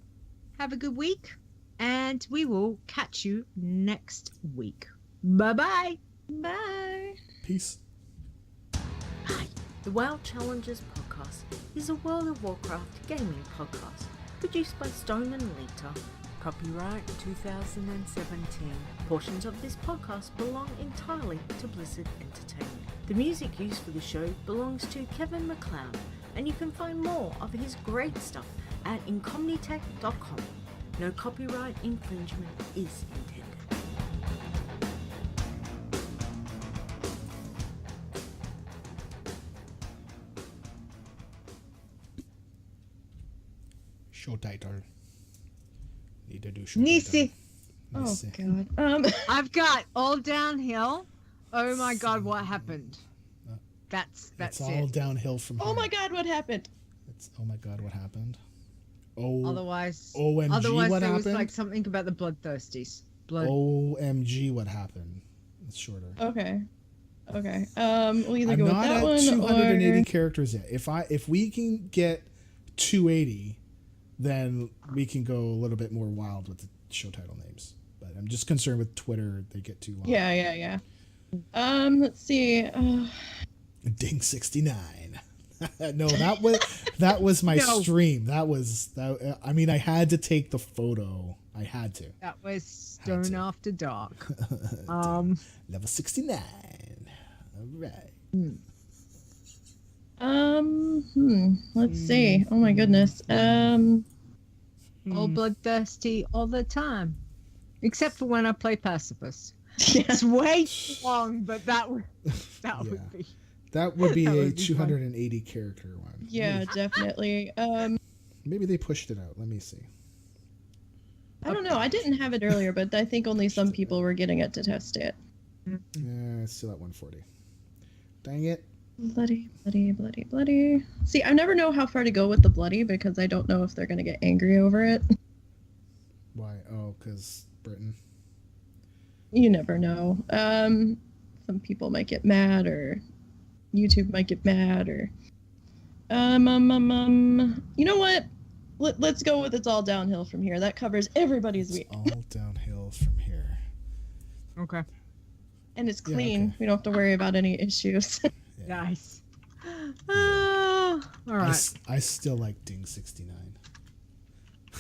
Have a good week, and we will catch you next week. Bye-bye. Bye. Peace. Hi. The WoW Challenges podcast is a World of Warcraft gaming podcast produced by Stone and Leeta. Copyright 2017. Portions of this podcast belong entirely to Blizzard Entertainment. The music used for the show belongs to Kevin MacLeod, and you can find more of his great stuff at incomnitech.com. No copyright infringement is intended. Show title. Need to do show Nisey. title. Oh God. I've got all downhill. Oh my God, what happened? That's it's it. all downhill from here. Oh my God, what happened? Oh my God, what happened? Oh. Otherwise, OMG, what there was happened? like something about the bloodthirsties. OMG, what happened? It's shorter. Okay. We'll either I'm go with not that at one 280 or characters yet. If we can get 280, then we can go a little bit more wild with the show title names. But I'm just concerned with Twitter; they get too long. Yeah. Let's see. Ding 69. No, that was my stream. That. I mean, I had to take the photo. I had to. That was Stone After Dark. Level 69. All right. Let's see. Oh my goodness. All bloodthirsty all the time, except for when I play pacifist. Yeah. It's way too long, but that would be That would be that a would be fun. 280 character one. Yeah, definitely. Maybe they pushed it out. Let me see. I don't know. I didn't have it earlier, but I think only some people were getting it to test it. Yeah, it's still at 140. Dang it. Bloody, bloody, bloody, bloody. See, I never know how far to go with the bloody because I don't know if they're going to get angry over it. Why? Oh, because Britain. You never know. Some people might get mad, or YouTube might get mad, or you know what? Let's go with it's all downhill from here. That covers everybody's week. All downhill from here. Okay. And it's Yeah, clean. okay. We don't have to worry about any issues. Yeah. Nice. All right. I still like Ding 69. I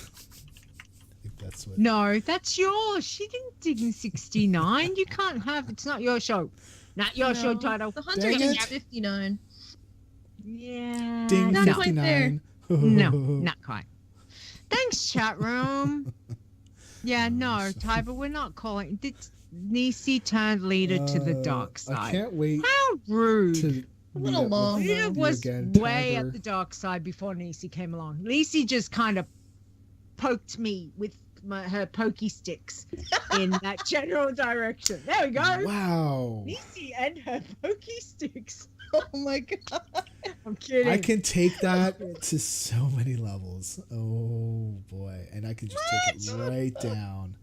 think that's what. No, that's yours. She didn't dig 69. You can't have. It's not your show. Not your show title. The Hunter Dang is it. 59. Yeah. Ding Not no. quite there. 59. No, not quite. Thanks, chat room. Yeah, no, Tiber, we're not calling. Did Nisey turned leader to the dark I side? can't wait How rude. to A little long. Leader though. was again, way Tiber. at the dark side before Nisey came along. Nisey just kind of poked me with her pokey sticks in that general direction. There we go. Wow. Nisey and her pokey sticks. Oh my god. I'm kidding. I can take that to so many levels. Oh boy. And I can just take it right down.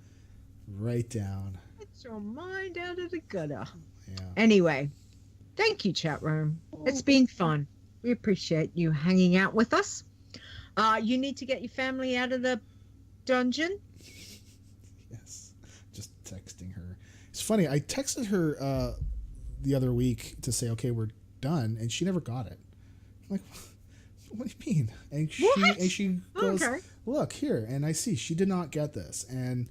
Right down. Get your mind out of the gutter. Yeah. Anyway, thank you, chat room. It's been fun. We appreciate you hanging out with us. You need to get your family out of the dungeon. Yes. Just texting her. It's funny. I texted her the other week to say, okay, we're done, and she never got it. I'm like, what do you mean? And she goes, Okay. look here, and I see she did not get this, and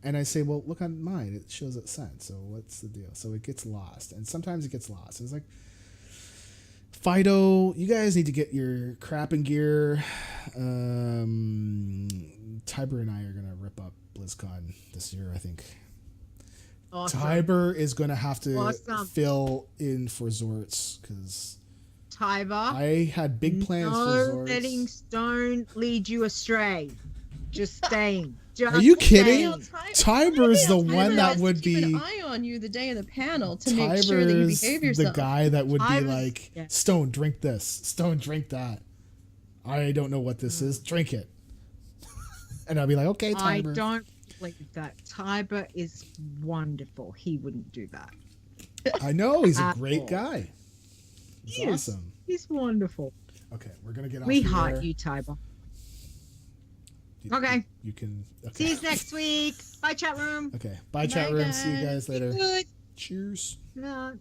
I say, well, look on mine, it shows it sent, so what's the deal? So it gets lost, and sometimes it gets lost. And it's like, Fido, you guys need to get your crap in gear. Tiber and I are gonna rip up BlizzCon this year, I think. Awesome. Tiber is going to have to Awesome. fill in for Zorts because Tiber. I had big plans no for Zorts. letting Stone lead you astray. Just staying. Just Are you kidding? staying. Tiber is the Tiber one that has to would keep be. an eye on you the day of the panel to make sure that you Tiber's behave the yourself. guy that would be Tiber's- like, yeah. Stone, drink this. Stone, drink that. I don't know what this is. Drink it. And I'll be like, okay, I Tiber. don't believe that. Tiber is wonderful. He wouldn't do that. I know he's a At great all. guy. He's He is. awesome. He's wonderful. Okay, we're gonna get off. We the heart air. you, Tiber. You- Okay. You can. Okay. See you next week. Bye, chat room. Okay. Bye, chat room. See you guys later. Good. Cheers. Night.